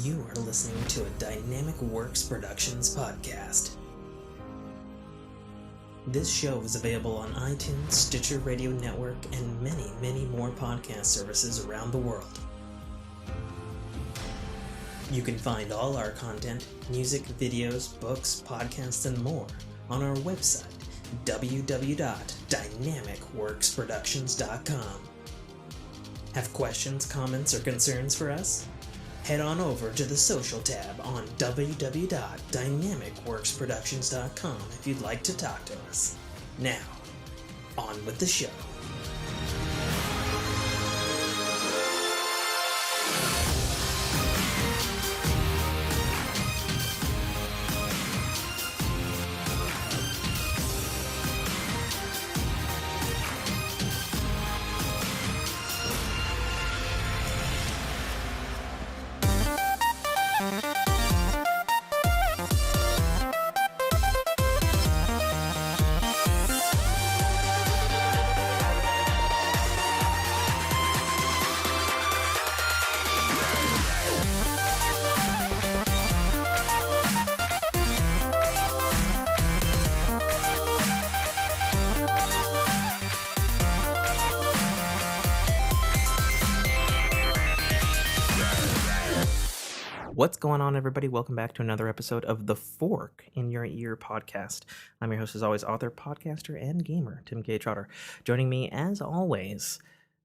You are listening to a Dynamic Works Productions podcast. This show is available on iTunes, Stitcher Radio Network, and many, many more podcast services around the world. You can find all our content, music, videos, books, podcasts, and more on our website, www.dynamicworksproductions.com. Have questions, comments, or concerns for us? Head on over to the social tab on www.dynamicworksproductions.com if you'd like to talk to us. Now, on with the show. What's going on, everybody? Welcome back to another episode of The Fork in Your Ear podcast. I'm your host, as always, author, podcaster, and gamer, Tim K. Trotter. Joining me, as always,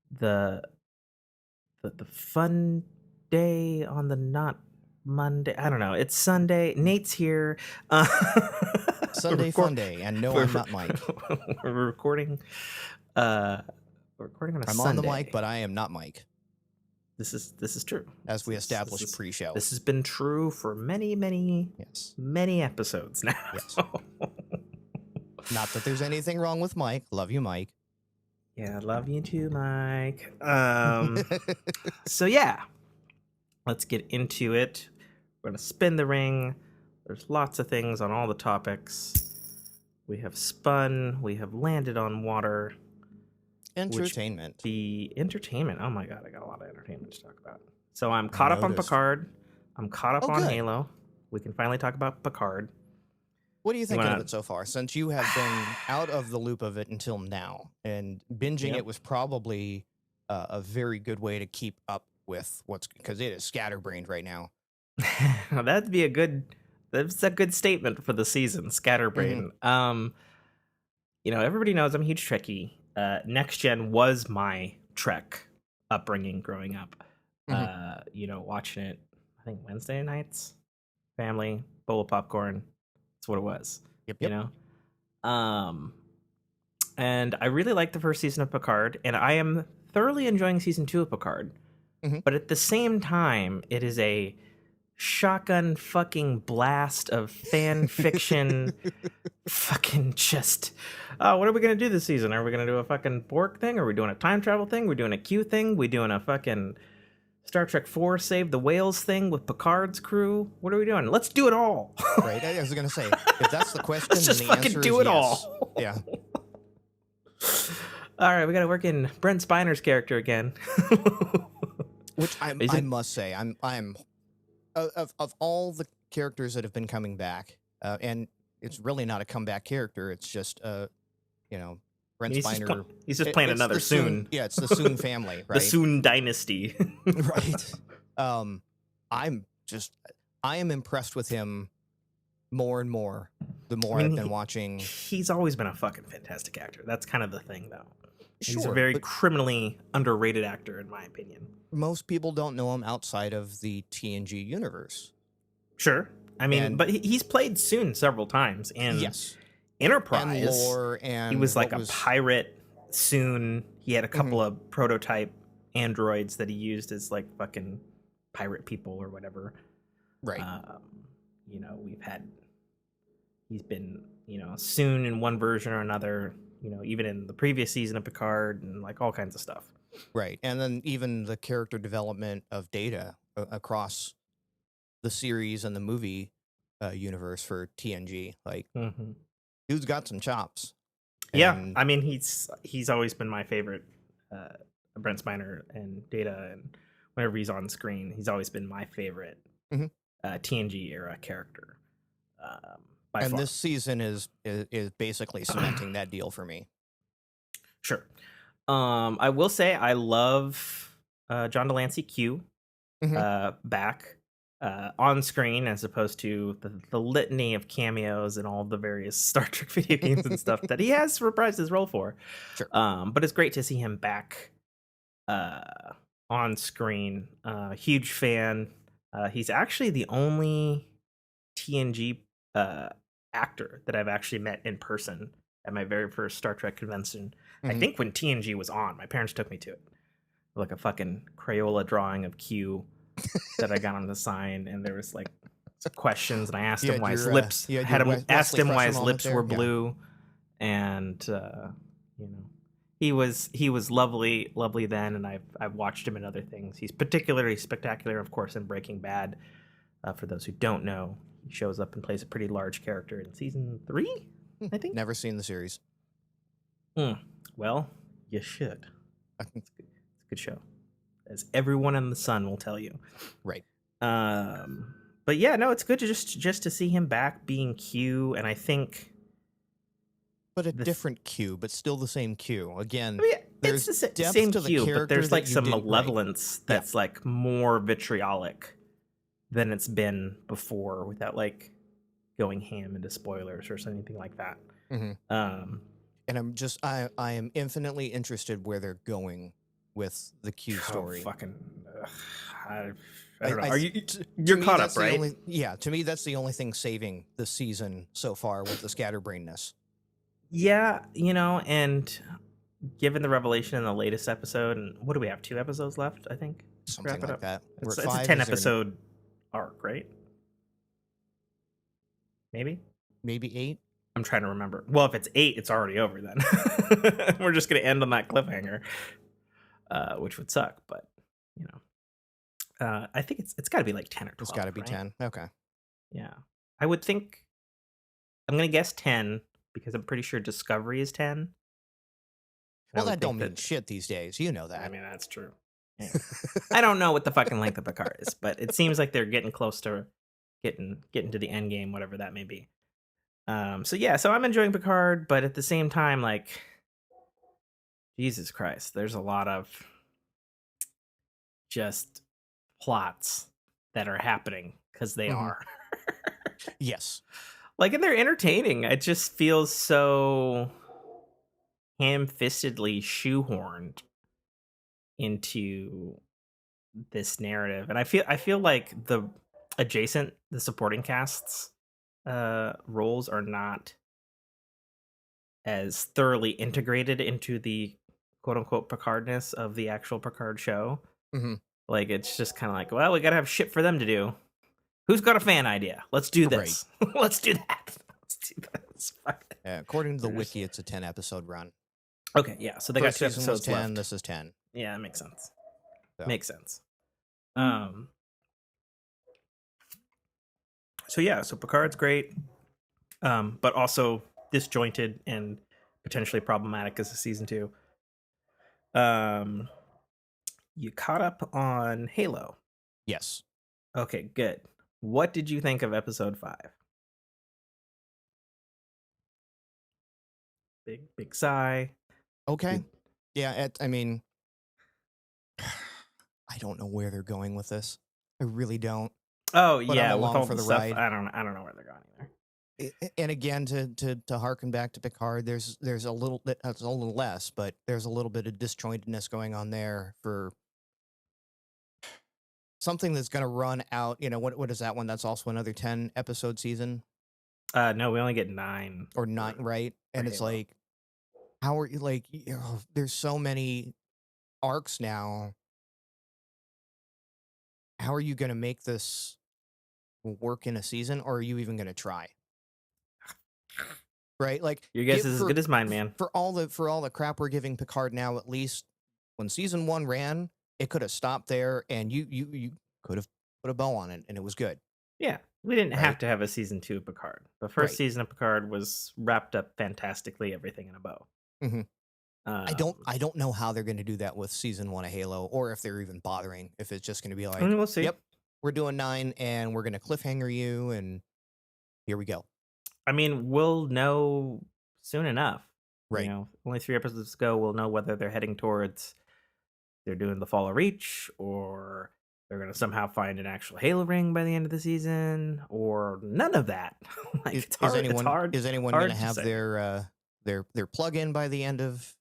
the fun day on the not Monday. I don't know. It's Sunday. Nate's here. Sunday fun day, and no, I'm not Mike. We're recording. We're recording on a Sunday. I'm on the mic, but I am not Mike. This is true. As we established pre-show. This has been true for many episodes now. Yes. Not that there's anything wrong with Mike. Love you, Mike. Yeah, love you too, Mike. So yeah, let's get into it. We're gonna spin the ring. There's lots of things on all the topics. We have spun. We have landed on water. Entertainment. The entertainment. Oh my god, I got a lot of entertainment to talk about. So I'm caught up on Picard. I'm caught up on Halo. We can finally talk about Picard. What do you think of it so far? Since you have been out of the loop of it until now, and binging it was probably a very good way to keep up with because it is scatterbrained right now. That's a good statement for the season, scatterbrain. Mm-hmm. Everybody knows I'm a huge Trekkie. Next Gen was my Trek upbringing growing up. Watching it, I think Wednesday nights, family, bowl of popcorn. That's what it was. Yep. And I really liked the first season of Picard, and I am thoroughly enjoying season 2 of Picard. Mm-hmm. But at the same time, it is a shotgun fucking blast of fan fiction. Fucking just, what are we gonna do this season? Are we gonna do a fucking Borg thing? Are we doing a time travel thing? We're doing a Q thing? We doing a fucking Star Trek 4 Save the Whales thing with Picard's crew? What are we doing? Let's do it all. Right. I was gonna say, if that's the question, let's just then the fucking answer do is it yes. all. Yeah. All right, we gotta work in Brent Spiner's character again. Which I must say, I'm of all the characters that have been coming back, and it's really not a comeback character. It's just, Brent Spiner. He's just playing another Soon. Yeah, it's the Soon family, right? The Soon dynasty. Right. I am impressed with him more and more the more I've been watching. He's always been a fucking fantastic actor. That's kind of the thing, though. He's Sure, a very criminally underrated actor, in my opinion. Most people don't know him outside of the TNG universe. Sure. I mean, but he's played Soon several times. And yes. Enterprise. And lore, and he was like a pirate Soon. He had a couple of prototype androids that he used as like fucking pirate people or whatever. Right. He's been, Soon in one version or another, even in the previous season of Picard and like all kinds of stuff. Right. And then even the character development of Data across the series and the movie universe for TNG. Like, dude's got some chops. Yeah, I mean, he's always been my favorite, Brent Spiner and Data, and whenever he's on screen, he's always been my favorite TNG era character. By And far. this season is basically cementing that deal for me. Sure. I will say I love John Delancey Q back on screen, as opposed to the litany of cameos and all the various Star Trek video games and stuff that he has reprised his role for. Sure. But it's great to see him back on screen. Huge fan. He's actually the only TNG actor that I've actually met in person at my very first Star Trek convention. I think when TNG was on, my parents took me to it. Like a fucking Crayola drawing of Q that I got on the sign, and there was like questions, and I asked him why his lips asked him why his lips were blue, and you know, he was lovely then, and I've watched him in other things. He's particularly spectacular, of course, in Breaking Bad. For those who don't know, he shows up and plays a pretty large character in season 3, I think. Never seen the series. Well, you should. It's a good show, as everyone in the sun will tell you. Right. But yeah, no, it's good to just to see him back being Q, and I think. But a different Q, but still the same Q. Again, I mean, there's it's the depth same to the Q, but there's like some malevolence that's like more vitriolic than it's been before, without like going ham into spoilers or anything like that. And I am infinitely interested where they're going with the Q story. I don't know. You're caught up, right? To me, that's the only thing saving the season so far, with the scatterbrainness. Yeah, and given the revelation in the latest episode, and what do we have? 2 episodes left, I think. Something like that. It's a 10-episode arc, right? Maybe 8. I'm trying to remember. Well, if it's 8, it's already over then. We're just going to end on that cliffhanger, which would suck. But I think it's got to be like 10 or 12. It's got to be right? 10. Okay. Yeah, I would think. I'm going to guess 10 because I'm pretty sure Discovery is 10. Well, that don't mean shit these days. You know that. I mean, that's true. Yeah. I don't know what the fucking length of Picard is, but it seems like they're getting close to getting to the end game, whatever that may be. So I'm enjoying Picard, but at the same time, like, Jesus Christ, there's a lot of just plots that are happening because they are. Yes. Like, and they're entertaining. It just feels so ham-fistedly shoehorned into this narrative, and I feel like the supporting casts roles are not as thoroughly integrated into the quote-unquote Picardness of the actual Picard show. Like, it's just kind of like, well, we gotta have shit for them to do. Who's got a fan idea? Let's do this. Right. Let's do that. Let's do this. Yeah, according to the wiki, it's a 10-episode run. Okay, yeah, so they got 2 episodes 10 left. This is 10. Yeah, that makes sense. So. Makes sense. So Picard's great, but also disjointed and potentially problematic as a season 2. You caught up on Halo? Yes. Okay, good. What did you think of episode 5? Big sigh. Okay. Yeah, I mean, I don't know where they're going with this. I really don't. Oh, but yeah, I'm along with all for the stuff, ride. I don't know where they're going either. And again, to harken back to Picard, there's a little bit, it's a little less, but there's a little bit of disjointedness going on there for something that's going to run out. What is that one? That's also another 10-episode season. No, we only get 9 or 9, right? And it's Halo. Like, how are you there's so many arcs now. How are you going to make this work in a season, or are you even going to try? Right? Like, your guess is as good as mine, man. For all the crap we're giving Picard now, at least when season 1 ran, it could have stopped there, and you could have put a bow on it, and it was good. Yeah, we didn't have to have a season 2 of Picard. The first season of Picard was wrapped up fantastically, everything in a bow. I don't know how they're going to do that with season 1 of Halo, or if they're even bothering. If it's just going to be like, we'll see. Yep, we're doing 9, and we're gonna cliffhanger you, and here we go. I mean, we'll know soon enough. Right. Only 3 episodes to go. We'll know whether they're heading towards they're doing the Fall of Reach, or they're gonna somehow find an actual Halo ring by the end of the season, or none of that. Like it's hard. It's hard. Is anyone Hard gonna to have say. their plug-in by the end of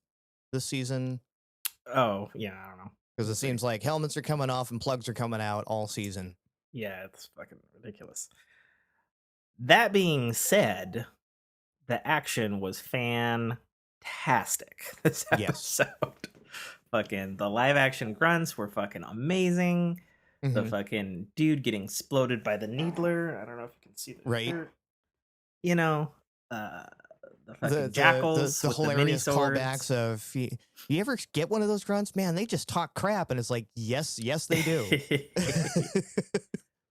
the season? Oh yeah, I don't know. Because We'll it see. seems like helmets are coming off and plugs are coming out all season. Yeah, it's fucking ridiculous. That being said, the action was fantastic this Yes. episode. Fucking the live action grunts were fucking amazing. The Mhm. fucking dude getting exploded by the needler. I don't know if you can see the Right. shirt. You know, uh, the fucking The jackals with the mini hilarious swords. callbacks of you ever get one of those grunts? Man, they just talk crap, and it's like, yes, they do.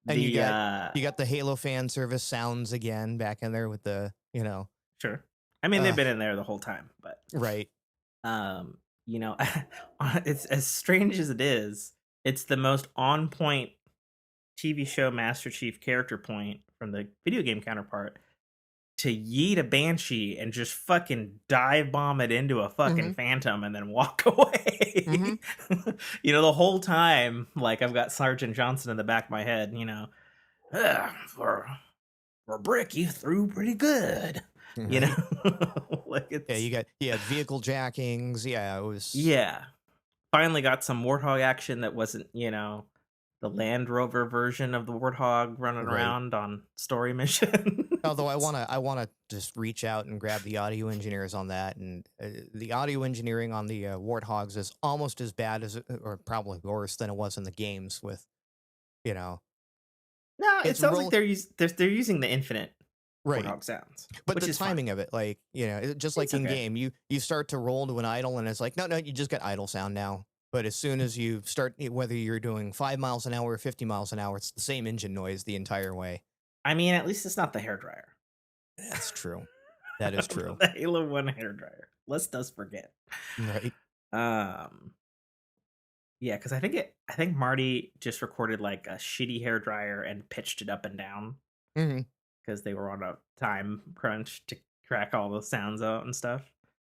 And you got the Halo fan service sounds again back in there with the, sure. I mean, they've been in there the whole time, but right. um, it's as strange as it is. It's the most on point TV show Master Chief character point from the video game counterpart to yeet a banshee and just fucking dive bomb it into a fucking phantom and then walk away. The whole time, like I've got Sergeant Johnson in the back of my head, for Brick, you threw pretty good. Right. Like it's you had vehicle jackings. Yeah, it was. yeah. Finally got some Warthog action that wasn't, the Land Rover version of the Warthog running Right. around on story mission. Although I wanna just reach out and grab the audio engineers on that, and the audio engineering on the Warthogs is almost as bad as, or probably worse than it was in the games. With, No, it it's sounds like they're using the infinite right, Warthog sounds, but which the is fine. timing of it, like just like It's in okay. game, you start to roll to an idle, and it's like, no, you just got idle sound now. But as soon as you start, whether you're doing 5 miles an hour or 50 miles an hour, it's the same engine noise the entire way. I mean, at least it's not the hairdryer. That's true. That is true. The Halo 1 hairdryer. Let's us forget. Right. Yeah, because I think Marty just recorded like a shitty hairdryer and pitched it up and down because they were on a time crunch to crack all the sounds out and stuff.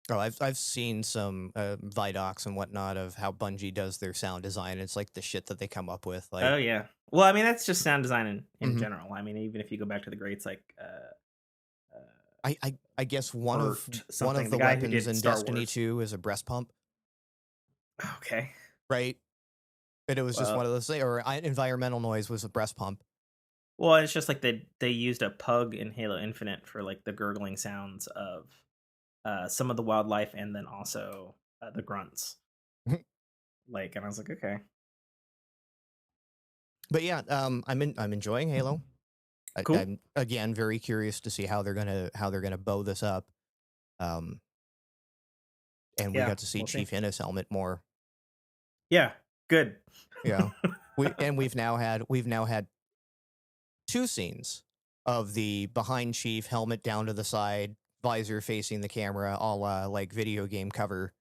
Oh, I've seen some Vidocs and whatnot of how Bungie does their sound design. It's like the shit that they come up with. Like, Oh yeah. Well, I mean that's just sound design in general. I mean, even if you go back to the greats, like I guess one of something, the guy who weapons did in Star Destiny Wars. 2 is a breast pump, Okay. right? And it was just Well- one of those things, or environmental noise was a breast pump. Well, it's just like they used a pug in Halo Infinite for like the gurgling sounds of some of the wildlife and then also the grunts. Like, and I was like, okay. But yeah, I'm enjoying Halo. Cool. I'm again very curious to see how they're gonna bow this up. And we got to see we'll Chief see. in his helmet more. Yeah, good. Yeah, we've now had 2 scenes of the behind Chief, helmet down to the side, visor facing the camera, all like video game cover.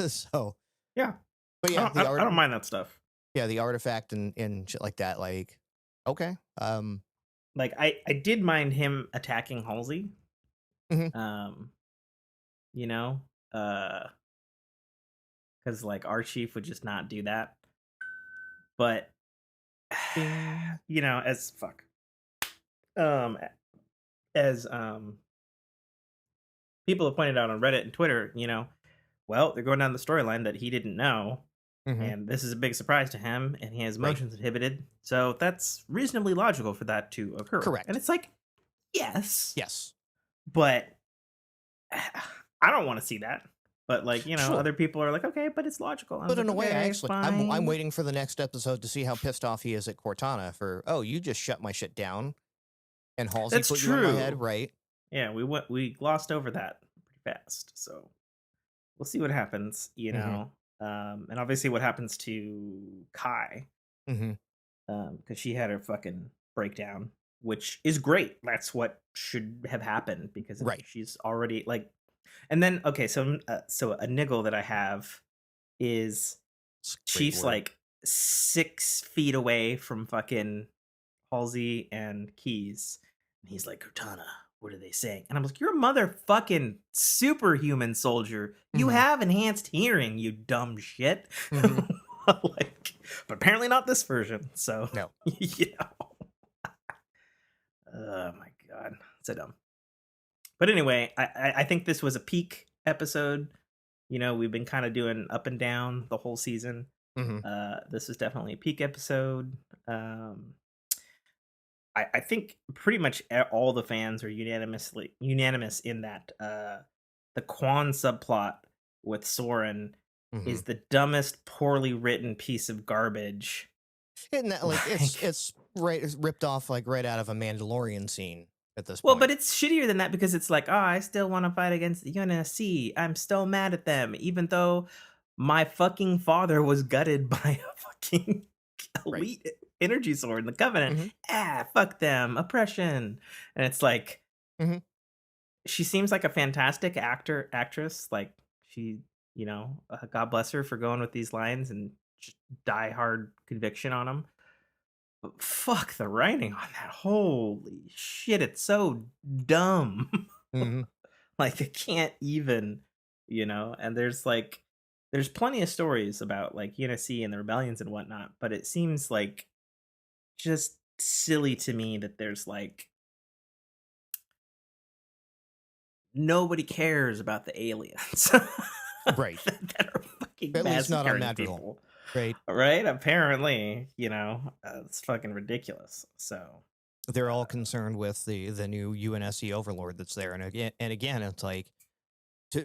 So yeah, but yeah, I don't mind that stuff. Yeah, the artifact and shit like that. Like, okay, like I did mind him attacking Halsey. Because like our chief would just not do that. But as fuck. As people have pointed out on Reddit and Twitter, well, they're going down the storyline that he didn't know. And this is a big surprise to him, and he has emotions inhibited. So that's reasonably logical for that to occur. Correct. And it's like, yes. Yes. But I don't want to see that. But like, sure. Other people are like, okay, but it's logical. But in a way, I'm waiting for the next episode to see how pissed off he is at Cortana for, oh, you just shut my shit down. And Halsey put you in my head, right? Yeah, we glossed over that pretty fast. So we'll see what happens, and obviously what happens to Kai, because she had her fucking breakdown, which is great. That's what should have happened because she's already like, and then okay, so a niggle that I have is Chief's like 6 feet away from fucking Halsey and Keys. And he's like, Cortana, what are they saying? And I'm like, you're a motherfucking superhuman soldier. You Mhm. have enhanced hearing, you dumb shit. Mhm. Like, but apparently not this version. So, No. yeah. Oh my god. So dumb. But anyway, I think this was a peak episode. You know, we've been kind of doing up and down the whole season. Mhm. This is definitely a peak episode. Um, I think pretty much all the fans are unanimous in that the Quan subplot with Soren is Mhm. the dumbest, poorly written piece of garbage. Isn't that like Like, it's ripped off like right out of a Mandalorian scene at this well, point. but it's shittier than that because it's like, oh, I still want to fight against the UNSC. I'm still mad at them, even though my fucking father was gutted by a fucking Right. elite energy sword in the Covenant. Mhm. Fuck them, oppression. And it's like, Mhm. she seems like a fantastic actress. Like, she, God bless her for going with these lines and just die hard conviction on them. But fuck the writing on that. Holy shit, it's so dumb. Mhm. Like, I can't even, and there's plenty of stories about like UNSC and the rebellions and whatnot, but it seems like just silly to me that there's like nobody cares about the aliens Right. that are fucking At least not on massacring Madrigal. people. Right. Right? Apparently, it's fucking ridiculous. So, They're all concerned with the new UNSC overlord that's there, and again, it's like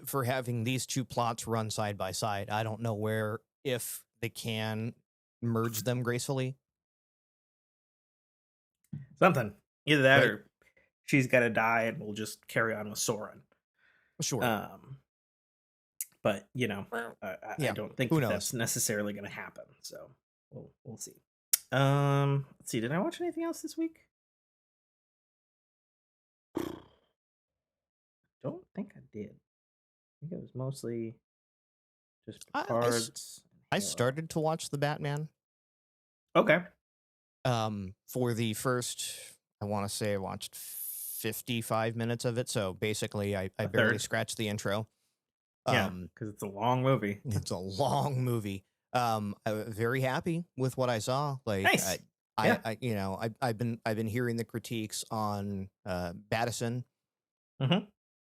for having these two plots run side by side. I don't know where if they can merge them gracefully. something. Either that Right. or she's got to die and we'll just carry on with Soren. Sure. Um, but, Well, I yeah. don't think Who that knows? that's necessarily going to happen. So, we'll see. Let's see. Did I watch anything else this week? Don't think I did. I think it was mostly just I s- Picards I and Halo. started to watch the Batman. Okay. For the first, I want to say I watched 55 minutes of it. So basically, I A barely third. scratched the intro. Yeah, Um, because it's a long movie. it's a long movie. I was very happy with what I saw. Like, Nice. Yeah. I've been hearing the critiques on Battison, Hmm.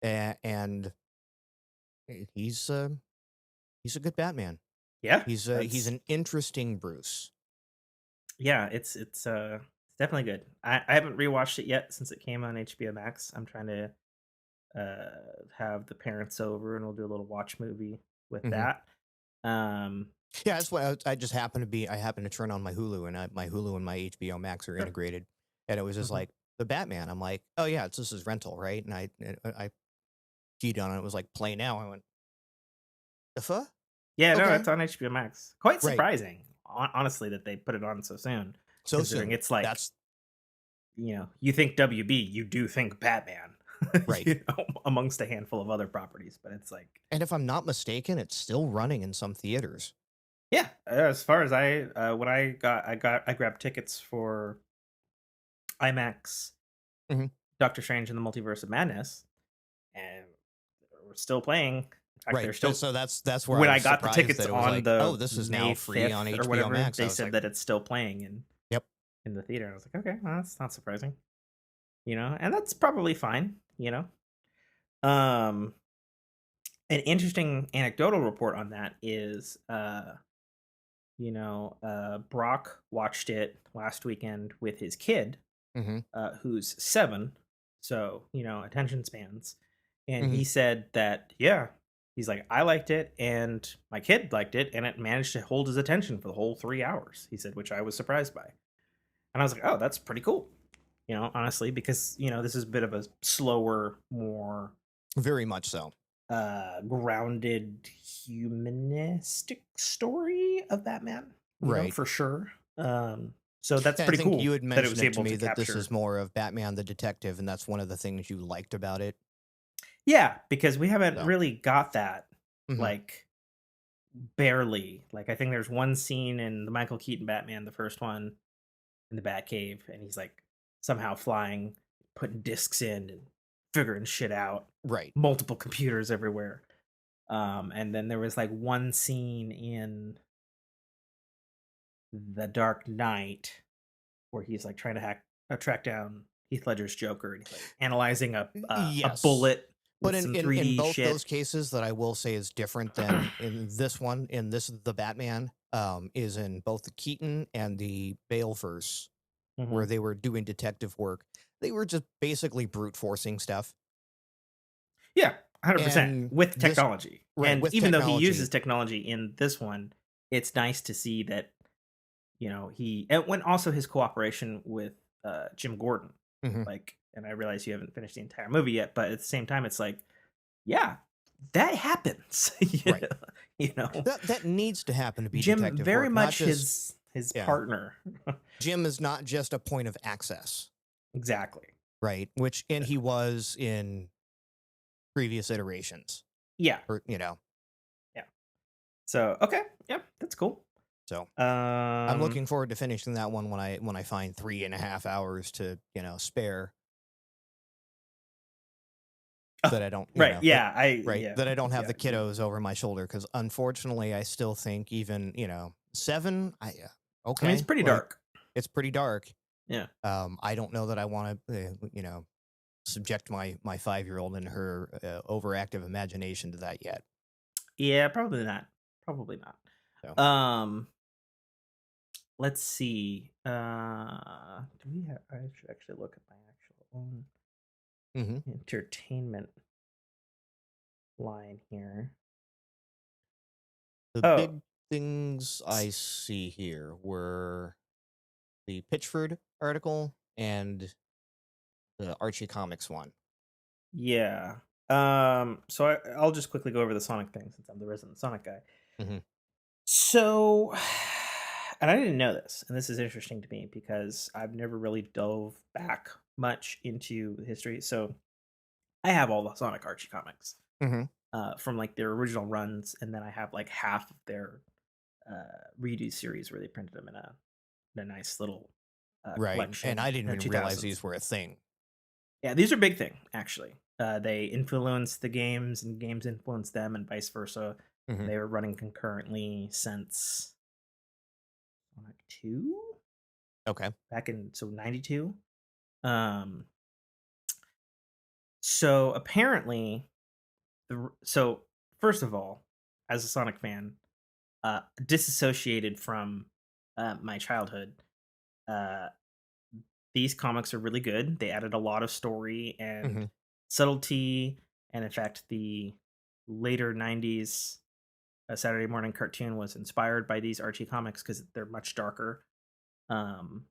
and he's a good Batman. Yeah. He's That's an interesting Bruce. yeah. It's definitely good. I haven't rewatched it yet since it came on HBO Max. I'm trying to have the parents over and we'll do a little watch movie with Hmm. that. Um, Yeah, that's why I just happen to be. I happen to turn on my Hulu, and my Hulu and my HBO Max are sure. integrated, and it was just Hmm. like the Batman. I'm like, oh yeah, this is rental, right? And I keyed on it. It was like play now. I went, the fuck? Yeah. No, Okay, it's on HBO Max. Quite right. surprising, honestly, that they put it on so soon. So Considering soon. it's like That's you think WB, you do think Batman, right. amongst a handful of other properties, but it's like, And if I'm not mistaken, it's still running in some theaters. yeah. As far as when I grabbed tickets for IMAX, Hmm. Doctor Strange and the Multiverse of Madness, and we're still playing. In fact, Right. they're still. So that's where I When I was got the surprised tickets that it was on like, oh, the this is now May free on 5th or HBO whatever, Max. I they was said like, that it's still playing yep. in the theater. I was like, okay, well, that's not surprising, and that's probably fine. Um, an interesting anecdotal report on that is, Brock watched it last weekend with his kid, Hmm. who's 7, so attention spans, and Hmm. he said that he's like, I liked it and my kid liked it and it managed to hold his attention for the whole 3 hours. He said, which I was surprised by, and I was like, oh, that's pretty cool. Honestly, because this is a bit of a slower, more Very much so. grounded, humanistic story of Batman. Right. For sure. So that's Yeah, I pretty think you cool had that it was mentioned it to able me to that this is capture. more of Batman the detective, and that's one of the things you liked about it. Yeah, because we haven't So, really got that. mhm. Like, barely. Like I think there's one scene in the Michael Keaton Batman, the first one, in the Batcave, and he's like somehow flying, putting discs in and figuring shit out. Right. Multiple computers everywhere. And then there was like one scene in The Dark Knight where he's like trying to track down Heath Ledger's Joker, and he's like analyzing a Yes. bullet But with some in 3D both shit. those cases that I will say is different than in this one, in this the Batman, is in both the Keaton and the Baleverse, where Mhm. they were doing detective work. They were just basically brute forcing stuff. Yeah, 100% And with this technology. right, And with even though he uses technology. technology in this one, it's nice to see that, he and when also his cooperation with Jim Gordon. Mhm. Like, and I realize you haven't finished the entire movie yet, but at the same time, it's like, yeah, that happens. Right. You know, That needs to happen to be Jim detective very work, not much just his yeah. partner. Jim is not just a point of access, Exactly. right? Which and he was in previous iterations. Yeah. Or yeah. So okay, yeah, that's cool. So I'm Um, looking forward to finishing that one when I find 3.5 hours to, spare that I don't, right, yeah, that I don't have yeah. the kiddos over my shoulder. Because unfortunately, I still think even, 7, I mean, it's okay, pretty like, dark. it's pretty dark. Yeah. I don't know that I want to, subject my 5-year-old and her overactive imagination to that yet. Yeah, probably not. Probably So, not. Let's see. Do we have? I should actually look at my actual own mhm. entertainment line here. The Oh, big things I see here were the Pitchford article and the Archie Comics one. yeah. So I'll just quickly go over the Sonic thing since I'm the resident Sonic guy. Mhm. So, and I didn't know this, and this is interesting to me because I've never really dove back much into history. So I have all the Sonic Archie comics Mhm. from like their original runs, and then I have like half of their redo series where they printed them in a nice little Right. And collection I didn't in the even realize 2000s. these were a thing. Yeah, these are big thing actually. They influence the games, and games influence them, and vice versa. Mhm. They were running concurrently since Sonic 2 Okay. back in 92. Um, so apparently, so first of all, as a Sonic fan, disassociated from my childhood, uh, these comics are really good. They added a lot of story and Mhm. subtlety, and in fact, the later '90s Saturday morning cartoon was inspired by these Archie comics because they're much darker, um,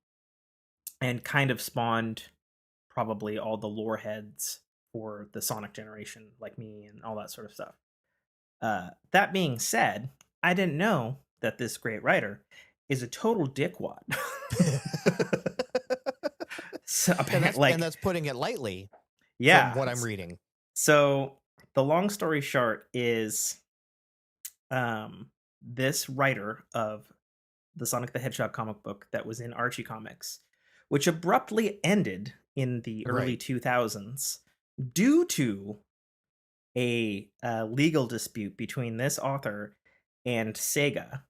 and kind of spawned probably all the lore heads for the Sonic generation, like me, and all that sort of stuff. That being said, I didn't know that this great writer is a total dickwad. So apparently, And like, that's putting it lightly from yeah. what I'm reading. So the long story short is, this writer of the Sonic the Hedgehog comic book that was in Archie Comics, which abruptly ended in the early Right. 2000s due to a legal dispute between this author and Sega,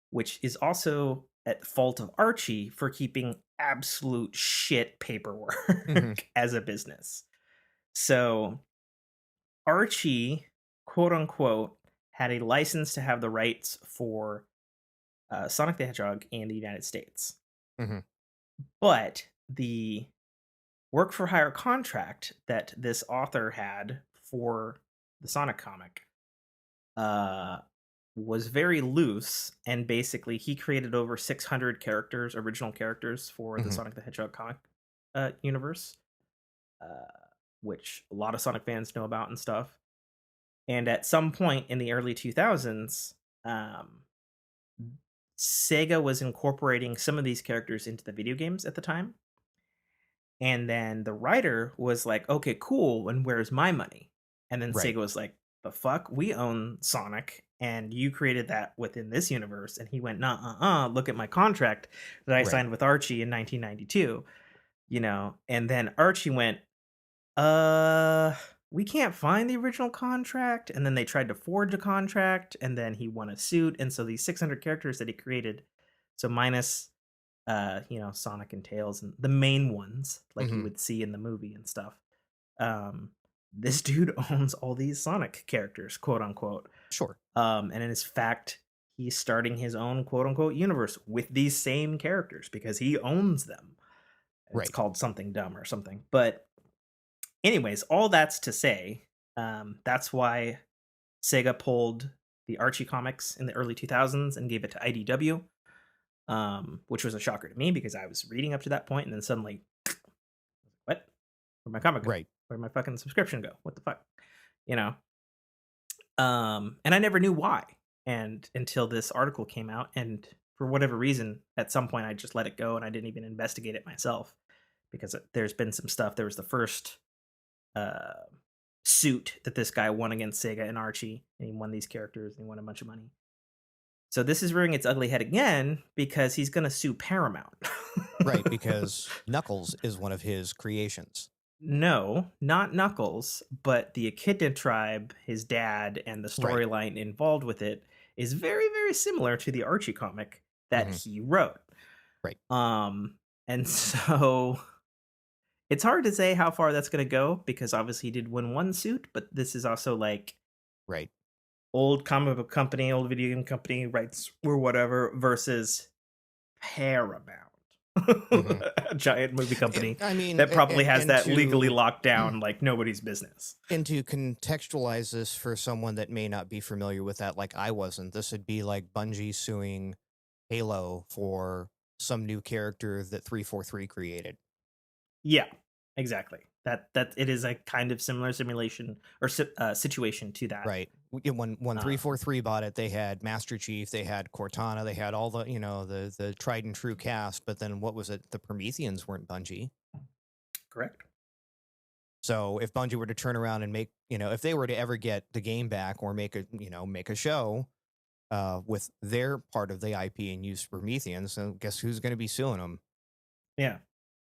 which is also at fault of Archie for keeping absolute shit Mhm. paperwork as a business. So Archie, quote unquote, had a license to have the rights for Sonic the Hedgehog in the United States. Mhm. But the work for hire contract that this author had for the Sonic comic uh, was very loose, and basically he created over 600 characters, original characters for the Mhm. Sonic the Hedgehog comic universe, uh, which a lot of Sonic fans know about and stuff. And at some point in the early 2000s, um, Sega was incorporating some of these characters into the video games at the time. And then the writer was like, okay, cool. And where's my money? And then Right. Sega was like, the fuck? We own Sonic and you created that within this universe. And he went, nah, look at my contract that I Right. signed with Archie in 1992, and then Archie went, we can't find the original contract. And then they tried to forge a contract, and then he won a suit. And so these 600 characters that he created, so minus Sonic and Tails and the main ones like you would see in the movie and stuff. This dude owns all these Sonic characters, quote unquote. Sure. And in fact, he's starting his own quote unquote universe with these same characters because he owns them. It's called something dumb or something. But anyways, all that's to say, that's why Sega pulled the Archie comics in the early 2000s and gave it to IDW, which was a shocker to me because I was reading up to that point, and then suddenly, what? Where'd my comic go? Right. Where'd my fucking subscription go? What the fuck? And I never knew why, and until this article came out, and for whatever reason, at some point I just let it go, and I didn't even investigate it myself because there's been some stuff. There was the first suit that this guy won against Sega and Archie, and he won these characters, and he won a bunch of money. So this is rearing its ugly head again because he's going to sue Paramount. Right, because Knuckles is one of his creations. No, not Knuckles, but the Echidna tribe, his dad, and the storyline involved with it is very, very similar to the Archie comic that he wrote. Right. And so it's hard to say how far that's going to go because obviously he did win one suit, but this is also like old comic book company, old video game company rights or whatever versus Paramount. A giant movie company that probably has that legally locked down like nobody's business. And to contextualize this for someone that may not be familiar with that, like I wasn't, this would be like Bungie suing Halo for some new character that 343 created. Yeah, exactly. That it is a kind of similar simulation or situation to that. Right. When 343 bought it, they had Master Chief, they had Cortana, they had all the the tried and true cast. But then what was it? The Prometheans weren't Bungie. Correct. So if Bungie were to turn around and make if they were to ever get the game back or make a show with their part of the IP and use Prometheans, so guess who's going to be suing them? Yeah.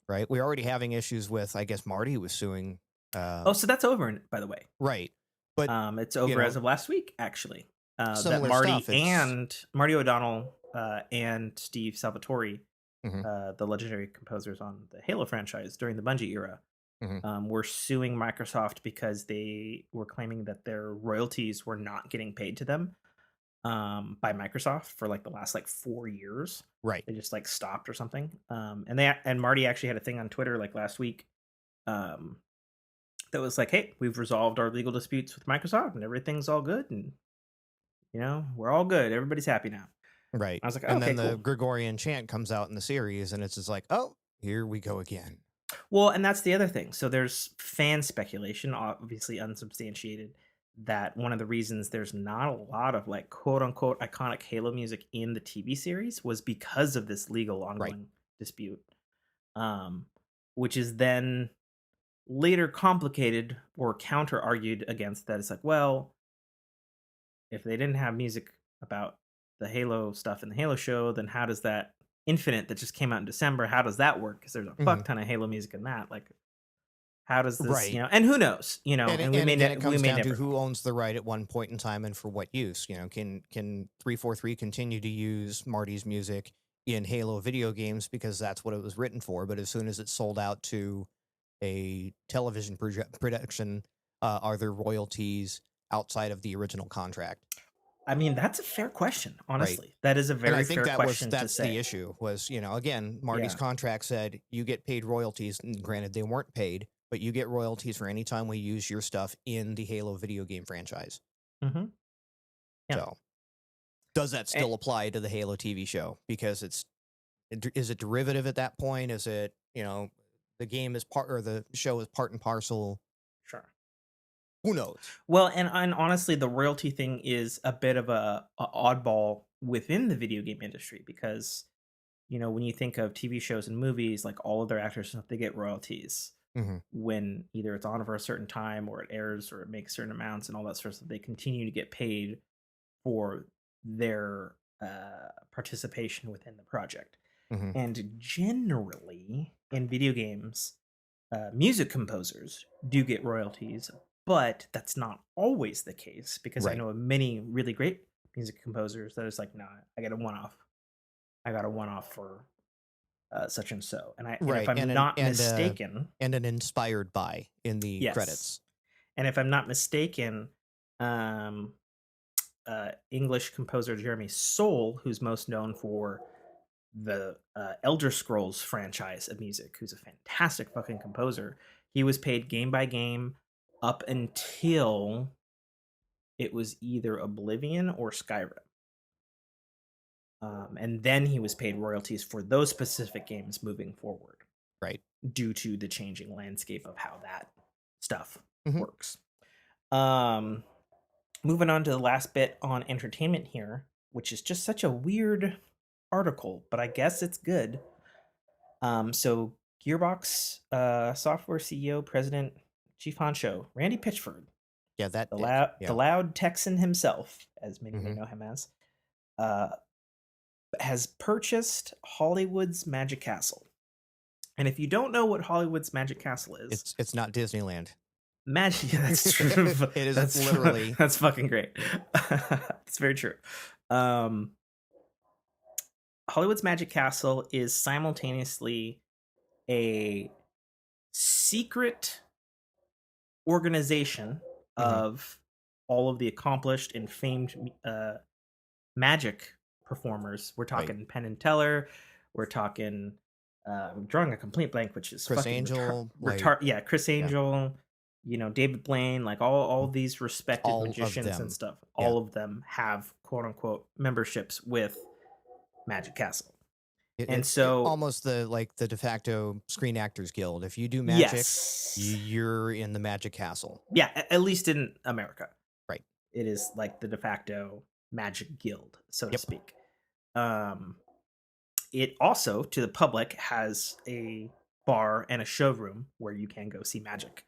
Right. We're already having issues with, I guess Marty was suing. So that's over, by the way. Right. But it's over as of last week, actually. That Marty O'Donnell and Steve Salvatore, the legendary composers on the Halo franchise during the Bungie era, were suing Microsoft because they were claiming that their royalties were not getting paid to them by Microsoft for like the last 4 years. Right. They just stopped or something. And Marty actually had a thing on Twitter last week that was like, hey, we've resolved our legal disputes with Microsoft and everything's all good, and we're all good, everybody's happy now. Right. I was like, and then the Gregorian chant comes out in the series and it's just like, oh, here we go again. Well, and that's the other thing. So there's fan speculation, obviously unsubstantiated, that one of the reasons there's not a lot of quote unquote iconic Halo music in the TV series was because of this legal ongoing dispute, which is then later complicated or counter argued against that. It's like, well, if they didn't have music about the Halo stuff in the Halo show, then how does that Infinite that just came out in December, how does that work? Because there's a fuck ton of Halo music in that. How does this, and who knows, and we may it comes down to never who owns the right at one point in time and for what use. Can 343 continue to use Marty's music in Halo video games because that's what it was written for? But as soon as it's sold out to a television production, are there royalties outside of the original contract? I mean, that's a fair question, honestly. Right. That is a very fair question to say. That's the issue was, again, Marty's contract said you get paid royalties. And granted, they weren't paid, but you get royalties for any time we use your stuff in the Halo video game franchise. Mm-hmm. Yeah. So does that still apply to the Halo TV show? Because is it derivative at that point? Is it, the game is part, or the show is part and parcel? Sure. Who knows? Well, and honestly, the royalty thing is a bit of a oddball within the video game industry because, when you think of TV shows and movies, all of their actors, they get royalties when either it's on for a certain time or it airs or it makes certain amounts and all that sort of stuff. They continue to get paid for their participation within the project. Mm-hmm. And generally, in video games, music composers do get royalties, but that's not always the case because I Right. know of many really great music composers that is like, nah, I got a one off. I got a one off for such and so. And if Right. I'm not mistaken, And an inspired by in the yes. credits. And if I'm not mistaken, um, English composer Jeremy Soule, who's most known for the Elder Scrolls franchise of music, who's a fantastic fucking composer, he was paid game by game up until it was either Oblivion or Skyrim. And then he was paid royalties for those specific games moving forward. Right. Due to the changing landscape of how that stuff Mm-hmm. works. Moving on to the last bit on entertainment here, which is just such a weird article, but I guess it's good. So Gearbox software CEO, president, chief honcho, Randy Pitchford, Yeah, that the dick. the loud Texan himself, as many may Mm-hmm. know him as, has purchased Hollywood's Magic Castle. And if you don't know what Hollywood's Magic Castle is, It's not Disneyland. Magic. Yeah, that's true. It is that's literally. That's fucking great. It's very true. Hollywood's Magic Castle is simultaneously a secret organization of all of the accomplished and famed magic performers. We're talking Penn and Teller. We're talking. I'm drawing a complete blank, which is Chris Angel. Chris Angel. You know, David Blaine, like all these respected all magicians and stuff. Yeah. All of them have quote unquote memberships with Magic Castle. It's almost the de facto Screen Actors Guild. If you do magic, yes, you're in the Magic Castle. Yeah, at least in America. Right. It is like the de facto magic guild, so to speak. It also, to the public, has a bar and a showroom where you can go see magic.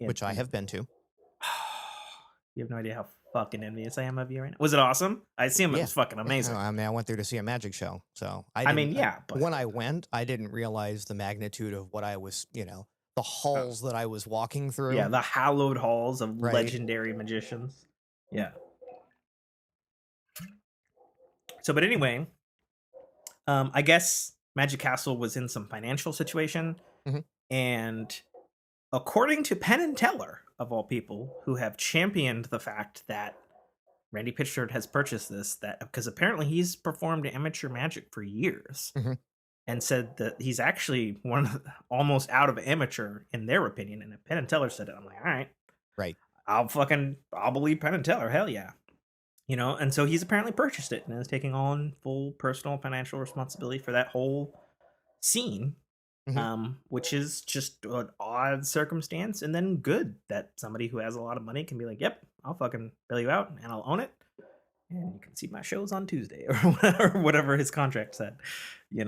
Which I have been to. You have no idea how fucking envious I am of you right now. Was it awesome? I assume it was fucking amazing. I mean, I went there to see a magic show, so but when I went, I didn't realize the magnitude of what I was, the halls that I was walking through. Yeah, the hallowed halls of legendary magicians. Yeah. So, but anyway, I guess Magic Castle was in some financial situation, and according to Penn and Teller, of all people, who have championed the fact that Randy Pitchford has purchased this, that because apparently he's performed amateur magic for years, and said that he's actually almost out of amateur in their opinion. And if Penn and Teller said it, I'm like, all right, I'll believe Penn and Teller, hell yeah, And so he's apparently purchased it and is taking on full personal financial responsibility for that whole scene. Which is just an odd circumstance, and then good that somebody who has a lot of money can be like, yep, I'll fucking bail you out and I'll own it, and you can see my shows on Tuesday or whatever his contract said. I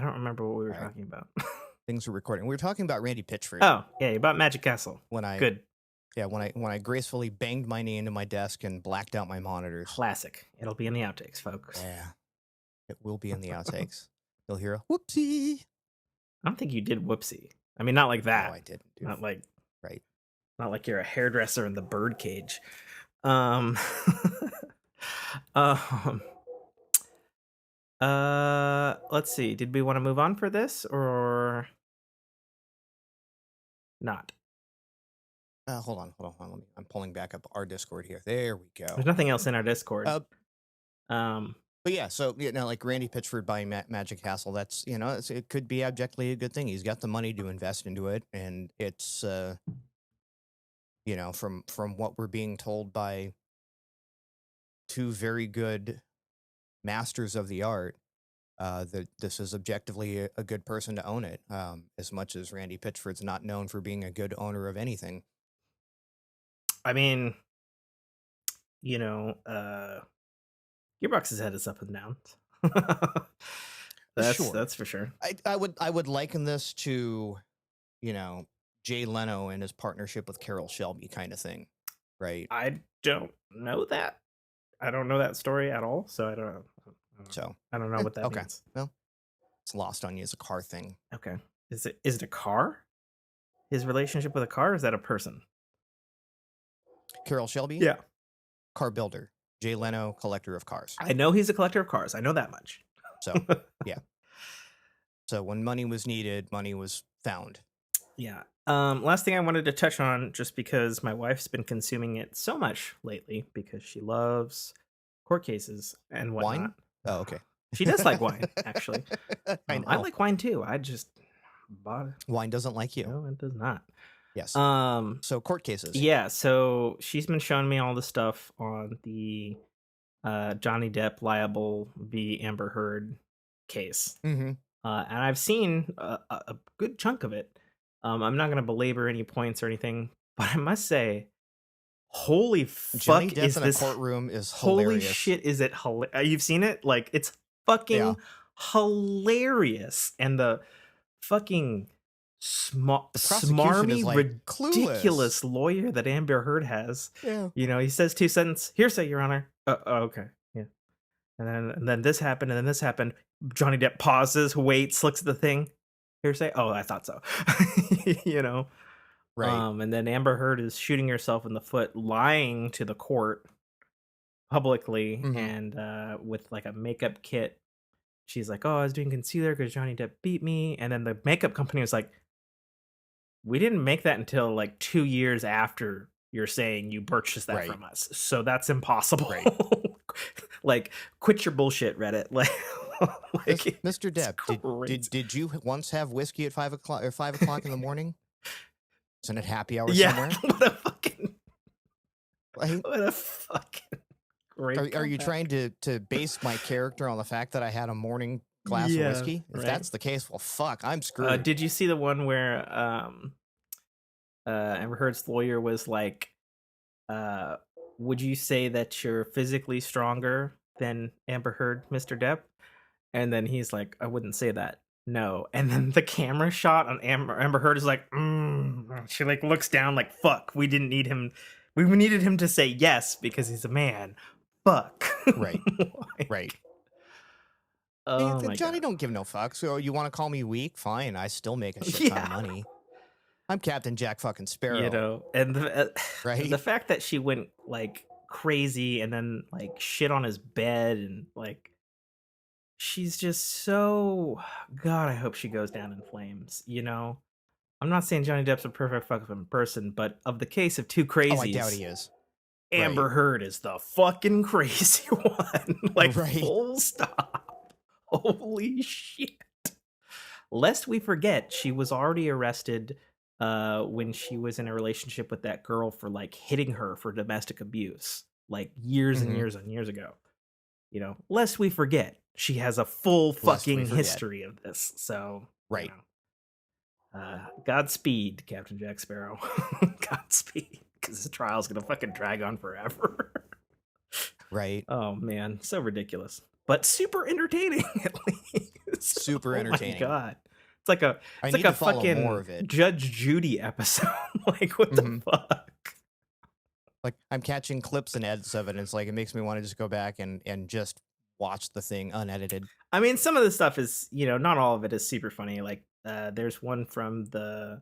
don't remember what we were talking about. Things were recording. We were talking about Randy Pitchford. Oh yeah, about Magic Castle. When I gracefully banged my knee into my desk and blacked out my monitors. Classic. It'll be in the outtakes, folks. Yeah, it will be in the outtakes. You'll hear a whoopsie. I don't think you did whoopsie. I mean, not like that. No, I didn't. Not like Not like you're a hairdresser in the birdcage. Let's see. Did we want to move on for this or not? Hold on. I'm pulling back up our Discord here. There we go. There's nothing else in our Discord. But yeah, so like Randy Pitchford buying Magic Castle, that's it could be objectively a good thing. He's got the money to invest into it, and it's from what we're being told by two very good masters of the art, that this is objectively a good person to own it. As much as Randy Pitchford's not known for being a good owner of anything. I mean, Gearbox has had its up and downs. That's for sure. I would liken this to, Jay Leno and his partnership with Carroll Shelby kind of thing, right? I'd don't know that. I don't know that story at all, so I don't know. So I don't know what that okay. means. Well, it's lost on you as a car thing. Okay. Is it a car? His relationship with a car, or is that a person? Carroll Shelby? Yeah. Car builder. Jay Leno, collector of cars. I know he's a collector of cars. I know that much. So, yeah. So when money was needed, money was found. Yeah. Last thing I wanted to touch on, just because my wife's been consuming it so much lately because she loves court cases and whatnot. Wine? Oh, okay. She does like wine, actually. I know. I like wine too. I just bought it. Wine doesn't like you. No, it does not. Yes. So court cases. Yeah. So she's been showing me all the stuff on the Johnny Depp liable v. Amber Heard case. Mm-hmm. And I've seen a good chunk of it. I'm not going to belabor any points or anything, but I must say, holy Johnny fuck, Depp is in this a courtroom is holy hilarious. shit, is it you've seen it? Like, it's fucking hilarious. And the fucking smarmy, like, ridiculous lawyer that Amber Heard has. Yeah. You know, he says 2 sentences, hearsay, Your Honor. Okay. Yeah. And then this happened, and then this happened. Johnny Depp pauses, waits, looks at the thing. Hearsay? Oh, I thought so. You know? Right. And then Amber Heard is shooting herself in the foot, lying to the court publicly, and with like a makeup kit. She's like, oh, I was doing concealer because Johnny Depp beat me. And then the makeup company was like, we didn't make that until like 2 years after you're saying you purchased that from us. So that's impossible. Right. Like, quit your bullshit, Reddit. Like, Mr. Depp, did you once have whiskey at 5 o'clock or 5 o'clock in the morning? Isn't it happy hour somewhere? What a fucking great Are you trying to base my character on the fact that I had a morning glass of whiskey? If that's the case, well, fuck, I'm screwed. Did you see the one where Amber Heard's lawyer was like, would you say that you're physically stronger than Amber Heard, Mr. Depp? And then he's like, I wouldn't say that. No. And then the camera shot on Amber Heard is like, she like looks down like, fuck, we didn't need him. We needed him to say yes because he's a man. Fuck. Right. Right. Oh hey, my Johnny God. don't give no fucks. So you want to call me weak? Fine. I still make a shit ton of money. I'm Captain Jack fucking Sparrow. You know, and right? The fact that she went like crazy and then like shit on his bed and like, she's just so, God, I hope she goes down in flames, you know? I'm not saying Johnny Depp's a perfect fucking person, but of the case of two crazies, I doubt he is. Amber Heard is the fucking crazy one. Like, full stop. Holy shit. Lest we forget, she was already arrested when she was in a relationship with that girl for like hitting her for domestic abuse, like years and years and years ago. You know, lest we forget, she has a full fucking history of this. So, right. You know, Godspeed, Captain Jack Sparrow. Godspeed, because this trial's gonna fucking drag on forever. Right. Oh man, so ridiculous, but super entertaining. At least super entertaining. Oh my God, it's like a fucking more of it. Judge Judy episode. Like, what the fuck? Like, I'm catching clips and edits of it, and it's like, it makes me want to just go back and just watch the thing unedited. I mean, some of the stuff is, you know, not all of it is super funny. Like, there's one from the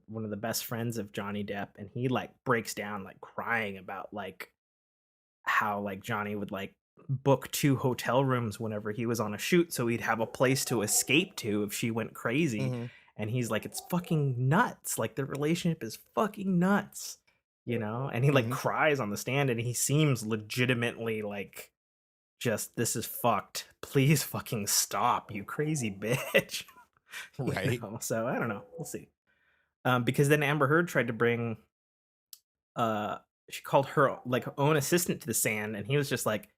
one of the best friends of Johnny Depp, and he like breaks down like crying about like how like Johnny would like book 2 hotel rooms whenever he was on a shoot so he'd have a place to escape to if she went crazy. And he's like, it's fucking nuts. Like, the relationship is fucking nuts, you know? And he like cries on the stand, and he seems legitimately like, just, this is fucked. Please fucking stop, you crazy bitch. Right. You know? So I don't know. We'll see. Because then Amber Heard tried to bring she called her like own assistant to the stand, and he was just like,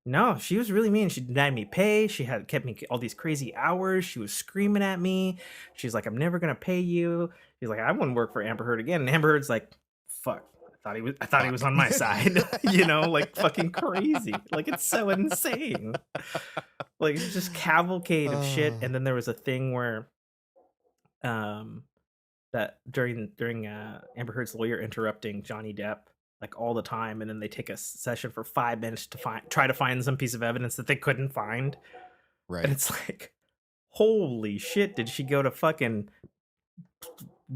no, she was really mean. She denied me pay. She had kept me all these crazy hours. She was screaming at me. She's like, I'm never gonna pay you. He's like, I wouldn't work for Amber Heard again. And Amber Heard's like, fuck. I thought he was on my side. You know, like, fucking crazy. Like, it's so insane. Like, it's just cavalcade of shit. And then there was a thing where that during Amber Heard's lawyer interrupting Johnny Depp, like all the time, and then they take a session for 5 minutes to try to find some piece of evidence that they couldn't find. And Right. it's like, holy shit, did she go to fucking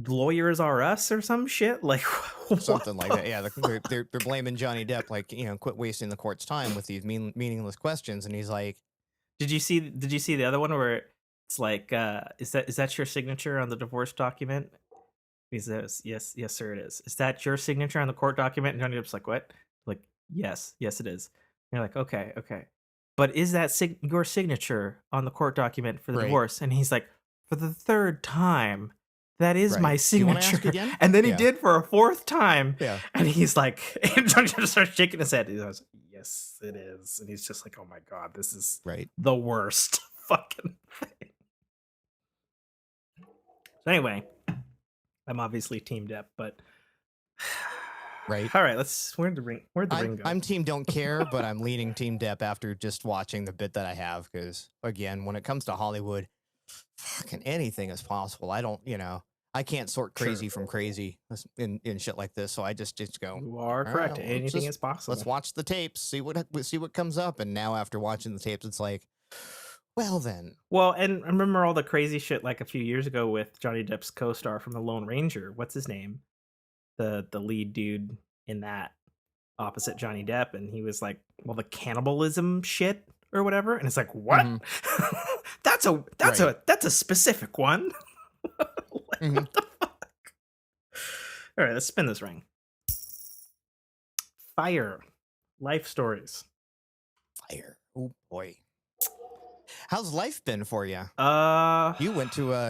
Lawyers R Us or some shit? Like, what Something like the that. Yeah, they're blaming Johnny Depp, like, quit wasting the court's time with these meaningless questions, and he's like, Did you see the other one where it's like, is that your signature on the divorce document? He says, yes, sir, it is. Is that your signature on the court document? And Johnny Depp's like, what? Like, yes, it is. And you're like, okay. But is that your signature on the court document for the right, divorce? And he's like, for the third time, that is right. my Do you want to ask signature. again? And then he Yeah, did for a fourth time. yeah. And he's like, and Johnny Depp starts shaking his head. He goes, yes, it is. And he's just like, oh my God, this is Right. the worst fucking thing. So anyway, I'm obviously Team Depp, but Right. all right, where'd the ring go? I'm Team Don't Care, but I'm leaning Team Depp after just watching the bit that I have. Because again, when it comes to Hollywood, fucking anything is possible. I don't, I can't sort crazy from crazy in shit like this. So I just go. You are All correct. right, Anything is possible. let's watch the tapes, see what comes up. And now after watching the tapes, it's like, well then. Well, and I remember all the crazy shit like a few years ago with Johnny Depp's co-star from The Lone Ranger. What's his name? The lead dude in that, opposite Johnny Depp, and he was like, well, the cannibalism shit or whatever, and it's like, what? Mhm. that's a specific one. Like, Mhm. what the fuck? All right, let's spin this ring. Fire. Life stories. Fire. Oh boy. How's life been for you? You went to a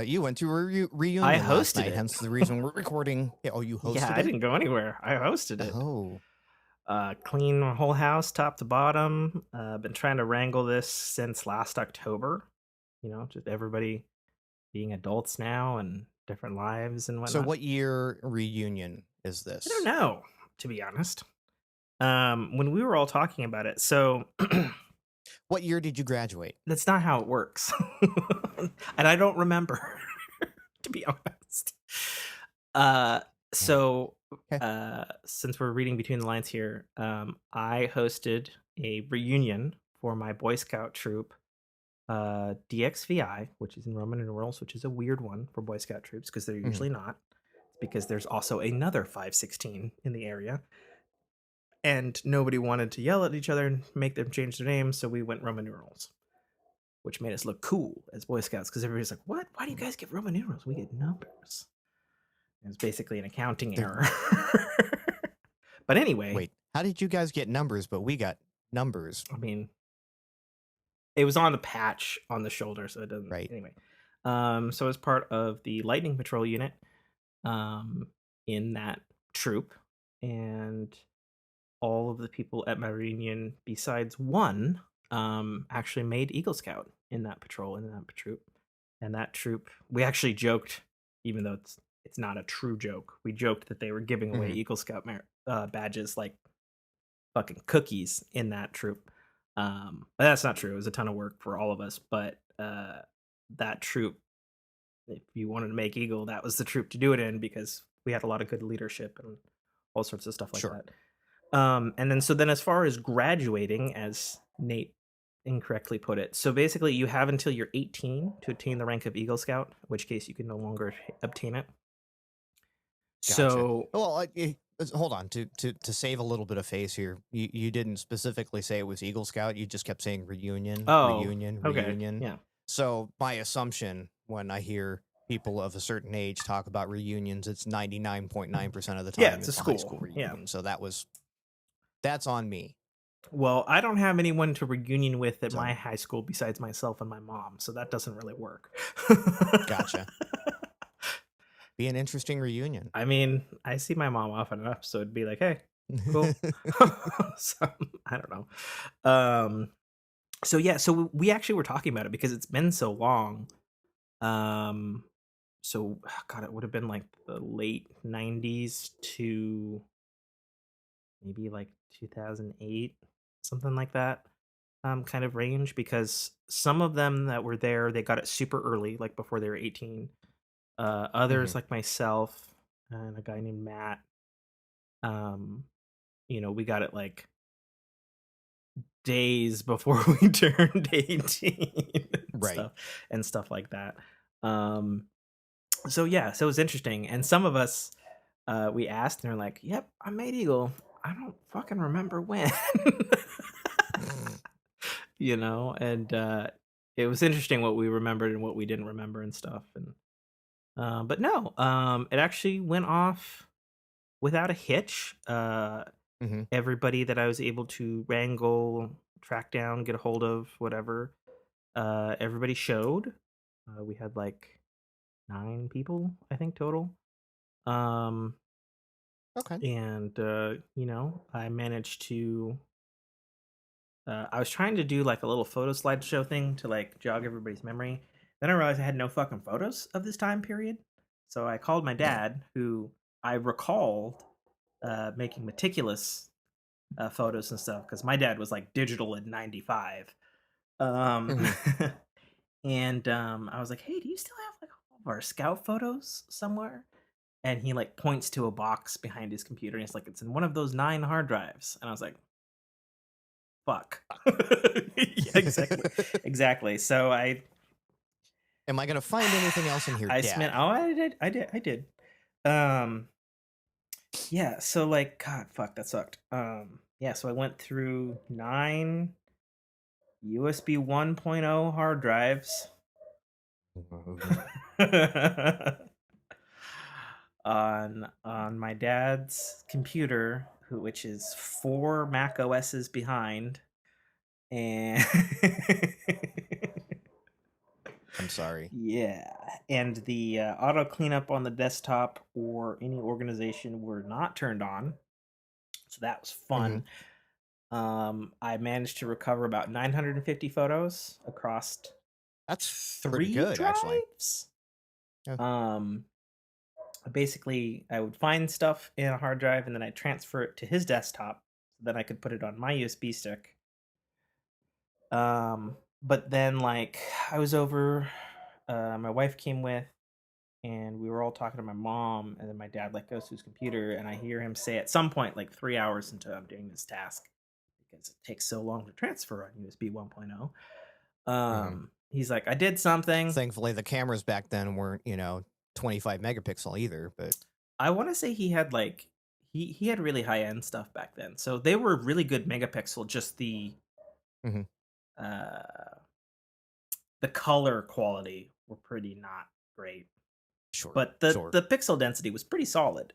reunion I last hosted night, it. hence the reason we're recording. Yeah, oh, you hosted Yeah, it? I didn't go anywhere. I hosted it. Oh. Clean my whole house top to bottom. Been trying to wrangle this since last October. Just everybody being adults now and different lives and So whatnot. what year reunion is this? I don't know, to be honest. When we were all talking about it, so What year did you graduate? that's not how it works. And I don't remember, to be honest. So Okay. since we're reading between the lines here, I hosted a reunion for my Boy Scout troop, DXVI, which is in Roman numerals, which is a weird one for Boy Scout troops because they're usually not. Because there's also another 516 in the area. And nobody wanted to yell at each other and make them change their names, so we went Roman numerals, which made us look cool as Boy Scouts because everybody's like, what? Why do you guys get Roman numerals? We get numbers. It was basically an accounting error. But anyway. Wait, how did you guys get numbers, but we got numbers? I mean, it was on the patch on the shoulder, so it doesn't. Right. Anyway. So as part of the Lightning Patrol unit in that troop, and all of the people at my reunion, besides one, actually made Eagle Scout in that patrol, in that troop. And that troop, we actually joked, even though it's not a true joke, we joked that they were giving away Eagle Scout badges like fucking cookies in that troop. But that's not true. It was a ton of work for all of us. But that troop, if you wanted to make Eagle, that was the troop to do it in because we had a lot of good leadership and all sorts of stuff like that. And then as far as graduating, as Nate incorrectly put it, so basically you have until you're 18 to attain the rank of Eagle Scout, in which case you can no longer obtain it. Gotcha. So, well, hold on, to save a little bit of face here, you didn't specifically say it was Eagle Scout. You just kept saying reunion, reunion. Yeah. So my assumption when I hear people of a certain age talk about reunions, it's 99.9% of the time. Yeah, it's a high school reunion. Yeah. So that's on me. Well, I don't have anyone to reunion with at my high school besides myself and my mom, so that doesn't really work. Gotcha. Be an interesting reunion. I mean, I see my mom often enough, so it'd be like, hey, cool. So, I don't know. So yeah, so we actually were talking about it because it's been so long. So God, it would have been like the late 90s to maybe like 2008, something like that, kind of range, because some of them that were there, they got it super early, like before they were 18. Others like myself and a guy named Matt, we got it like days before we turned 18 and Right. stuff like that. Um, so yeah, so it was interesting. And some of us, we asked, and they're like, "Yep, I made Eagle. I don't fucking remember when." And it was interesting what we remembered and what we didn't remember and stuff. And but no, it actually went off without a hitch. Hmm. Everybody that I was able to wrangle, track down, get a hold of, whatever, everybody showed. We had like 9 people, I think, total. Um, Okay. and I managed to. I was trying to do like a little photo slideshow thing to like jog everybody's memory. Then I realized I had no fucking photos of this time period. So I called my dad, who I recalled making meticulous photos and stuff, because my dad was like digital in '95. Um, Hmm. and I was like, "Hey, do you still have like all of our scout photos somewhere?" And he like points to a box behind his computer, and he's like, "It's in one of those 9 hard drives." And I was like, "Fuck." Yeah, exactly. So Am I gonna find anything else in here, I spent. Dad? Oh, I did. Um, yeah. So like, God, fuck, that sucked. Yeah. So I went through 9 USB 1.0 hard drives on my dad's computer, which is 4 Mac OSs behind, and I'm sorry. yeah, and the auto cleanup on the desktop or any organization were not turned on, so that was Hmm. fun. I managed to recover about 950 photos across That's pretty 3 good, actually. drives. Yeah. Um, Basically, I would find stuff in a hard drive and then I'd transfer it to his desktop so then I could put it on my USB stick. But then like I was over, my wife came with, and we were all talking to my mom, and then my dad like goes to his computer, and I hear him say at some point, like 3 hours into I'm doing this task, because it takes so long to transfer on USB 1.0. Hmm. He's like, "I did something." Thankfully, the cameras back then weren't, 25 megapixel either, but I want to say he had like he had really high end stuff back then, so they were really good megapixel. Just mhm, uh the color quality were pretty not great, sure, but the sure. the pixel density was pretty solid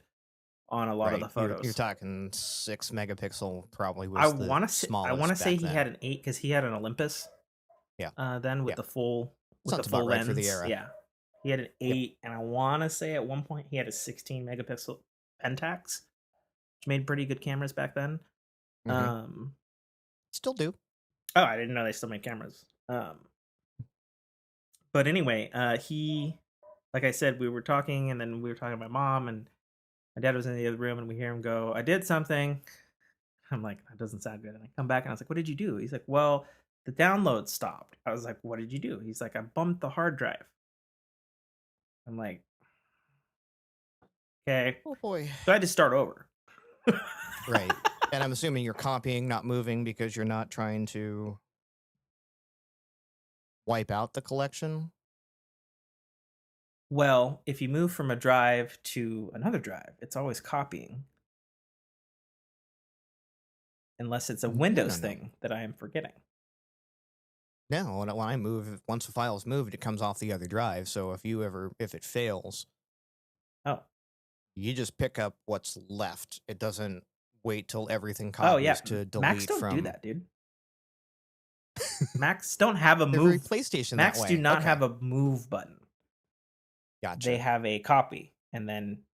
on a lot of the Right. You're photos. talking 6 megapixel probably I was the want to say I want smallest to say back he then. had an 8 because he had an Olympus. Yeah. Then Yeah. with the Sounds about full right for the lens, era. yeah, he had an Yep. 8, and I want to say at one point he had a 16 megapixel Pentax, which made pretty good cameras back then. Hmm. Um, Still do. oh, I didn't know they still made cameras. But anyway, like I said, we were talking, and then we were talking to my mom, and my dad was in the other room, and we hear him go, "I did something." I'm like, "That doesn't sound good." And I come back, and I was like, "What did you do?" He's like, "Well, the download stopped." I was like, "What did you do?" He's like, "I bumped the hard drive." I'm like, "Okay." Oh boy. So I had to start over. Right. And I'm assuming you're copying, not moving, because you're not trying to wipe out the collection. Well, if you move from a drive to another drive, it's always copying, unless it's a No, no, Windows no. thing that I am forgetting. No, when I move, once a file is moved, it comes off the other drive. So if it fails, Oh, you just pick up what's left. It doesn't wait till everything oh yeah, copies to Macs delete don't do from. that, dude. Macs don't have a Every move. PlayStation that Macs do way. not Okay, have a move button. They gotcha. have a copy, and then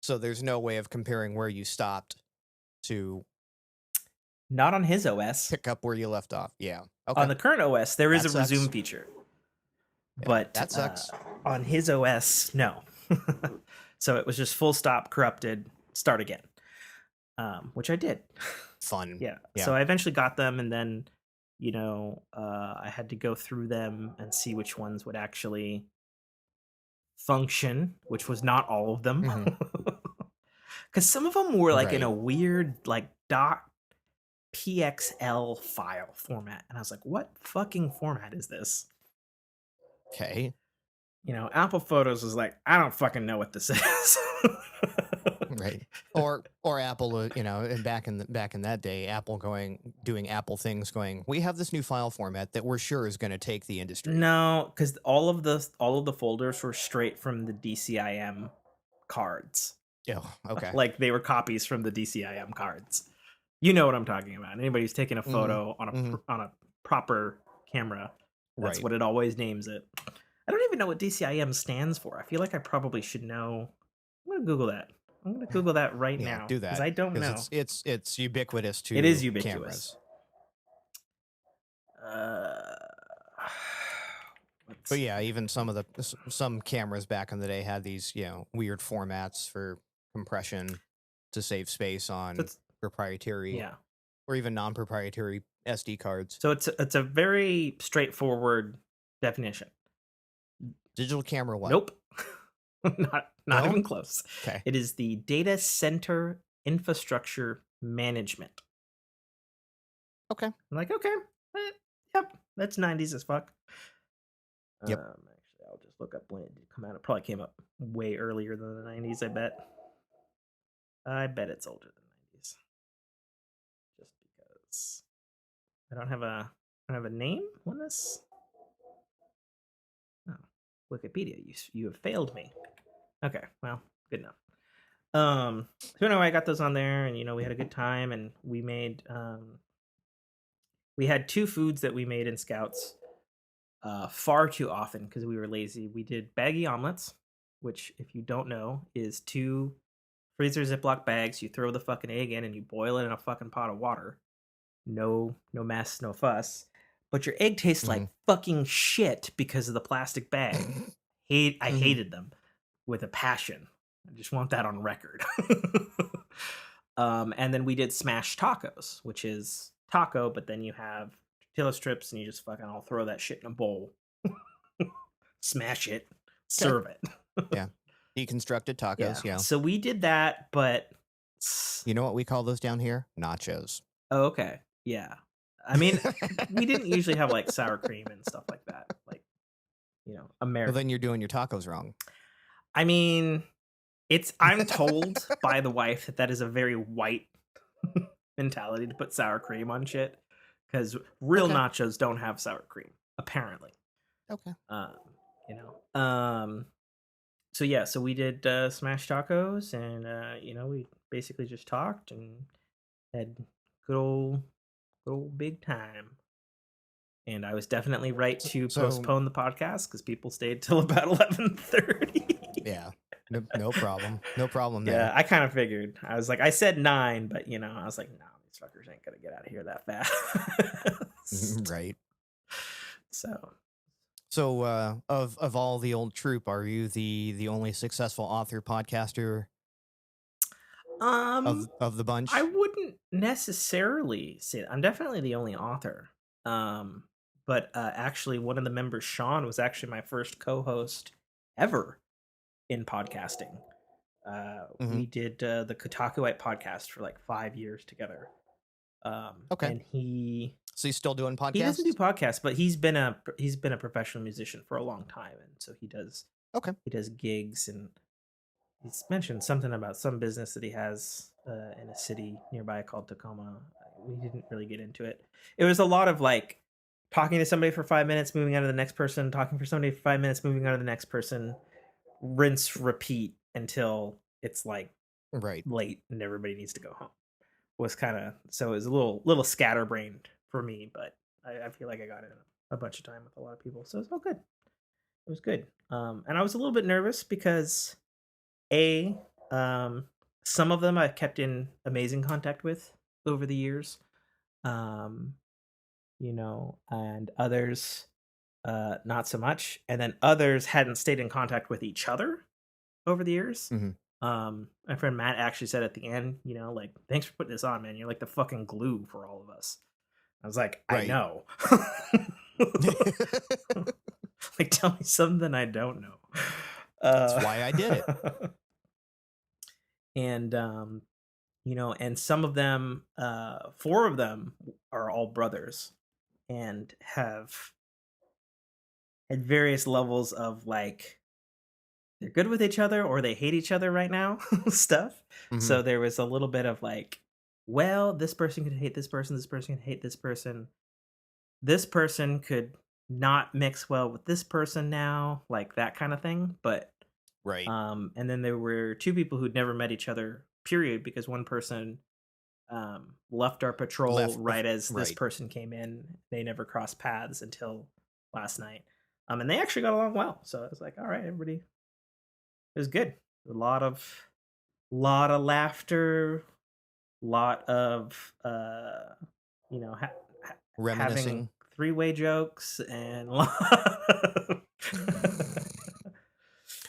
So there's no way of comparing where you stopped to not on his OS. pick up where you left off. Yeah. On Okay. the current OS, there is That a resume sucks. feature, Yeah, but that sucks. on his OS, no. So it was just full stop, corrupted, start again, which I did. Fun. Yeah. Yeah. So I eventually got them, and then I had to go through them and see which ones would actually function, which was not all of them. Hmm. Because some of them were like in a Right. weird like .pxl file format, and I was like, what fucking format is this? Okay. You know, Apple Photos was like, I don't fucking know what this is. Right. Or Apple, you know, and back in that day, Apple doing Apple things, going, we have this new file format that we're sure is going to take the industry. No, because all of the folders were straight from the DCIM cards. Oh, okay. Like they were copies from the DCIM cards. You know what I'm talking about. Anybody who's taking a photo on a proper camera, that's what it always names it. I don't even know what DCIM stands for. I feel like I probably should know. I'm gonna Google that. I'm gonna Google that right now. Do that, because I don't know. It's ubiquitous to. It is ubiquitous. Cameras. But yeah, even some cameras back in the day had these, you know, weird formats for compression to save space on proprietary, or even non-proprietary SD cards. So it's a very straightforward definition. Digital camera what? Nope. not even close. Okay. It is the data center infrastructure management. Okay. I'm like, okay. Yep. That's 90s as fuck. Yep. Actually, I'll just look up when it did come out. It probably came up way earlier than the 90s, I bet. I bet it's older than 90s. Just because I don't have a name on this. Oh, Wikipedia, you have failed me. Okay, well, good enough. So anyway, I got those on there, and you know, we had a good time, and we made we had 2 foods that we made in Scouts far too often because we were lazy. We did baggy omelets, which, if you don't know, is 2 freezer Ziploc bags. You throw the fucking egg in and you boil it in a fucking pot of water. No mess, no fuss. But your egg tastes like fucking shit because of the plastic bag. I hated them with a passion. I just want that on record. And then we did smashed tacos, which is taco, but then you have tortilla strips and you just fucking all throw that shit in a bowl. Smash it, serve it. Yeah. Deconstructed tacos, yeah. So we did that, but you know what we call those down here? Nachos. Oh, okay. Yeah. I mean, we didn't usually have like sour cream and stuff like that. Like, you know, American. Well, then you're doing your tacos wrong. I mean, I'm told by the wife that is a very white mentality to put sour cream on shit, because real nachos don't have sour cream, apparently. Okay. You know. So yeah, so we did smashed tacos, and you know, we basically just talked and had good old big time. And I was definitely right to postpone the podcast because people stayed till about 11:30. Yeah, no problem, no problem there. Yeah, I kind of figured. I was like, I said 9, but you know, I was like, no, these fuckers ain't gonna get out of here that fast. Right. So of all the old troop, are you the only successful author podcaster of the bunch? I wouldn't necessarily say that. I'm definitely the only author. But actually, one of the members, Sean, was actually my first co-host ever in podcasting. We did the Kotakuite podcast for like 5 years together. And so he's still doing podcasts? He doesn't do podcasts, but he's been a professional musician for a long time, and so he does gigs, and he's mentioned something about some business that he has in a city nearby called Tacoma. We didn't really get into it. It was a lot of like talking to somebody for 5 minutes, moving on to the next person, talking for somebody for 5 minutes, moving on to the next person, rinse, repeat until it's like late and everybody needs to go home. Was kind of, so it was a little scatterbrained for me, but I feel like I got in a bunch of time with a lot of people, so it's all good. It was good. And I was a little bit nervous because some of them I've kept in amazing contact with over the years, you know, and others not so much, and then others hadn't stayed in contact with each other over the years. My friend Matt actually said at the end, you know, like, thanks for putting this on, man. You're like the fucking glue for all of us. I was like, I know. Like, tell me something I don't know. That's why I did it. And and some of them, 4 of them are all brothers and have had various levels of like they're good with each other or they hate each other right now stuff. Mm-hmm. So there was a little bit of like, well, this person could hate this person could hate this person could not mix well with this person now, like that kind of thing. But Right. and then there were 2 people who'd never met each other, period, because one person left our patrol Left. right as this Right. person came in. They never crossed paths until last night. And they actually got along well. So I was like, all right, everybody, it was good. A lot of laughter, lot of having Reminiscing. 3-way jokes and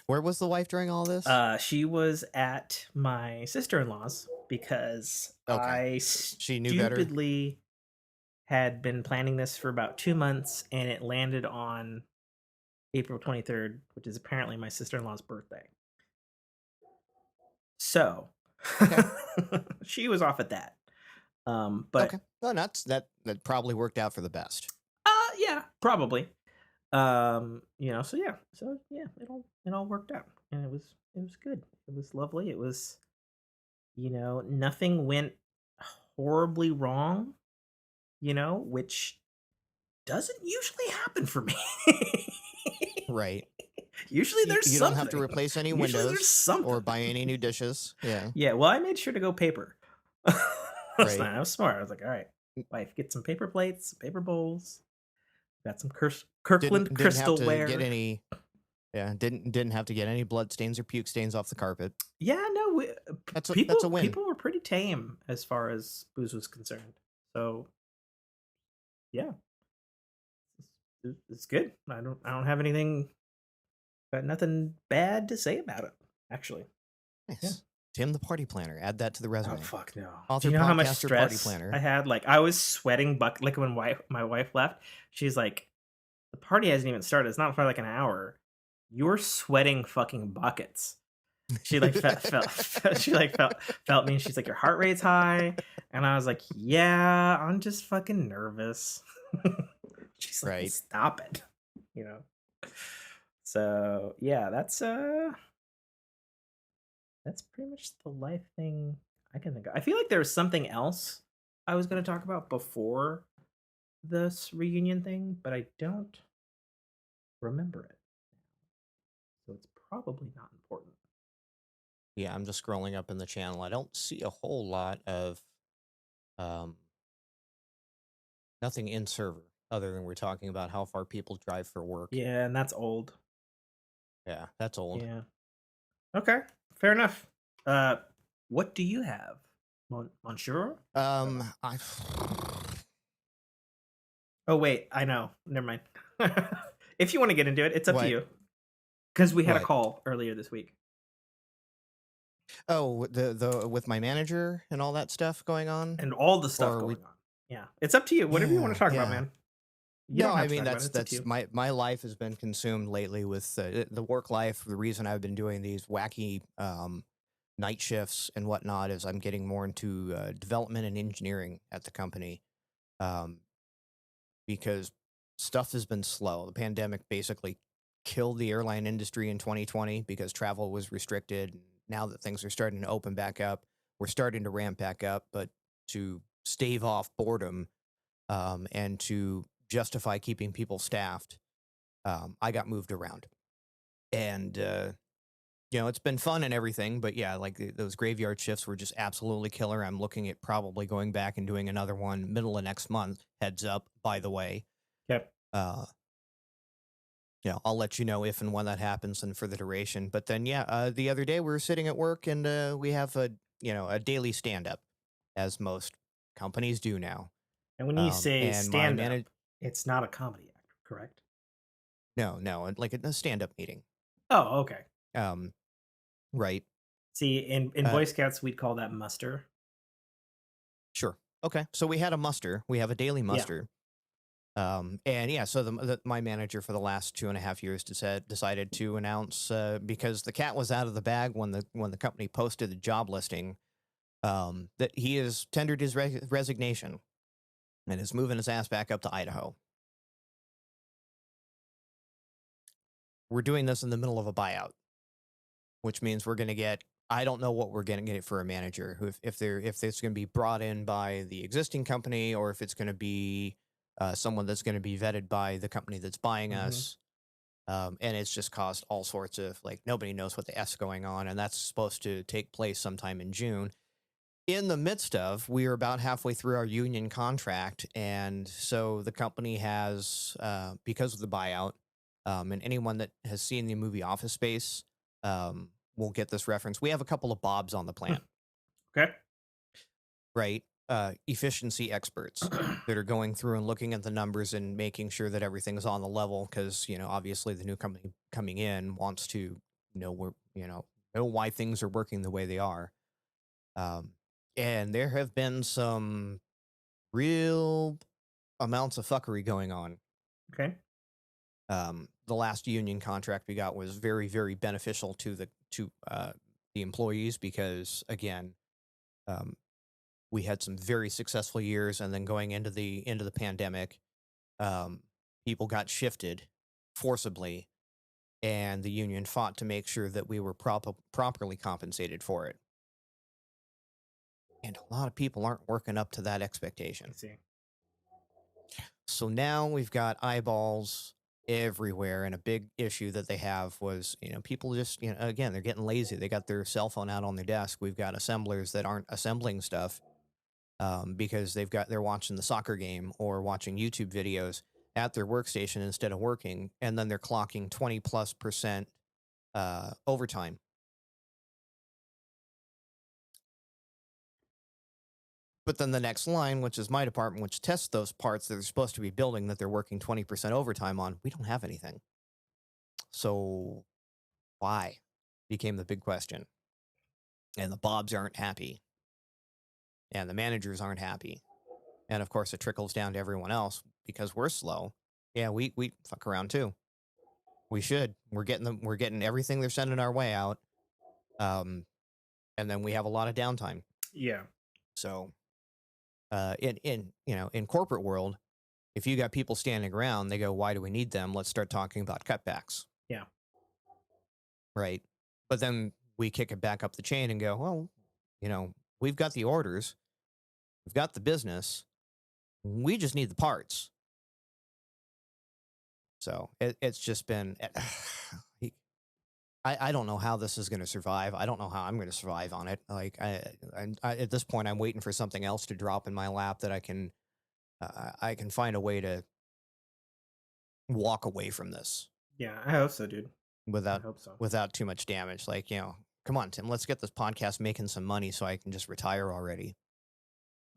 Where was the wife during all this? she was at my sister-in-law's because Okay. I She knew better. stupidly had been planning this for about 2 months and it landed on April 23rd, which is apparently my sister-in-law's birthday. So Okay. she was off at that. But Okay. Well, that probably worked out for the best. yeah, probably. So yeah, it all worked out. And it was good. It was lovely. It was, nothing went horribly wrong, which doesn't usually happen for me. Right. Usually there's You something. don't have to replace any Usually there's windows something. or buy any new dishes. Yeah. Yeah, well, I made sure to go paper. Right. I was smart. I was like, all right, wife, get some paper plates, some paper bowls. Got some Kirkland Didn't have to crystalware. get any. Yeah. Didn't have to get any blood stains or puke stains off the carpet. Yeah, no, That's a win. People were pretty tame as far as booze was concerned. So, yeah, it's good. I don't have anything, got nothing bad to say about it. Actually, Nice. Yeah. Tim, the party planner. Add that to the resume. Oh fuck no! Author, Do you know how much podcaster, party stress planner. I had? Like I was sweating. Like when my wife left, she's like, "The party hasn't even started. It's not for like an hour. You're sweating fucking buckets." She like felt me, and she's like, "Your heart rate's high," and I was like, "Yeah, I'm just fucking nervous." She's like, Right. "Stop it," So yeah, that's pretty much the life thing I can think of. I feel like there was something else I was going to talk about before this reunion thing, but I don't remember it. So it's probably not important. Yeah, I'm just scrolling up in the channel. I don't see a whole lot of nothing in server other than we're talking about how far people drive for work. Yeah, and that's old. Yeah, that's old. Yeah. Okay, fair enough. What do you have, Monsieur? I Oh wait, I know. Never mind. If you want to get into it, it's up What? to you. Because we had a What? call earlier this week. Oh, the with my manager and all that stuff going on. And all the stuff Or going on. Yeah, it's up to you. Whatever you want to talk about, man. You No, don't have I to mean talk about it. It's up to that's you. my life has been consumed lately with the work life. The reason I've been doing these wacky night shifts and whatnot is I'm getting more into development and engineering at the company, um, because stuff has been slow. The pandemic basically killed the airline industry in 2020 because travel was restricted. Now that things are starting to open back up, we're starting to ramp back up. But to stave off boredom, and to justify keeping people staffed, I got moved around. And, it's been fun and everything, but yeah, like those graveyard shifts were just absolutely killer. I'm looking at probably going back and doing another one middle of next month. Heads up, by the way. Yep. I'll let you know if and when that happens and for the duration. But then, the other day we were sitting at work and we have a daily stand up, as most companies do now. And when you say and stand up, it's not a comedy act, correct? No, like a stand-up meeting. Oh, okay. Right. See, in Boy Scouts, we'd call that muster. Sure. Okay. So we had a muster. We have a daily muster. And so my manager for the last 2.5 years decided to announce, because the cat was out of the bag when the company posted the job listing, that he has tendered his resignation and is moving his ass back up to Idaho. We're doing this in the middle of a buyout, which means we're going to get, I don't know what we're going to get for a manager, who if it's going to be brought in by the existing company or if it's going to be someone that's going to be vetted by the company that's buying us. And it's just caused all sorts of, like, nobody knows what the F's going on, and that's supposed to take place sometime in June. In the midst of, we are about halfway through our union contract, and so the company has, because of the buyout, and anyone that has seen the movie Office Space will get this reference. We have a couple of Bobs on the plant. Okay. Right? Efficiency experts that are going through and looking at the numbers and making sure that everything is on the level, because, obviously the new company coming in wants to know why things are working the way they are. And there have been some real amounts of fuckery going on. Okay. The last union contract we got was very, very beneficial to the employees because, again, we had some very successful years, and then going into the pandemic, people got shifted forcibly, and the union fought to make sure that we were properly compensated for it. And a lot of people aren't working up to that expectation. I see. So now we've got eyeballs everywhere, and a big issue that they have was, people just, again, they're getting lazy. They got their cell phone out on their desk. We've got assemblers that aren't assembling stuff. Because they're watching the soccer game or watching YouTube videos at their workstation instead of working, and then they're clocking 20+% overtime. But then the next line, which is my department, which tests those parts that they're supposed to be building that they're working 20% overtime on, we don't have anything. So why? Became the big question. And the Bobs aren't happy. And the managers aren't happy. And of course, it trickles down to everyone else because we're slow. Yeah, we fuck around too. We should. We're getting everything they're sending our way out. And then we have a lot of downtime. Yeah. So, in corporate world, if you got people standing around, they go, "Why do we need them? Let's start talking about cutbacks." Yeah. Right. But then we kick it back up the chain and go, "Well, we've got the orders, we've got the business, we just need the parts." So it's just been, I don't know how this is going to survive. I don't know how I'm going to survive on it. Like I at this point, I'm waiting for something else to drop in my lap that I can find a way to walk away from this. Yeah, I hope so, dude. Without I hope so. Without too much damage. Like, come on, Tim, let's get this podcast making some money so I can just retire already.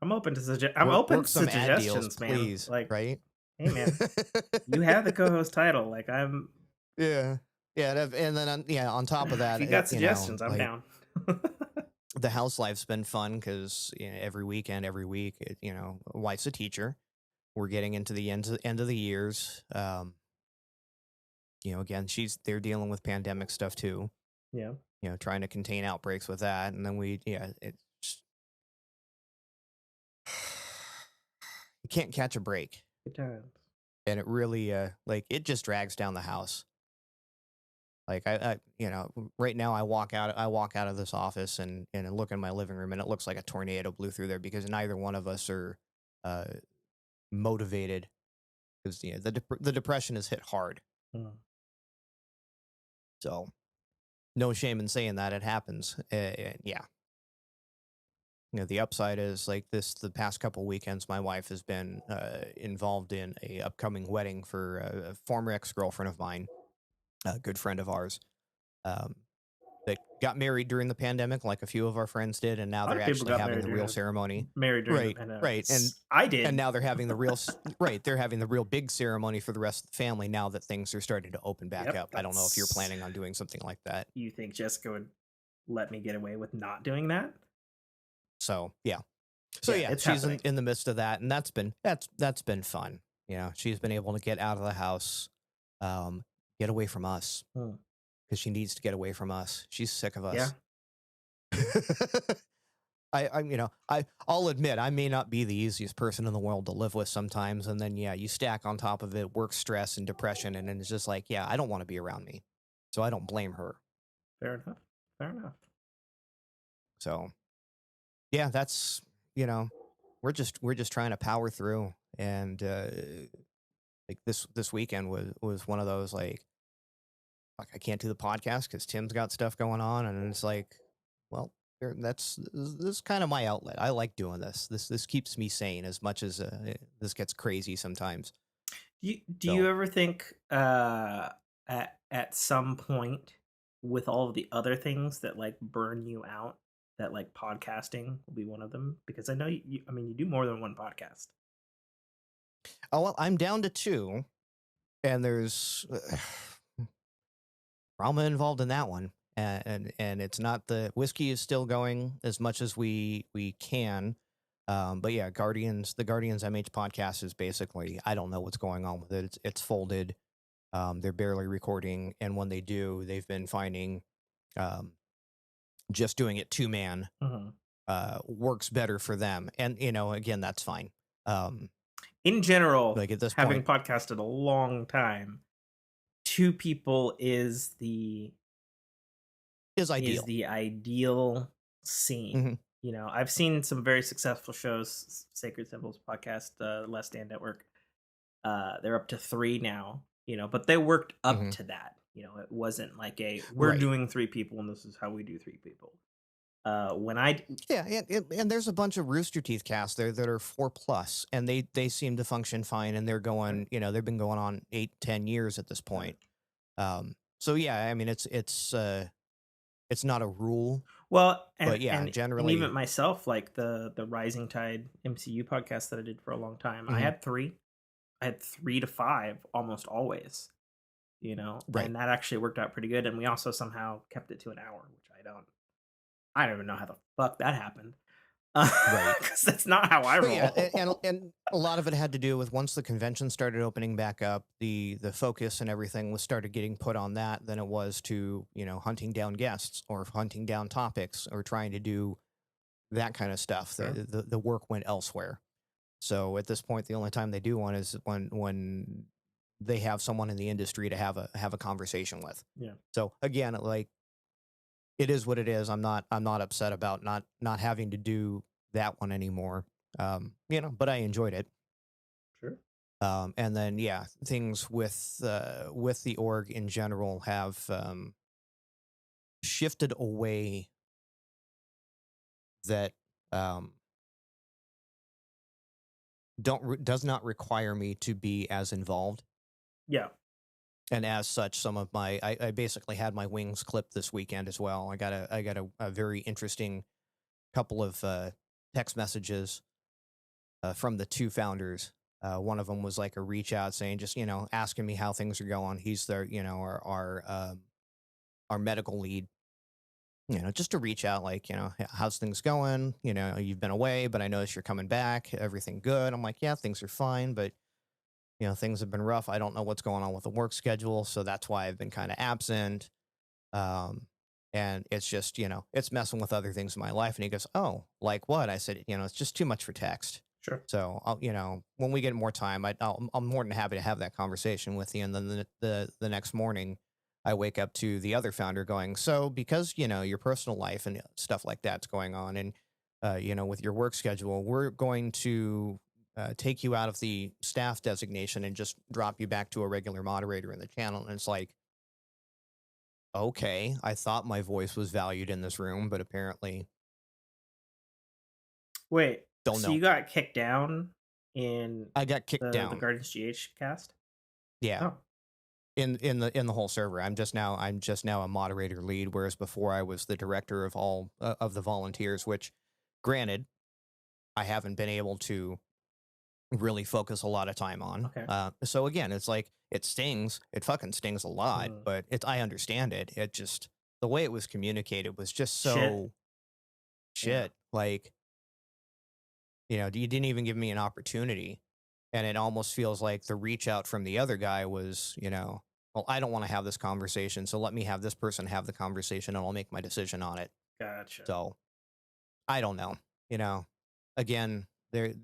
I'm open to open to some ad deals, suggestions, man. please. Like, right? hey, man, you have the co-host title. Like, I'm. Yeah. And then on top of that, if you got suggestions, I'm down. The house life's been fun because every week, wife's a teacher. We're getting into the end of the years. Again, they're dealing with pandemic stuff too. Yeah. Trying to contain outbreaks with that, and then it's you can't catch a break. Good times. And it really, it just drags down the house. Like I right now I walk out of this office and look in my living room, and it looks like a tornado blew through there because neither one of us are motivated, because the depression has hit hard. So no shame in saying that, it happens. Yeah. The upside is, like, the past couple weekends, my wife has been involved in a upcoming wedding for a former ex-girlfriend of mine, a good friend of ours, that got married during the pandemic, like a few of our friends did, and now they're actually having the real ceremony. Married during the pandemic. Right, and I did. And now they're having the real they're having the real big ceremony for the rest of the family now that things are starting to open back up. I don't know if you're planning on doing something like that. You think Jessica would let me get away with not doing that? So yeah. She's in the midst of that, and that's been fun. She's been able to get out of the house, get away from us, because she needs to get away from us. She's sick of us. Yeah. I'll admit I may not be the easiest person in the world to live with sometimes, and then you stack on top of it work stress and depression, and then it's just like, yeah, I don't want to be around me, so I don't blame her. Fair enough. Fair enough. So yeah, that's we're just trying to power through, and like this weekend was one of those like, fuck, I can't do the podcast because Tim's got stuff going on, and it's like, well, this is kind of my outlet. I like doing this. This keeps me sane as much as this gets crazy sometimes. Do you ever think at some point with all of the other things that like burn you out that like podcasting will be one of them? Because I know I mean you do more than one podcast. Oh well, I'm down to 2, and there's trauma involved in that one, and it's not the whiskey is still going as much as we can. But yeah, the Guardians MH podcast is basically, I don't know what's going on with it. It's folded. They're barely recording, and when they do, they've been finding um, just doing it 2-man Mm-hmm. works better for them. And again, that's fine. In general, Like at this having point, podcasted a long time, 2 people is is ideal. the ideal scene. Hmm. I've seen some very successful shows, Sacred Symbols podcast, Less Dan Network. They're up to 3 now, but they worked up Hmm. to that. It wasn't like we're Right. doing 3 people and this is how we do 3 people. When Yeah, and there's a bunch of Rooster Teeth casts there that are 4+, and they seem to function fine, and they're going, they've been going on 8-10 years at this point. So yeah, I mean it's not a rule, well, but yeah, and generally. even myself, like the Rising Tide MCU podcast that I did for a long time, I Mhm. had 3. I had 3 to 5 almost always, Right. and that actually worked out pretty good. And we also somehow kept it to an hour, which I don't even know how the fuck that happened. Right. Because that's not how I But yeah, roll. and a lot of it had to do with once the convention started opening back up, the focus and everything was started getting put on that than it was to, hunting down guests or hunting down topics or trying to do that kind of stuff. Sure. The work went elsewhere. So at this point, the only time they do one is when they have someone in the industry to have a conversation with. Yeah. So again, like, it is what it is. I'm not upset about not having to do that one anymore. But I enjoyed it. Sure. And then yeah, things with the org in general have shifted away that um, does not require me to be as involved. Yeah. And as such, some of I basically had my wings clipped this weekend as well. I got a very interesting couple of text messages from the 2 founders. One of them was like a reach out saying, just asking me how things are going. He's their our medical lead. Just to reach out, like, how's things going? You've been away, but I notice you're coming back. Everything good? I'm like, yeah, things are fine, but things have been rough. I don't know what's going on with the work schedule, so that's why I've been kind of absent. Um, and it's just, it's messing with other things in my life. And he goes, oh, like what? I said, it's just too much for text. Sure. So I'll, when we get more time, I'm more than happy to have that conversation with you. And then the next morning, I wake up to the other founder going, so because your personal life and stuff like that's going on, and with your work schedule, we're going to take you out of the staff designation and just drop you back to a regular moderator in the channel. And it's like, okay, I thought my voice was valued in this room, but apparently Wait. don't So know. you got kicked down in I got kicked the down. Guardians GH cast? Yeah. Oh. In the whole server. I'm just now a moderator lead, whereas before I was the director of all of the volunteers, which granted, I haven't been able to really focus a lot of time on. Okay. So again, it's like, it stings. It fucking stings a lot, but I understand it. It just, the way it was communicated was just so shit. Like, you didn't even give me an opportunity. And it almost feels like the reach out from the other guy was, well, I don't want to have this conversation, so let me have this person have the conversation and I'll make my decision on it. Gotcha. So I don't know. You know, again, there's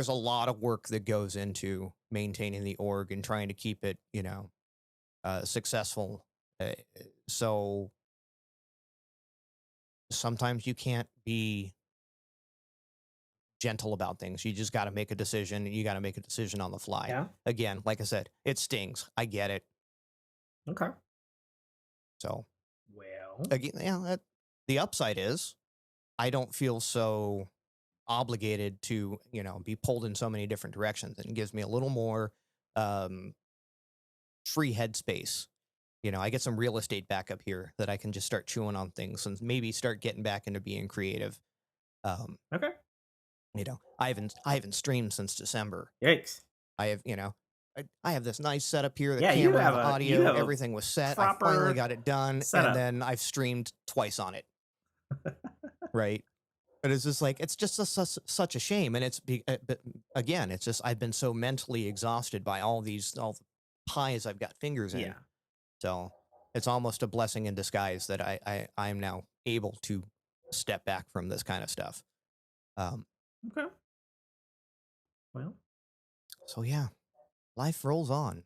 a lot of work that goes into maintaining the org and trying to keep it, successful. Uh, so sometimes you can't be gentle about things. You just got to make a decision. You got to make a decision on the fly. Yeah. Again, like I said, it stings. I get it. Okay. So, Well, again, the upside is I don't feel so obligated to, be pulled in so many different directions. It gives me a little more um, free headspace. I get some real estate back up here that I can just start chewing on things and maybe start getting back into being creative. Okay. I haven't streamed since December. Yikes. I have, I have this nice setup here, the Yeah, camera, you the have audio, a everything was set. I proper finally got it done, setup. and then I've streamed twice on it. Right? But it's just like, it's just such a shame. And but again, it's just, I've been so mentally exhausted by all the pies I've got fingers in. Yeah. So it's almost a blessing in disguise that I'm now able to step back from this kind of stuff. Okay. Well, so yeah, life rolls on.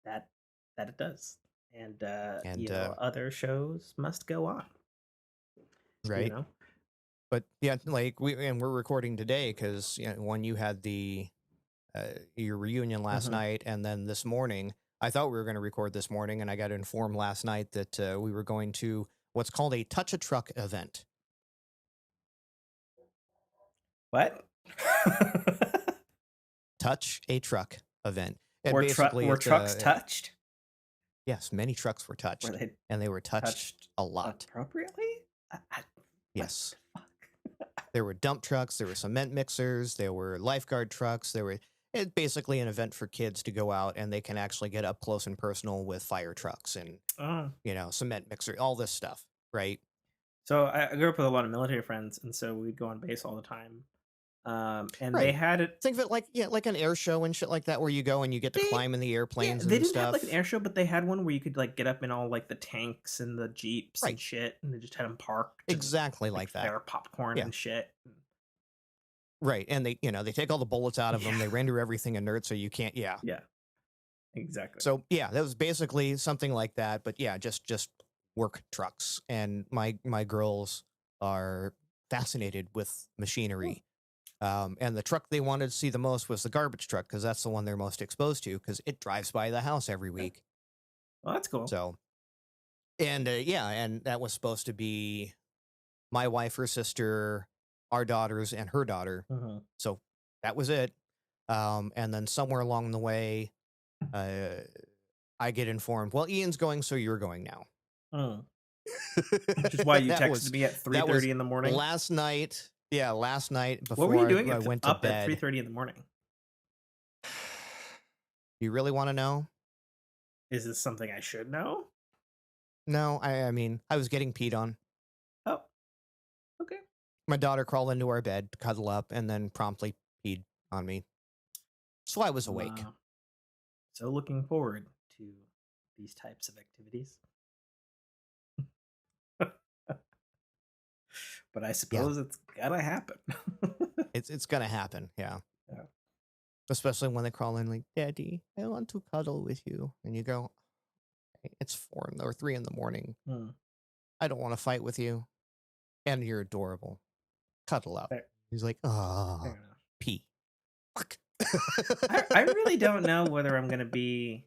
That it does. And And other shows must go on. right. But yeah, like we're recording today because when you had your reunion last night, and then this morning, I thought we were going to record this morning, and I got informed last night that we were going to what's called a Touch a Truck event. What? Touch a Truck event. And were basically, trucks touched? Yes, many trucks were touched, and they were touched a lot. Appropriately? Yes. There were dump trucks, there were cement mixers, there were lifeguard trucks, it's basically an event for kids to go out and they can actually get up close and personal with fire trucks and, cement mixer, all this stuff, right? So I grew up with a lot of military friends, and so we'd go on base all the time. And right. they had it. Think of it like an air show and shit like that, where you go and you get to climb in the airplanes and they didn't stuff. have like an air show, but they had one where you could like get up in all like the tanks and the jeeps and shit, and they just had them parked exactly like that. There were popcorn and shit. Right, and they take all the bullets out of them. They render everything inert, so you can't. Yeah, exactly. So yeah, that was basically something like that. But yeah, just work trucks, and my girls are fascinated with machinery. And the truck they wanted to see the most was the garbage truck, because that's the one they're most exposed to, because it drives by the house every week. Well, that's cool. So, and and that was supposed to be my wife, her sister, our daughters, and her daughter. So that was it. And then somewhere along the way, I get informed, well, Ian's going, so you're going now. Which is why you texted me at 3:30 in the morning last night. Yeah, last night before what were you doing I went to bed. At 3:30 in the morning? You really want to know? Is this something I should know? No, I mean, I was getting peed on. Oh, okay. My daughter crawled into our bed, cuddle up, and then promptly peed on me. So I was awake. So looking forward to these types of activities. But I suppose it's gonna happen. It's gonna happen, yeah. Especially when they crawl in like, Daddy, I want to cuddle with you. And you go, it's 4 or 3 in the morning. I don't want to fight with you. And you're adorable. Cuddle up. He's like, oh, pee. Fuck. I really don't know whether I'm gonna be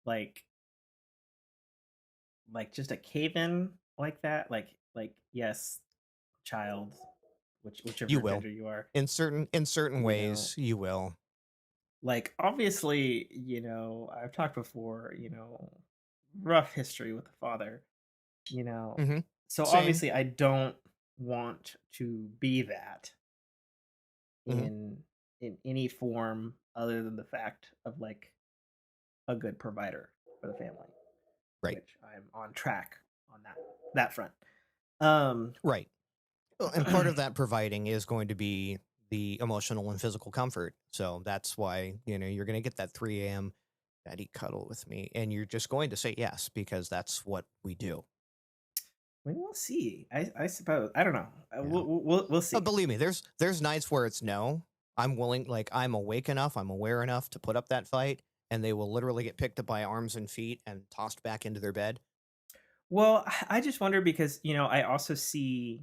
like just a cave-in like that. Like yes, child, whichever you will. gender you are. In certain ways, you will. Like, obviously, I've talked before, rough history with the father, So Same. obviously I don't want to be that in any form other than the fact of like a good provider for the family. Right. Which I'm on track on that front. Right. Well, and part of that providing is going to be the emotional and physical comfort. So that's why, you're going to get that 3 a.m. Daddy cuddle with me. And you're just going to say yes, because that's what we do. I mean, we'll see. I suppose. I don't know. Yeah. We'll see. Believe me, there's nights where it's no. I'm willing, like I'm awake enough, I'm aware enough to put up that fight, and they will literally get picked up by arms and feet and tossed back into their bed. Well, I just wonder because I also see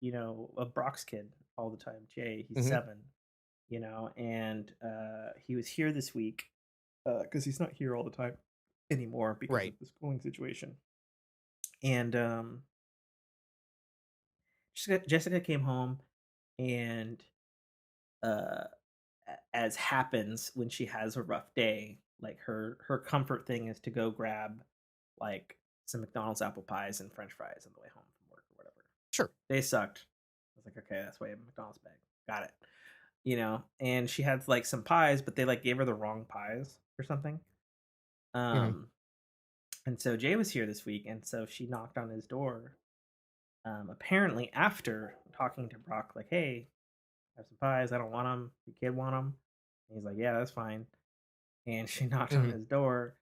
a Brock's kid all the time. Jay, he's Mm-hmm. 7. And he was here this week because he's not here all the time anymore because Right. of the schooling situation. And Jessica came home, and uh, as happens when she has a rough day, like her comfort thing is to go grab like some McDonald's apple pies and French fries on the way home from work or whatever. Sure. They sucked. I was like, okay, that's why I have a McDonald's bag. Got it. And she had like some pies, but they like gave her the wrong pies or something. Mm-hmm. And so Jay was here this week, and so she knocked on his door. Apparently after talking to Brock, like, hey, I have some pies. I don't want them. Your kid want them? And he's like, yeah, that's fine. And she knocked on Mm-hmm. his door,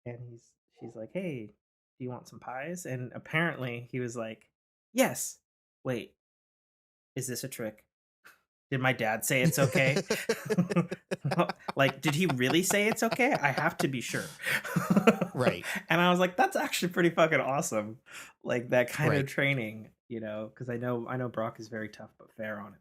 and she's like, hey, do you want some pies? And apparently he was like, yes. Wait, is this a trick? Did my dad say it's okay? Like, did he really say it's okay? I have to be sure. Right. And I was like, that's actually pretty fucking awesome. Like that kind Right. of training, because I know Brock is very tough but fair on it,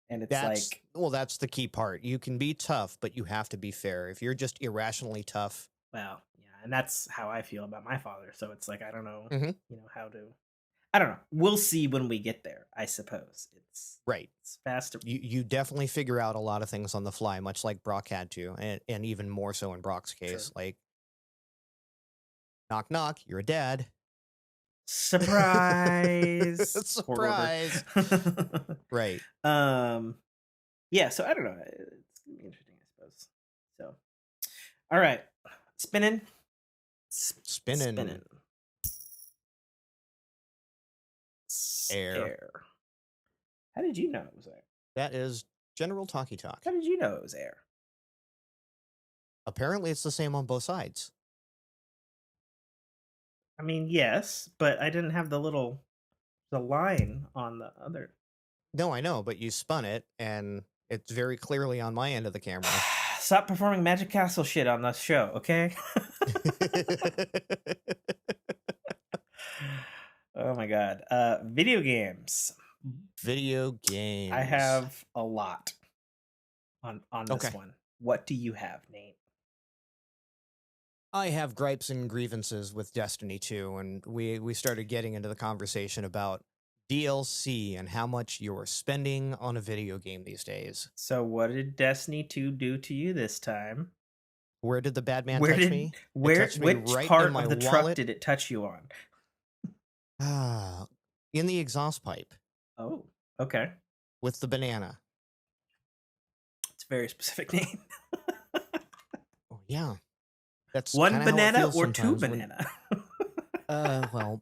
And it's that's the key part. You can be tough, but you have to be fair. If you're just irrationally tough, well, yeah, and that's how I feel about my father. So it's like I don't know, mm-hmm. How to. I don't know. We'll see when we get there. I suppose it's right. It's fast. You definitely figure out a lot of things on the fly, much like Brock had to, and even more so in Brock's case. Sure. Like, knock knock, you're a dad. Surprise! Surprise! Right. Yeah. So I don't know. It's gonna be interesting, I suppose. So, all right, spinning. Air. How did you know it was air? That is general talkie talk. How did you know it was air? Apparently, it's the same on both sides. I mean, yes, but I didn't have the line on the other. No, I know, but you spun it, and it's very clearly on my end of the camera. Stop performing Magic Castle shit on this show, okay? Oh my god. Video games. Video games. I have a lot on this one. What do you have, Nate? I have gripes and grievances with Destiny 2, and we started getting into the conversation about DLC and how much you're spending on a video game these days. So what did Destiny 2 do to you this time? Where did the bad man touch me? Which right part of the truck did it touch you on? In the exhaust pipe. Oh, okay. With the banana. It's a very specific name. Oh, yeah. That's one banana or two banana? Well,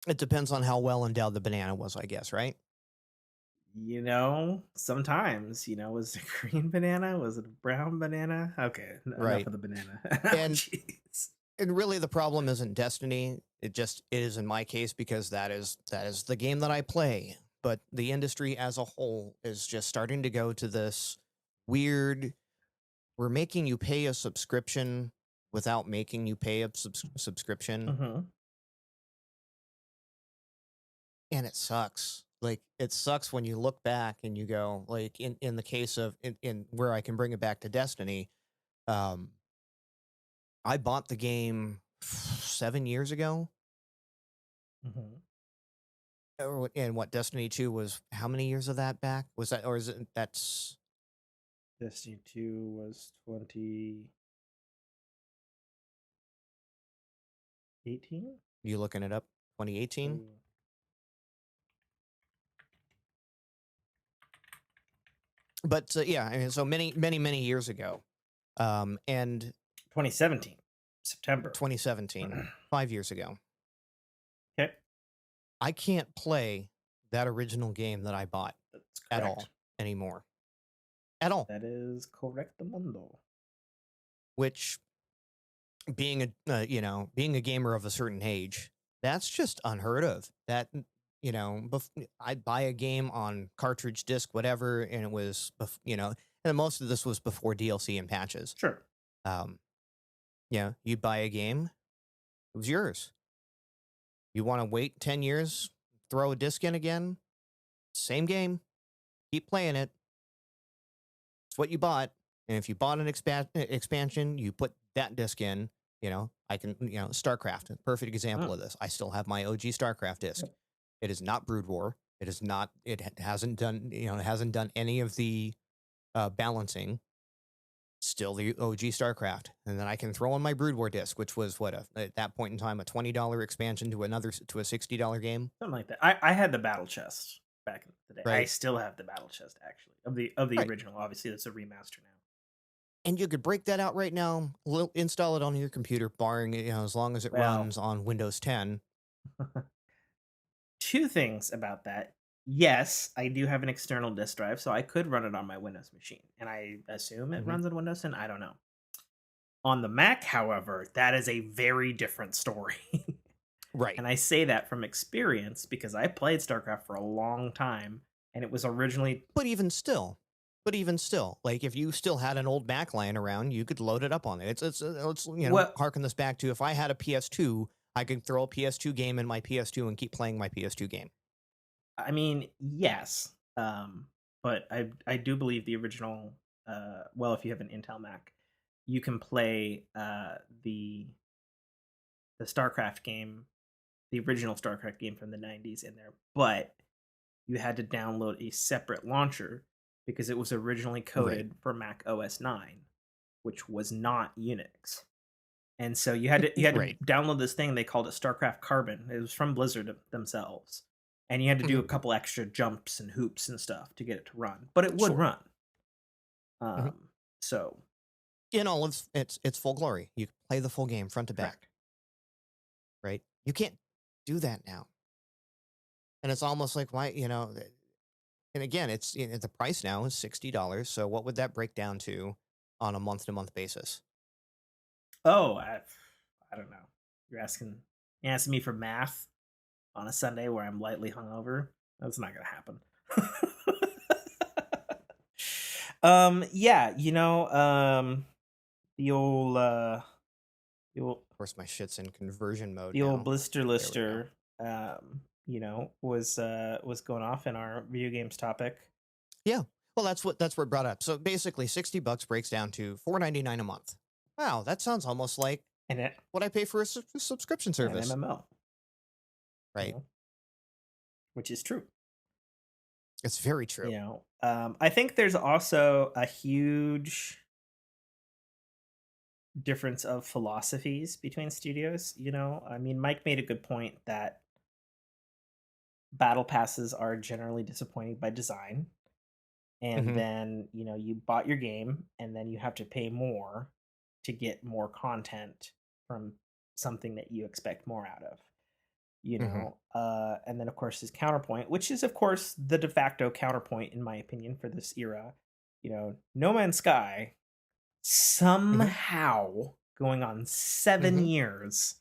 it depends on how well endowed the banana was, I guess, right? Sometimes, was it a green banana? Was it a brown banana? Okay, right. Enough of the banana. And really the problem isn't Destiny. It is in my case because that is the game that I play. But the industry as a whole is just starting to go to this weird, we're making you pay a subscription without making you pay a subscription. Mm-hmm. And it sucks. Like, it sucks when you look back and you go, like, in the case of, in where I can bring it back to Destiny, I bought the game 7 years ago. Mm-hmm. And what, Destiny 2 was, how many years of that back? Was that, or is it, that's... Destiny 2 was 2018? You looking it up? 2018? But yeah, I mean, so many years ago. And 2017, September 2017, 5 years ago. Okay. I can't play that original game that I bought at all anymore. At all. That is correctamundo. Which, being a gamer of a certain age, That's just unheard of. That, I'd buy a game on cartridge disc, whatever, and it was, and most of this was before DLC and patches. Sure. Um, you'd buy a game, it was yours. You want to wait 10 years, throw a disc in again, same game, keep playing it. It's what you bought. And if you bought an expansion, you put that disc in. StarCraft, a perfect example of this. I still have my OG StarCraft disc. It is not Brood War. It is not. It hasn't done. It hasn't done any of the balancing. Still the OG StarCraft, and then I can throw on my Brood War disc, which was at that point in time a $20 expansion to a $60 game. Something like that. I had the battle chest back in the day. Right. I still have the battle chest actually of the original. Obviously, that's a remaster now. And you could break that out right now, install it on your computer, barring as long as it runs on Windows 10. Two things about that. Yes, I do have an external disk drive, so I could run it on my Windows machine, and I assume it runs on Windows 10. I don't know. On the Mac, however, that is a very different story. Right. And I say that from experience because I played StarCraft for a long time, and it was originally... But even still, like if you still had an old Mac lying around, you could load it up on it. Let's harken this back to if I had a PS2, I could throw a PS2 game in my PS2 and keep playing my PS2 game. I mean, yes, but I do believe the original. Well, if you have an Intel Mac, you can play the StarCraft game, the original StarCraft game from the 90s in there, but you had to download a separate launcher because it was originally coded for Mac OS 9, which was not Unix. And so you had to download this thing they called it StarCraft Carbon. It was from Blizzard themselves. And you had to do a couple extra jumps and hoops and stuff to get it to run. But it would run. So in all of its full glory, you can play the full game front to back. Right? You can't do that now. And it's almost like, why, and again, it's the price now is $60. So what would that break down to on a month-to-month basis? Oh, I don't know. You're asking me for math on a Sunday where I'm lightly hungover? That's not gonna happen. Yeah, the old of course my shit's in conversion mode. The old blister lister, was going off in our video games topic. Yeah. Well, that's what it brought up. So basically $60 breaks down to $4.99 a month. Wow, that sounds almost like what I pay for a subscription service. An MMO. Right. Which is true. It's very true. I think there's also a huge difference of philosophies between studios. I mean, Mike made a good point that battle passes are generally disappointing by design. And then, you bought your game and then you have to pay more to get more content from something that you expect more out of. And then of course his counterpoint, which is of course the de facto counterpoint in my opinion for this era, No Man's Sky somehow going on 7 years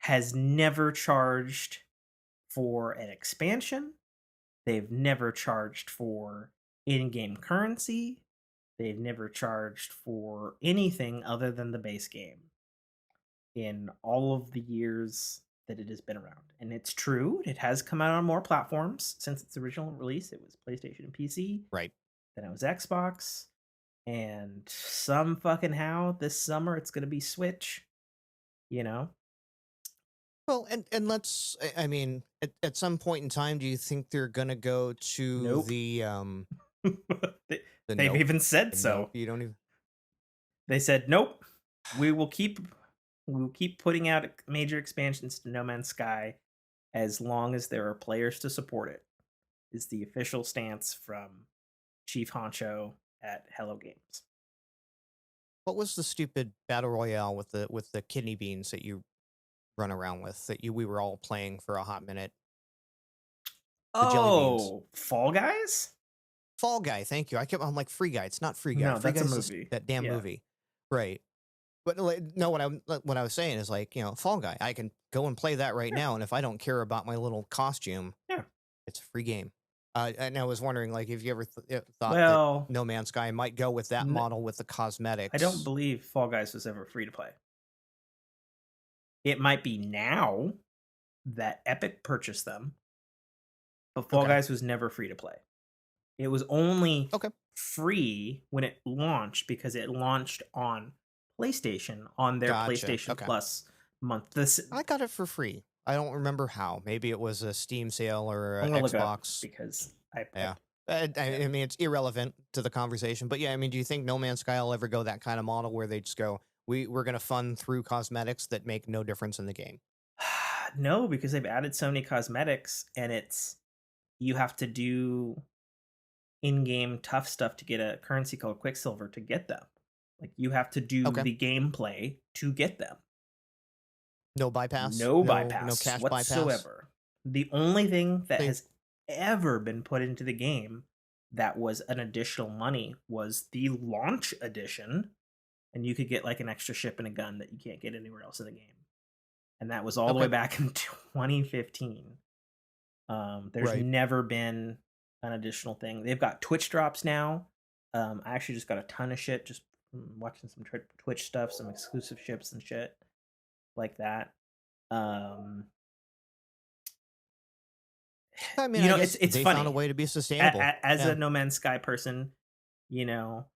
has never charged for an expansion. They've never charged for in-game currency. They've never charged for anything other than the base game in all of the years that it has been around. And it's true, it has come out on more platforms since its original release. It was PlayStation and PC. Right. Then it was Xbox. And some fucking how this summer it's going to be Switch. Well, and let's, I mean, at some point in time, do you think they're going to go to the They've even said so. Nope, you don't even. They said nope. We will keep putting out major expansions to No Man's Sky as long as there are players to support it. Is the official stance from Chief Honcho at Hello Games. What was the stupid battle royale with the kidney beans that you run around with we were all playing for a hot minute? Fall Guys? Fall Guy, thank you. I'm like Free Guy. It's not Free Guy. No, Free that's Guy's a movie. That damn movie. Right. But like, no, what I was saying is like, Fall Guy. I can go and play that right Yeah, now, and if I don't care about my little costume, yeah. it's a free game. And I was wondering, like, if you ever thought that Well, No Man's Sky might go with that model with the I don't cosmetics. believe Fall Guys was ever free to play. It might be now that Epic purchased them, but Fall Okay. Guys was never free to play. It was only Okay. free when it launched because it launched on PlayStation on their Gotcha. PlayStation Okay. Plus month. This I got it for free. I don't remember how. Maybe it was a Steam sale or I'm a gonna look it up Xbox. because I Yeah. yeah. I mean, it's irrelevant to the conversation, but yeah, I mean, do you think No Man's Sky will ever go that kind of model where they just go, we're going to fund through cosmetics that make no difference in the game? No, because they've added so many cosmetics and it's you have to do in-game tough stuff to get a currency called Quicksilver to get them. Like you have to do Okay. the gameplay to get them. No bypass? No No bypass cash bypass? whatsoever. The only thing that They has ever been put into the game that was an additional money was the launch edition, and you could get like an extra ship and a gun that you can't get anywhere else in the game. And that was all the way Okay. back in 2015. There's Right. never been an additional thing. They've got Twitch drops now. I actually just got a ton of shit just from watching some Twitch stuff, some exclusive ships and shit like that. Um, I mean, I guess it's they found a funny. way to be sustainable. As Yeah. a No Man's Sky person, you know,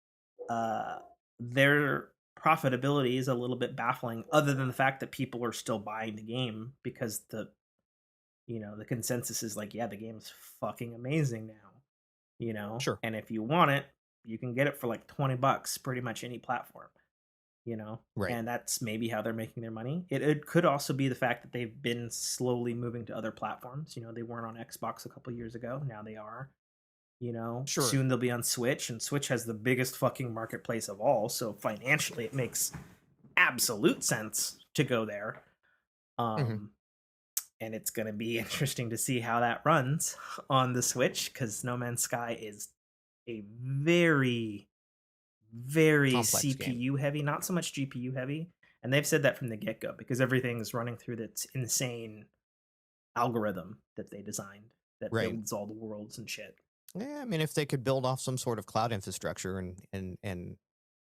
uh, their profitability is a little bit baffling. Other than the fact that people are still buying the game because the consensus is like, yeah, the game's fucking amazing now, Sure. and if you want it, you can get it for like $20, pretty much any platform, Right. and that's maybe how they're making their money. It could also be the fact that they've been slowly moving to other platforms. They weren't on Xbox a couple years ago. Now they are. Sure. Soon they'll be on Switch, and Switch has the biggest fucking marketplace of all. So financially, it makes absolute sense to go there. Hmm. Um, and it's going to be interesting to see how that runs on the Switch because No Man's Sky is a very, very Complex game. CPU heavy, not so much GPU heavy. And they've said that from the get go because everything's running through that insane algorithm that they designed that Right. builds all the worlds and shit. Yeah, I mean, if they could build off some sort of cloud infrastructure and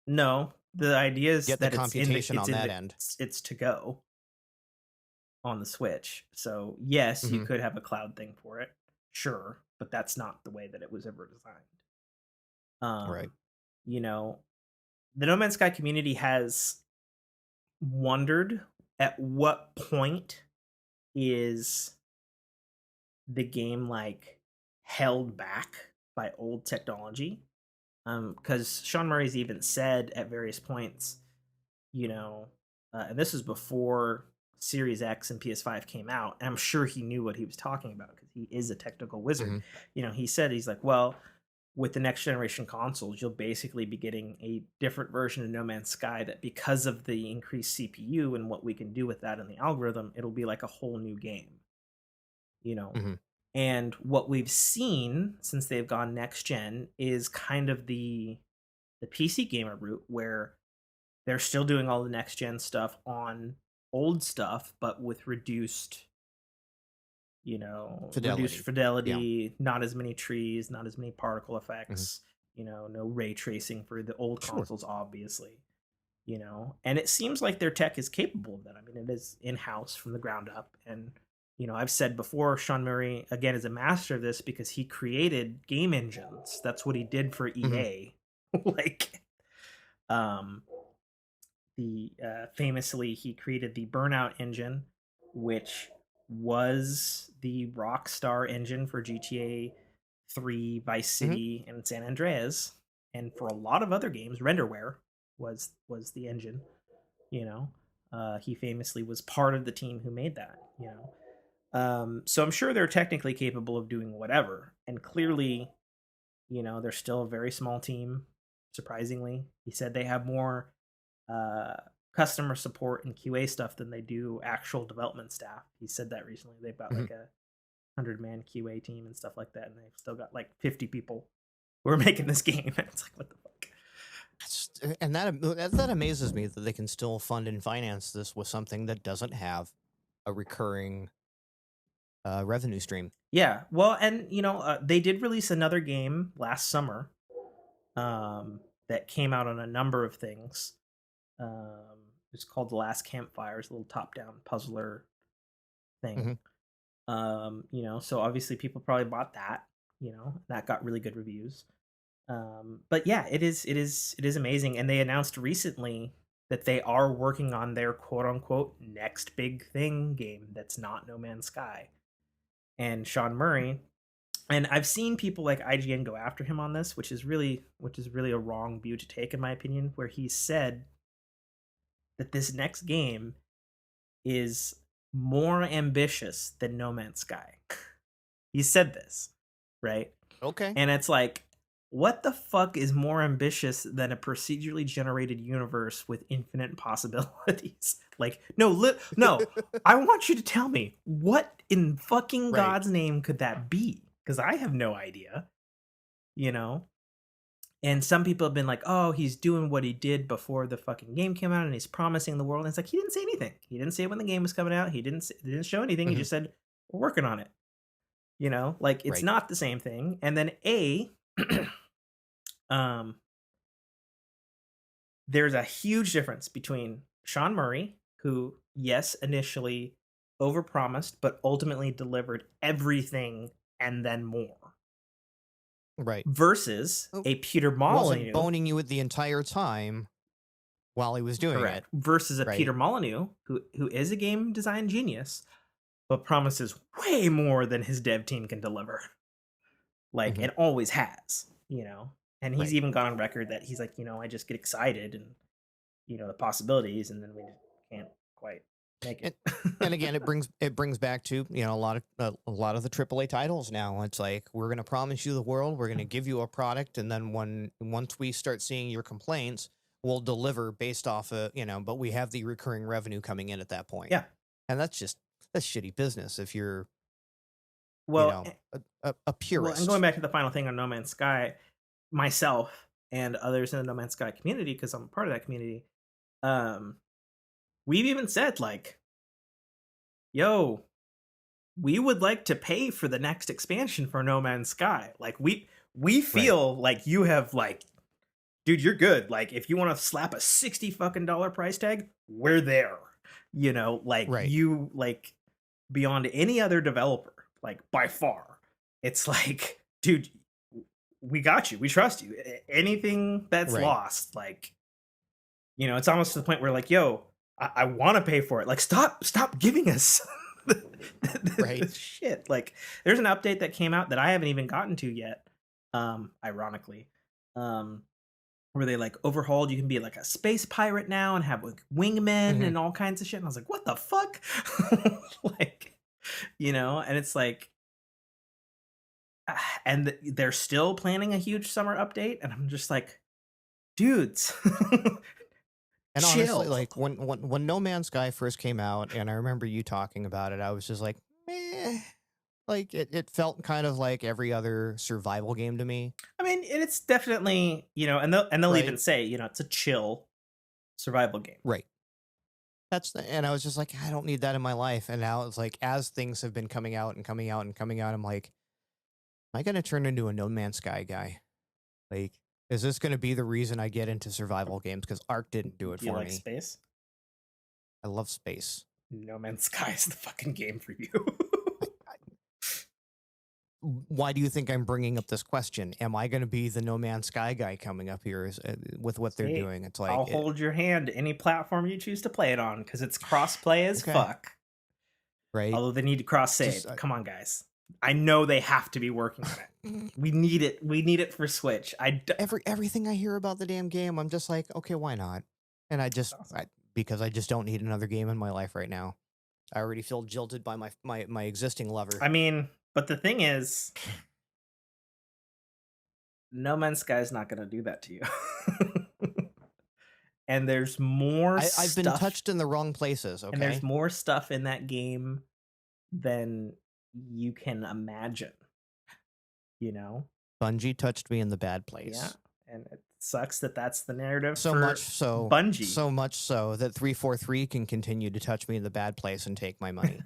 No, the idea is get the that computation on that end. it's to go on the Switch. So yes, you Hmm. could have a cloud thing for it, sure, but that's not the way that it was ever designed. Right. Um, you know, the No Man's Sky community has wondered at what point is the game like held back by old technology. Because Sean Murray's even said at various points, you know, and this is before Series X and PS5 came out. And I'm sure he knew what he was talking about because he is a technical wizard. Hmm. He said, he's like, well, with the next generation consoles, you'll basically be getting a different version of No Man's Sky that because of the increased CPU and what we can do with that in the algorithm, it'll be like a whole new game, you know. Hmm. And what we've seen since they've gone next gen is kind of the PC gamer route where they're still doing all the next gen stuff on old stuff, but with reduced Fidelity. Yeah. fidelity, not as many trees, not as many particle Hmm. effects, no ray tracing for the old Sure. consoles, obviously. And it seems like their tech is capable of that. I mean, it is in-house from the ground up. And, I've said before, Sean Murray, again, is a master of this because he created game engines. That's what he did for Hmm. EA. like, um, the famously he created the Burnout engine, which was the Rockstar engine for GTA 3, Vice Hmm. City, and San Andreas, and for a lot of other games, Renderware was the engine. He famously was part of the team who made that. So I'm sure they're technically capable of doing whatever, and clearly, they're still a very small team. Surprisingly, he said they have more uh, customer support and QA stuff than they do actual development staff. He said that recently. They've got Hmm. like a 100-man QA team and stuff like that, and they've still got like 50 people who are making this game. It's like, what the fuck? and that amazes me that they can still fund and finance this with something that doesn't have a recurring revenue stream. Yeah, well, and they did release another game last summer, that came out on a number of things. It's called The Last Campfire. It's a little top-down puzzler thing. So obviously people probably bought that. That got really good reviews. But yeah, it is amazing, and they announced recently that they are working on their quote-unquote next big thing game that's not No Man's Sky. And Sean Murray, and I've seen people like IGN go after him on this, which is really a wrong view to take, in my opinion, where he said that this next game is more ambitious than No Man's Sky. He said this, right? Okay. And it's like, what the fuck is more ambitious than a procedurally generated universe with infinite possibilities? Like, no, I want you to tell me, what in fucking God's name could that be? Because I have no idea, And some people have been like, oh, he's doing what he did before the fucking game came out, and he's promising the world. And it's like, he didn't say anything. He didn't say when the game was coming out. He didn't show anything. He just said, we're working on it. It's not the same thing. And then there's a huge difference between Sean Murray, who, yes, initially overpromised, but ultimately delivered everything and then more. Right. Versus a Peter Molyneux. Wasn't boning you with the entire time while he was doing it. Versus a Peter Molyneux, who is a game design genius, but promises way more than his dev team can deliver. It always has, And he's even gone on record that he's like, I just get excited and, the possibilities, and then we just can't quite make it. And again, it brings back to, a lot of the AAA titles now. It's like, we're going to promise you the world, we're going to give you a product, and then once we start seeing your complaints, we'll deliver based off of, but we have the recurring revenue coming in at that point. Yeah. And that's shitty business if you're a purist. Well, and going back to the final thing on No Man's Sky, myself and others in the No Man's Sky community, because I'm part of that community, we've even said, like, yo, we would like to pay for the next expansion for No Man's Sky. Like, we feel like you have, like, dude, you're good. Like, if you want to slap a $60 fucking price tag, we're there. You, like, beyond any other developer, like, by far. It's like, dude, we got you. We trust you. Anything that's lost, like, it's almost to the point where, like, yo, I want to pay for it. Like, stop giving us this shit. Like, there's an update that came out that I haven't even gotten to yet, ironically, where they, like, overhauled. You can be, like, a space pirate now and have, like, wingmen and all kinds of shit. And I was like, what the fuck? Like, and it's like, and they're still planning a huge summer update, and I'm just like, dudes. And honestly, like, when No Man's Sky first came out, and I remember you talking about it, I was just like, meh. Like, it felt kind of like every other survival game to me. I mean, it's definitely, and they'll even say, it's a chill survival game. Right. And I was just like, I don't need that in my life. And now it's like, as things have been coming out, I'm like, am I going to turn into a No Man's Sky guy? Like, is this going to be the reason I get into survival games? Because Ark didn't do it for me. You like space? I love space. No Man's Sky is the fucking game for you. Why do you think I'm bringing up this question? Am I going to be the No Man's Sky guy coming up here with what they're doing? It's like, I'll hold your hand to any platform you choose to play it on, because it's cross-play as fuck. Right. Although they need to cross-save. Come on, guys. I know they have to be working on it. We need it. We need it for Switch. Everything I hear about the damn game, I'm just like, okay, why not? And because I just don't need another game in my life right now. I already feel jilted by my existing lover. I mean, but the thing is, No Man's Sky is not going to do that to you. And there's more I've been touched in the wrong places, okay? And there's more stuff in that game than you can imagine. Bungie touched me in the bad place. Yeah, and sucks that that's the narrative So for much so, Bungie. so much so that 343 can continue to touch me in the bad place and take my money.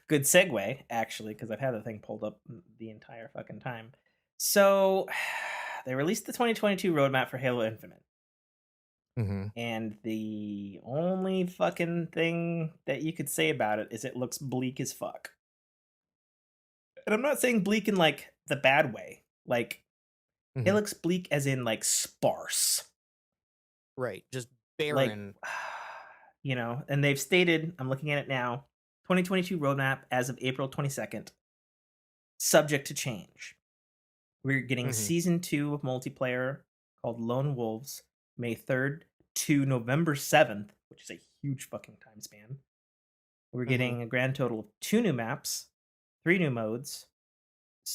Good segue, actually, because I've had the thing pulled up the entire fucking time. So, they released the 2022 roadmap for Halo Infinite. Mm-hmm. And the only fucking thing that you could say about it is it looks bleak as fuck. And I'm not saying bleak in like the bad way. Like, it looks bleak as in like sparse. Right. Just Like, barren. you know, and they've stated, I'm looking at it now, 2022 roadmap as of April 22nd, subject to change. We're getting season 2 of multiplayer called Lone Wolves, May 3rd to November 7th, which is a huge fucking time span. We're getting a grand total of 2 new maps, 3 new modes.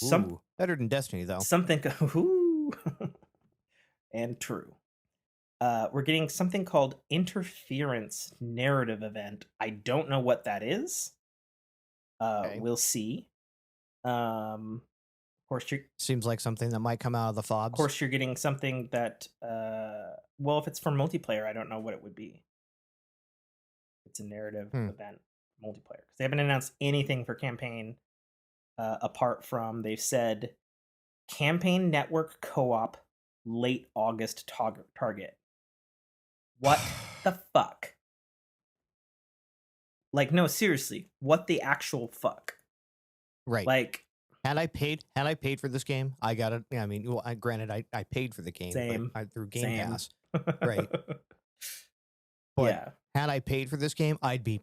Ooh, better than Destiny, though. Something, ooh, and true. We're getting something called Interference Narrative Event. I don't know what that is. Okay. We'll see. Of course, seems like something that might come out of the fobs. Of course, you're getting something that, well, if it's for multiplayer, I don't know what it would be. It's a narrative event multiplayer, because they haven't announced anything for campaign. Apart from they've said campaign network co-op late August target. What the fuck? Like, no, seriously, what the actual fuck? Right. Like, had I paid for this game, I got it. I mean, well, granted, I paid for the game, same, but through Game Pass, right? But yeah, had I paid for this game, I'd be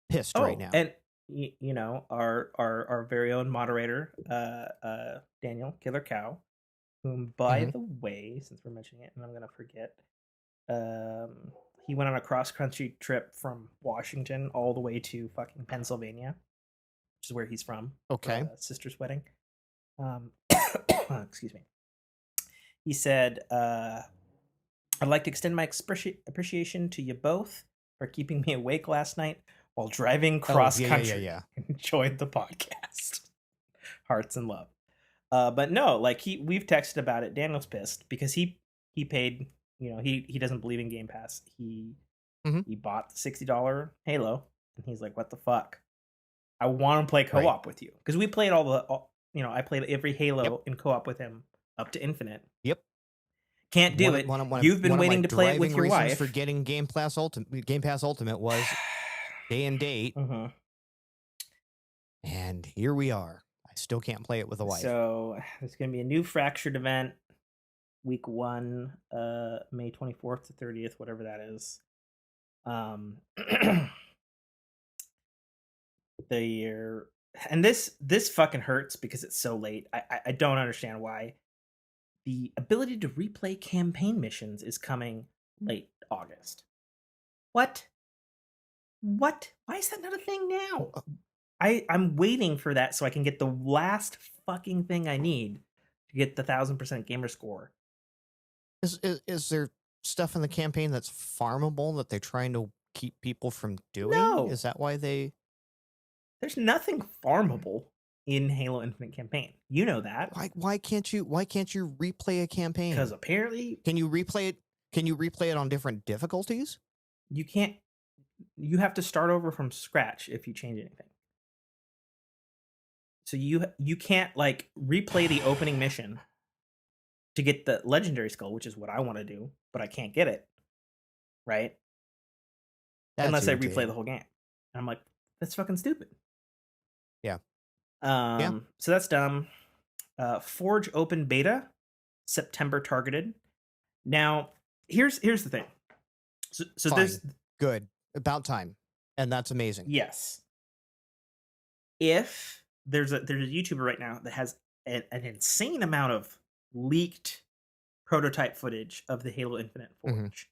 pissed right now. And you know, our very own moderator, Daniel Killer Cow, whom, by the way, since we're mentioning it, and I'm gonna forget, he went on a cross-country trip from Washington all the way to fucking Pennsylvania, which is where he's from. Okay. Sister's wedding. Excuse me. He said, I'd like to extend my appreciation to you both for keeping me awake last night while driving cross-country. Yeah. Enjoyed the podcast. Hearts and love. But no, like, we've texted about it. Daniel's pissed because he paid, you know, he doesn't believe in Game Pass. He bought the $60 Halo, and he's like, what the fuck? I want to play co-op with you, because we played I played every Halo in co-op with him up to Infinite. Yep. Can't do it. You've been waiting to play it with your wife. For getting Game Pass Ultimate was day and date, and here we are. I still can't play it with a wife. So there's going to be a new Fractured event, week 1, May 24th to 30th, whatever that is. The year, and this fucking hurts because it's so late. I don't understand why. The ability to replay campaign missions is coming late August. What? Why is that not a thing now? I'm waiting for that so I can get the last fucking thing I need to get the 1000% gamer score. Is there stuff in the campaign that's farmable that they're trying to keep people from doing? No. Is that why they... There's nothing farmable in Halo Infinite campaign. You know that. Why can't you replay a campaign? Because apparently, can you replay it on different difficulties? You can't. You have to start over from scratch if you change anything. So you can't like replay the opening mission to get the legendary skull, which is what I want to do, but I can't get it. Right? Unless I replay the whole game. And I'm like, that's fucking stupid. Yeah. So that's dumb. Forge open beta, September targeted. Now, here's the thing. So there's good, about time, and that's amazing. Yes. If there's a YouTuber right now that has an insane amount of leaked prototype footage of the Halo Infinite Forge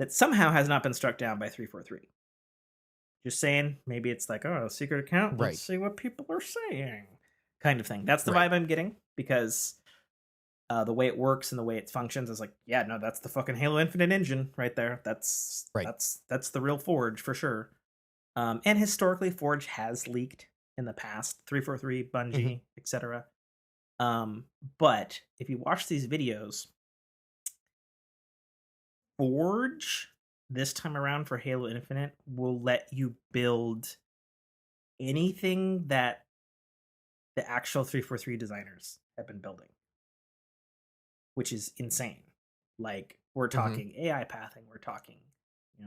that somehow has not been struck down by 343. Just saying, maybe it's like, oh, a secret account. Let's see what people are saying, kind of thing. That's the vibe I'm getting, because the way it works and the way it functions is like, yeah, no, that's the fucking Halo Infinite engine right there. That's the real Forge for sure. And historically, Forge has leaked in the past. 343, Bungie, etc. But if you watch these videos, Forge this time around for Halo Infinite will let you build anything that the actual 343 designers have been building, which is insane. Like, we're talking AI pathing, we're talking,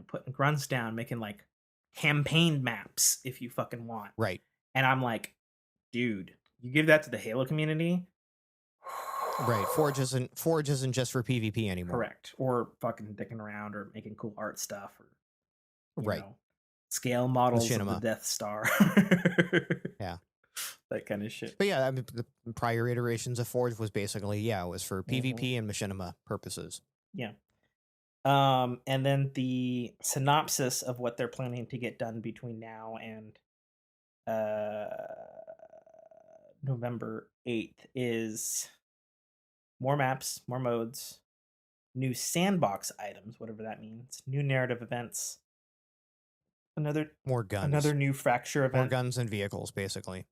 putting grunts down, making like campaign maps if you fucking want. Right. And I'm like, dude, you give that to the Halo community. Right. Forge isn't just for PvP anymore. Correct. Or fucking dicking around or making cool art stuff or right. Scale models of the Machinima. Death Star. Yeah. That kind of shit. But yeah, I mean, the prior iterations of Forge was basically, it was for PvP and machinima purposes. Yeah. And then the synopsis of what they're planning to get done between now and November 8th is more maps, more modes, new sandbox items, whatever that means, new narrative events, more guns, another new fracture event, more guns and vehicles, basically.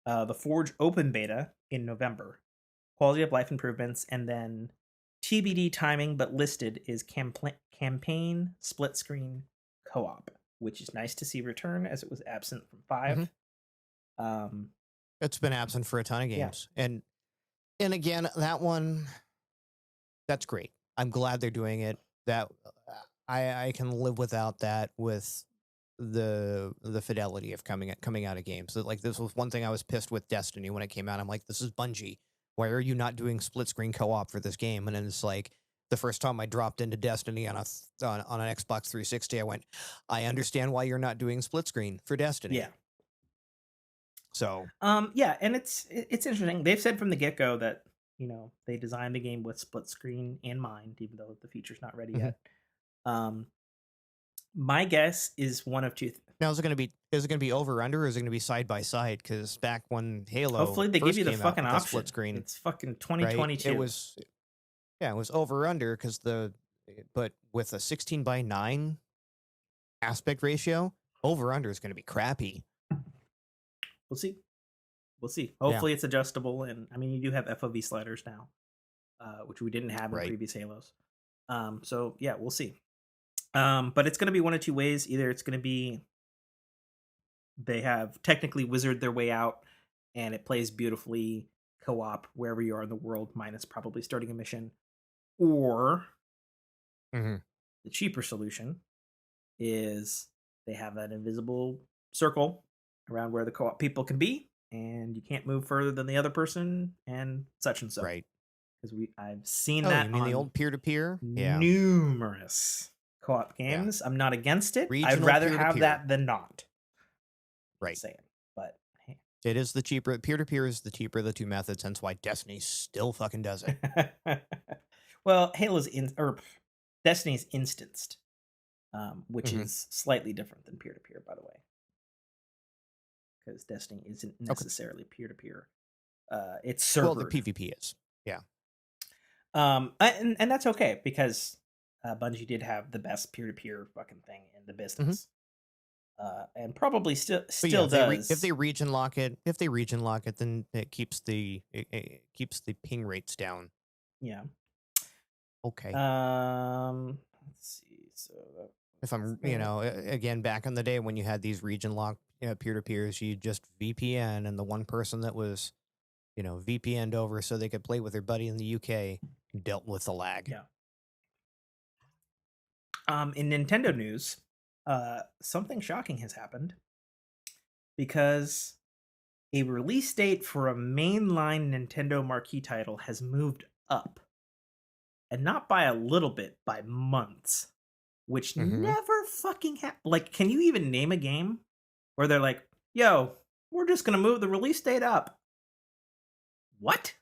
The Forge open beta in November, quality of life improvements, and then TBD timing, but listed is campaign split screen co-op, which is nice to see return as it was absent from 5. It's been absent for a ton of games, and again, that one, that's great. I'm glad they're doing it. That I can live without that with the fidelity of coming out of games. So, like, this was one thing I was pissed with Destiny when it came out. I'm like, this is Bungie. Why are you not doing split screen co-op for this game? And then it's like the first time I dropped into Destiny on an Xbox 360, I went, I understand why you're not doing split screen for Destiny. Yeah. So yeah, and it's interesting. They've said from the get-go that they designed the game with split screen in mind, even though the feature's not ready yet. My guess is one of two. Now, is it going to be over under, or is it going to be side by side? Because back when Halo, hopefully they give you the fucking option. Split screen. It's fucking 2022. Right? It was over under because but with a 16:9 aspect ratio, over under is going to be crappy. We'll see. Hopefully it's adjustable, and I mean, you do have FOV sliders now, which we didn't have in previous Halos. So yeah, we'll see. But it's going to be one of two ways. Either it's going to be they have technically wizarded their way out, and it plays beautifully co-op wherever you are in the world, minus probably starting a mission, or the cheaper solution is they have an invisible circle around where the co-op people can be, and you can't move further than the other person, and such and so. Right. Because I've seen that. You mean the old peer-to-peer? Yeah. Numerous co-op games. I'm not against it. Regional I'd rather peer-to-peer. Have that than not. Right. Saying, but hey. It is the cheaper. Peer-to-peer is the cheaper of the two methods. Hence why Destiny still fucking does it. Well, Destiny's instanced, which is slightly different than peer-to-peer, by the way. Because Destiny isn't necessarily peer-to-peer. It's server. Well, the PvP is. Yeah. And that's okay, because Bungie did have the best peer-to-peer fucking thing in the business. And probably still does. If they region lock it, then it keeps the ping rates down. Yeah. Okay. Let's see. So if I'm, again, back in the day when you had these region lock peer-to-peers, you just VPN, and the one person that was, VPN'd over so they could play with their buddy in the UK dealt with the lag. Yeah. In Nintendo news, something shocking has happened, because a release date for a mainline Nintendo marquee title has moved up, and not by a little bit, by months, which never fucking happened. Like, can you even name a game where they're like, yo, we're just going to move the release date up? What?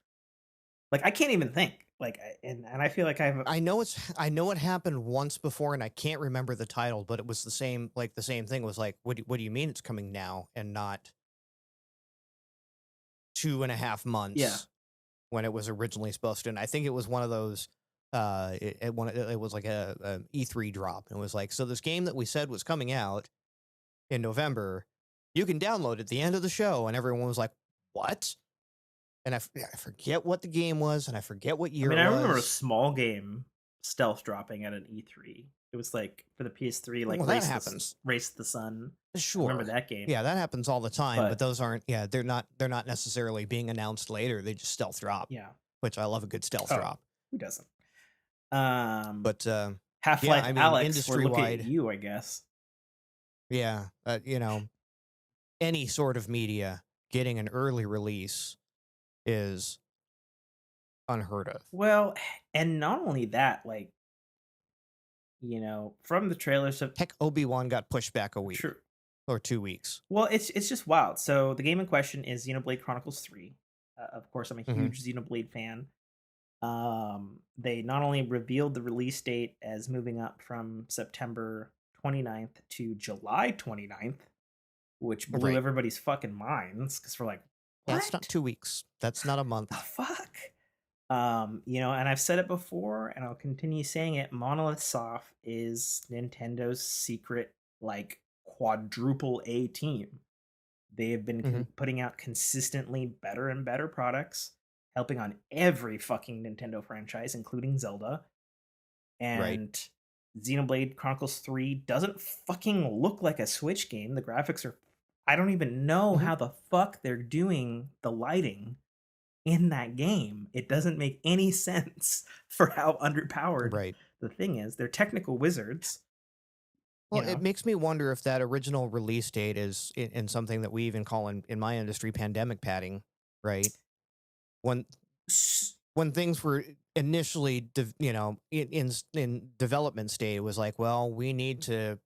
Like, I can't even think. Like, and I feel like I know it happened once before, and I can't remember the title, but it was the same thing. It was like, what do you mean it's coming now and not 2.5 months? Yeah. When it was originally supposed to. And I think it was one of those, it was like a E3 drop. And it was like, so this game that we said was coming out in November, you can download at the end of the show. And everyone was like, what? and I forget what the game was, and I forget what year I mean, it I remember a was. small game stealth dropping at an E3. It was like for the PS3, like Well, that happens. Race to the Sun. I remember Sure. that game. Yeah, that happens all the time, but But those aren't. Yeah, they're not necessarily being announced later. They just stealth drop, yeah. which I love a good stealth Oh, drop. who doesn't? But yeah, Half-Life I mean, Alex, we're industry looking at wide. you, I guess. Yeah, any sort of media getting an early release is unheard of. Well, and not only that, like, from the trailers of Heck, Obi-Wan got pushed back a week true. or 2 weeks. Well, it's just wild. So the game in question is Xenoblade Chronicles 3. Of course, I'm a Mhm. huge Xenoblade fan. They not only revealed the release date as moving up from September 29th to July 29th, which blew Right. everybody's fucking minds because we're like, That's not what 2 weeks. That's not a month. the fuck? And I've said it before and I'll continue saying it. Monolith Soft is Nintendo's secret, like, quadruple A team. They have been Mhm. putting out consistently better and better products, helping on every fucking Nintendo franchise, including Zelda. Right. And Xenoblade Chronicles 3 doesn't fucking look like a Switch game. The graphics are. I don't even know Mhm. how the fuck they're doing the lighting in that game. It doesn't make any sense for how underpowered Right. the thing is. They're technical wizards. Well, it makes me wonder if that original release date is in something that we even call in my industry pandemic padding, right? When when things were initially, in development state, it was like, well, we need to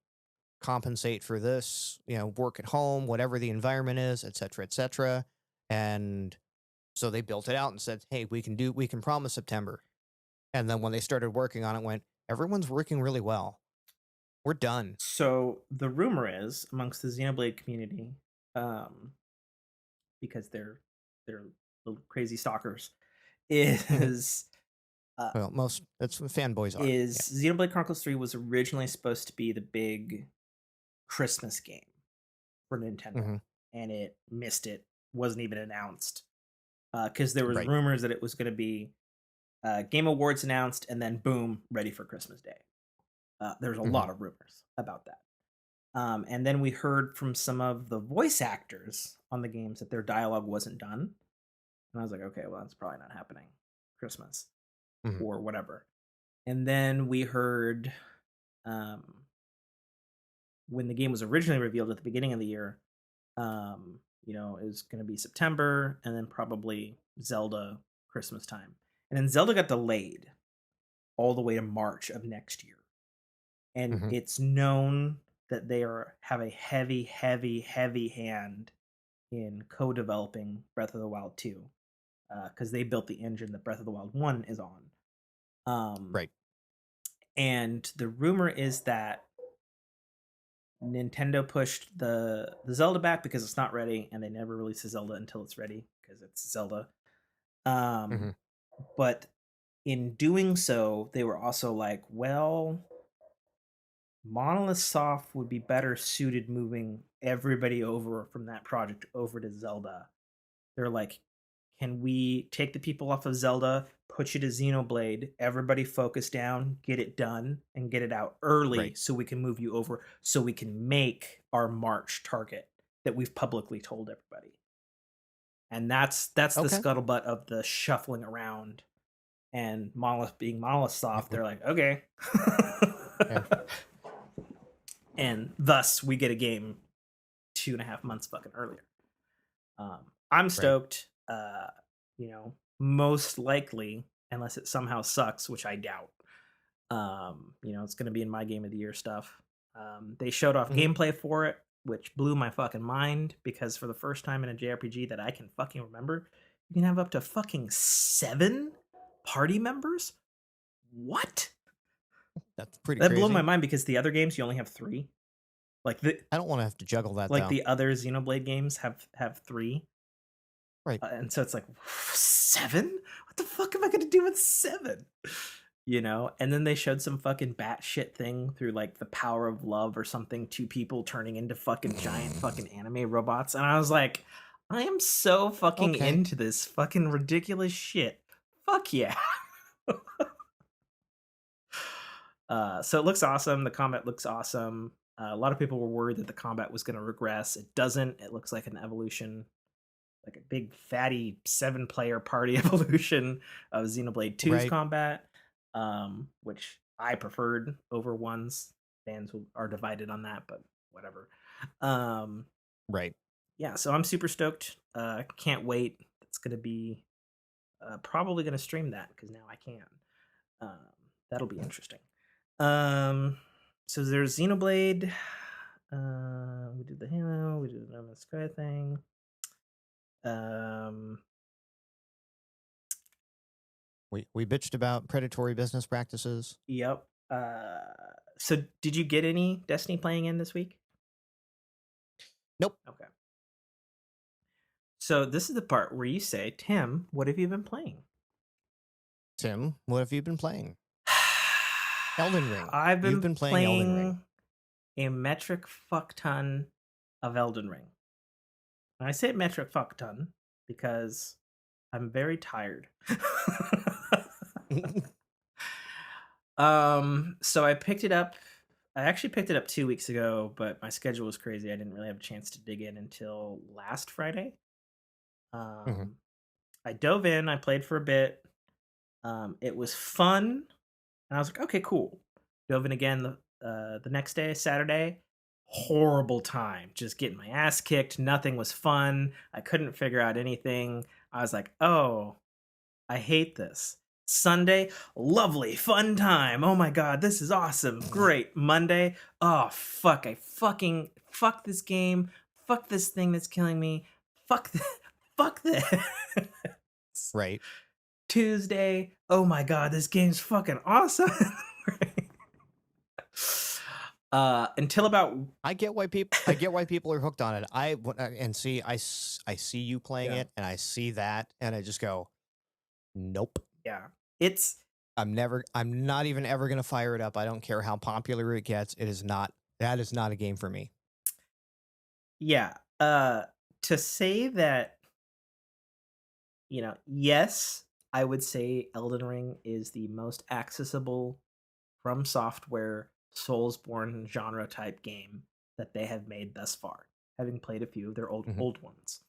compensate for this, work at home, whatever the environment is, et cetera, et cetera. And so they built it out and said, hey, we can promise September. And then when they started working on it, went, everyone's working really well. We're done. So the rumor is amongst the Xenoblade community, because they're little crazy stalkers, Mhm. is Well, that's what fanboys are. is Yeah. Xenoblade Chronicles 3 was originally supposed to be the big Christmas game for Nintendo, Mhm. and it missed it. Wasn't even announced because there was Right. rumors that it was going to be Game Awards announced and then boom, ready for Christmas Day. There's a Mhm. lot of rumors about that. And then we heard from some of the voice actors on the games that their dialogue wasn't done. And I was like, okay, well, that's probably not happening Christmas Mhm. or whatever. And then we heard um, when the game was originally revealed at the beginning of the year, it was going to be September and then probably Zelda Christmas time. And then Zelda got delayed all the way to March of next year. And Mhm. it's known that they have a heavy, heavy, heavy hand in co-developing Breath of the Wild 2 because they built the engine that Breath of the Wild 1 is on. Right. And the rumor is that Nintendo pushed the Zelda back because it's not ready, and they never release a Zelda until it's ready because it's Zelda. Mhm. But in doing so, they were also like, well, Monolith Soft would be better suited moving everybody over from that project over to Zelda. They're like, can we take the people off of Zelda, put you to Xenoblade, everybody focus down, get it done, and get it out early Right. so we can move you over so we can make our March target that we've publicly told everybody. And that's the Okay. scuttlebutt of the shuffling around and Monolith being Monolith Yeah. Soft. They're like, okay. Yeah. And thus we get a game 2.5 months fucking earlier. I'm Right. stoked. Most likely, unless it somehow sucks, which I doubt. It's gonna be in my game of the year stuff. They showed off Mhm. gameplay for it, which blew my fucking mind because for the first time in a JRPG that I can fucking remember, you can have up to fucking 7 party members. What? That's pretty That blew my crazy. mind because the other games you only have 3. Like I don't want to have to juggle that like though. the other Xenoblade games have 3. Right. And so it's like 7? What the fuck am I gonna do with 7? And then they showed some fucking batshit thing through like the power of love or something, 2 people turning into fucking giant fucking anime robots, and I was like, I am so fucking Okay. into this fucking ridiculous shit. Fuck yeah. So it looks awesome. The combat looks awesome. A lot of people were worried that the combat was going to regress. It doesn't. It looks like an evolution, like a big fatty 7-player party evolution of Xenoblade 2's Right. combat, which I preferred over 1's. Fans are divided on that, but whatever. Um, Right. yeah, so I'm super stoked. Can't wait. It's gonna be probably gonna stream that because now I can. Um, that'll be interesting. Um, so there's Xenoblade. We did the Halo. We did the No Man's Sky thing. Um, We bitched about predatory business practices. yep. So did you get any Destiny playing in this week? Nope. Okay. So this is the part where you say, Tim, what have you been playing? Tim, what have you been playing? Elden Ring. I've You've been been playing Elden Ring. playing a metric fuck ton of Elden Ring. And I say metric fuck ton because I'm very tired. So I picked it up. I actually picked it up 2 weeks ago, but my schedule was crazy. I didn't really have a chance to dig in until last Friday. Mhm. I dove in, I played for a bit. It was fun, and I was like, okay, cool. Dove in again the next day, Saturday. Horrible time, just getting my ass kicked. Nothing was fun. I couldn't figure out anything. I was like, oh, I hate this. Sunday, lovely, fun time. Oh my god, this is awesome. Great. Monday, oh fuck, fuck this game. Fuck this thing that's killing me. Fuck fuck this. Right. Tuesday, oh my god, this game's fucking awesome. Until about I get why people are hooked on it. And see I see you playing yeah, it and I see that and I just go, nope. yeah. It's I'm not even ever going to fire it up. I don't care how popular it gets. That is not a game for me. yeah. To say that, yes, I would say Elden Ring is the most accessible from software Soulsborne genre type game that they have made thus far, having played a few of their Mhm. old ones.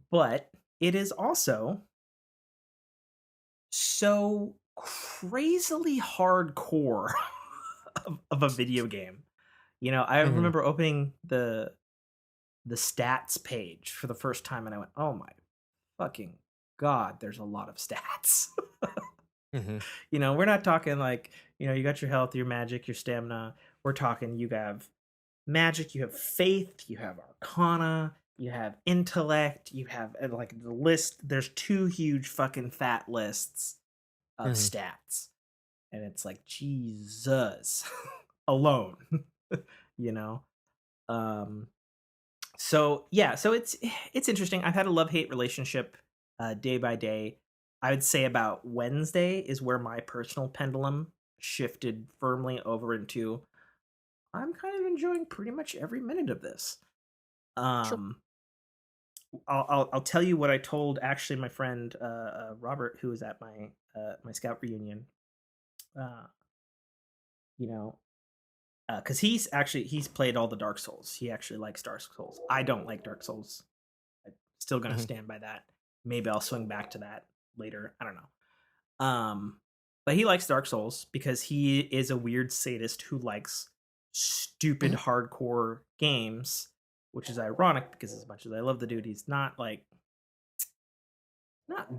But it is also so crazily hardcore of a video game. I Mhm. remember opening the stats page for the first time and I went, "Oh my fucking god, there's a lot of stats." Mhm. We're not talking like, you got your health, your magic, your stamina. We're talking you have magic, you have faith, you have arcana, you have intellect, you have like the list. There's 2 huge fucking fat lists of Mhm. stats. And it's like, Jesus alone, you know? Um, so yeah, so it's interesting. I've had a love-hate relationship day by day. I would say about Wednesday is where my personal pendulum shifted firmly over into I'm kind of enjoying pretty much every minute of this. Sure. Um, I'll tell you what I told actually my friend Robert, who was at my scout reunion. Uh, you know, because he's played all the Dark Souls. He actually likes Dark Souls. I don't like Dark Souls. I'm still gonna Mhm. stand by that. Maybe I'll swing back to that later. I don't know. But he likes Dark Souls because he is a weird sadist who likes stupid Mhm. hardcore games, which is ironic because as much as I love the dude, he's not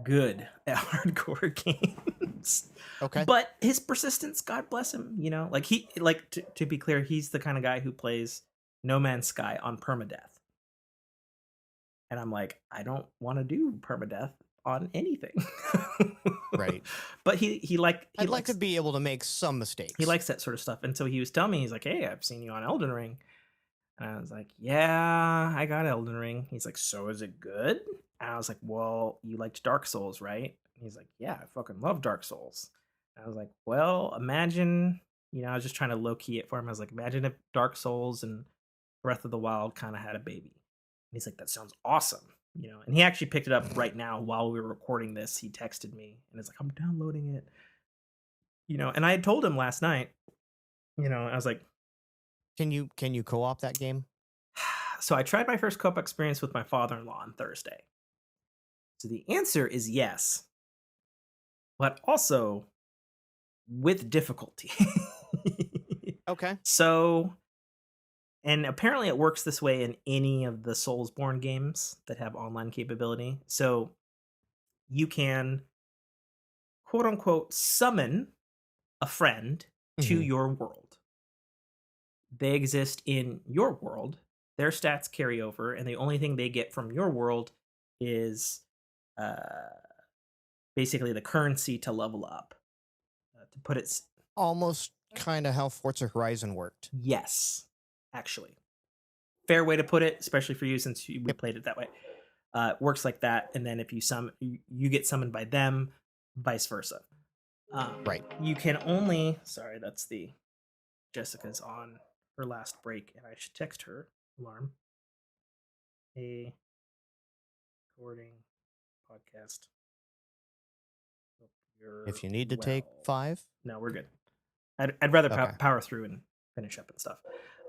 good at hardcore games. Okay. But his persistence, God bless him, like to be clear, he's the kind of guy who plays No Man's Sky on permadeath. And I'm like, I don't want to do permadeath on anything. Right. But he I'd like to be able to make some mistakes. likes that sort of stuff. And so he was telling me, he's like, "Hey, I've seen you on Elden Ring." And I was like, "Yeah, I got Elden Ring." He's like, "So is it good?" And I was like, "Well, you liked Dark Souls, right?" And he's like, "Yeah, I fucking love Dark Souls." And I was like, "Well, imagine, I was just trying to low key it for him. I was like, imagine if Dark Souls and Breath of the Wild kind of had a baby. he's like, that sounds awesome. And he actually picked it up right now while we were recording this. He texted me and it's like, I'm downloading it. And I had told him last night, I was like, can you co-op that game? So I tried my first co-op experience with my father-in-law on Thursday. So the answer is yes, but also with difficulty. Okay. So, and apparently it works this way in any of the Soulsborne games that have online capability. So you can, quote unquote, summon a friend to your world. They exist in your world. Their stats carry over, and the only thing they get from your world is basically the currency to level up. To put it almost kind of how Forza Horizon worked. Yes, actually. Fair way to put it, especially for you since we played it that way. It works like that, and then if you get summoned by them, vice versa. Right. You can only... Sorry, that's the... Jessica's on her last break, and I should text her. Alarm. A recording podcast. If you need to take 5? No, we're good. I'd rather Okay. power through and finish up and stuff.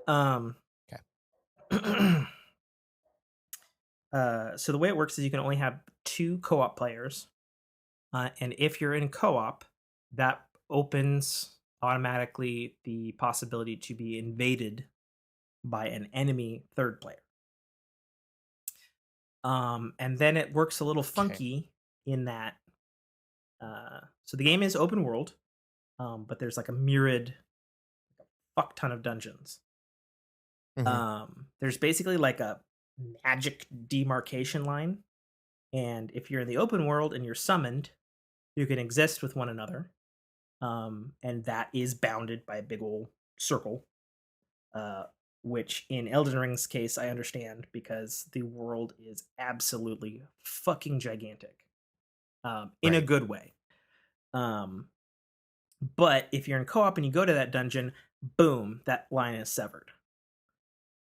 Okay. So the way it works is you can only have 2 co-op players. And if you're in co-op, that opens automatically the possibility to be invaded by an enemy third player. And then it works a little funky in that. So the game is open world, but there's like a myriad, fuck ton of dungeons. There's basically like a magic demarcation line, and if you're in the open world and you're summoned, you can exist with one another, and that is bounded by a big old circle, which in Elden Ring's case I understand because the world is absolutely fucking gigantic, in a good way. But if you're in co-op and you go to that dungeon, boom, that line is severed.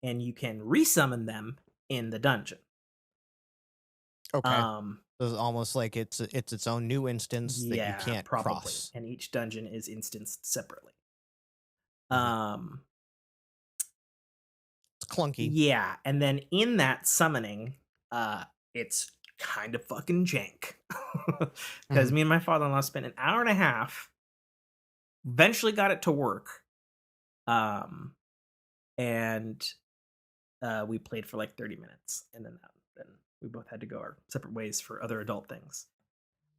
And you can resummon them in the dungeon. Okay. It's almost like it's its own new instance that you can't cross. And each dungeon is instanced separately. It's clunky. Yeah, and then in that summoning, it's kind of fucking jank. Because me and my father-in-law spent an hour and a half, eventually got it to work. And we played for like 30 minutes, and then we both had to go our separate ways for other adult things.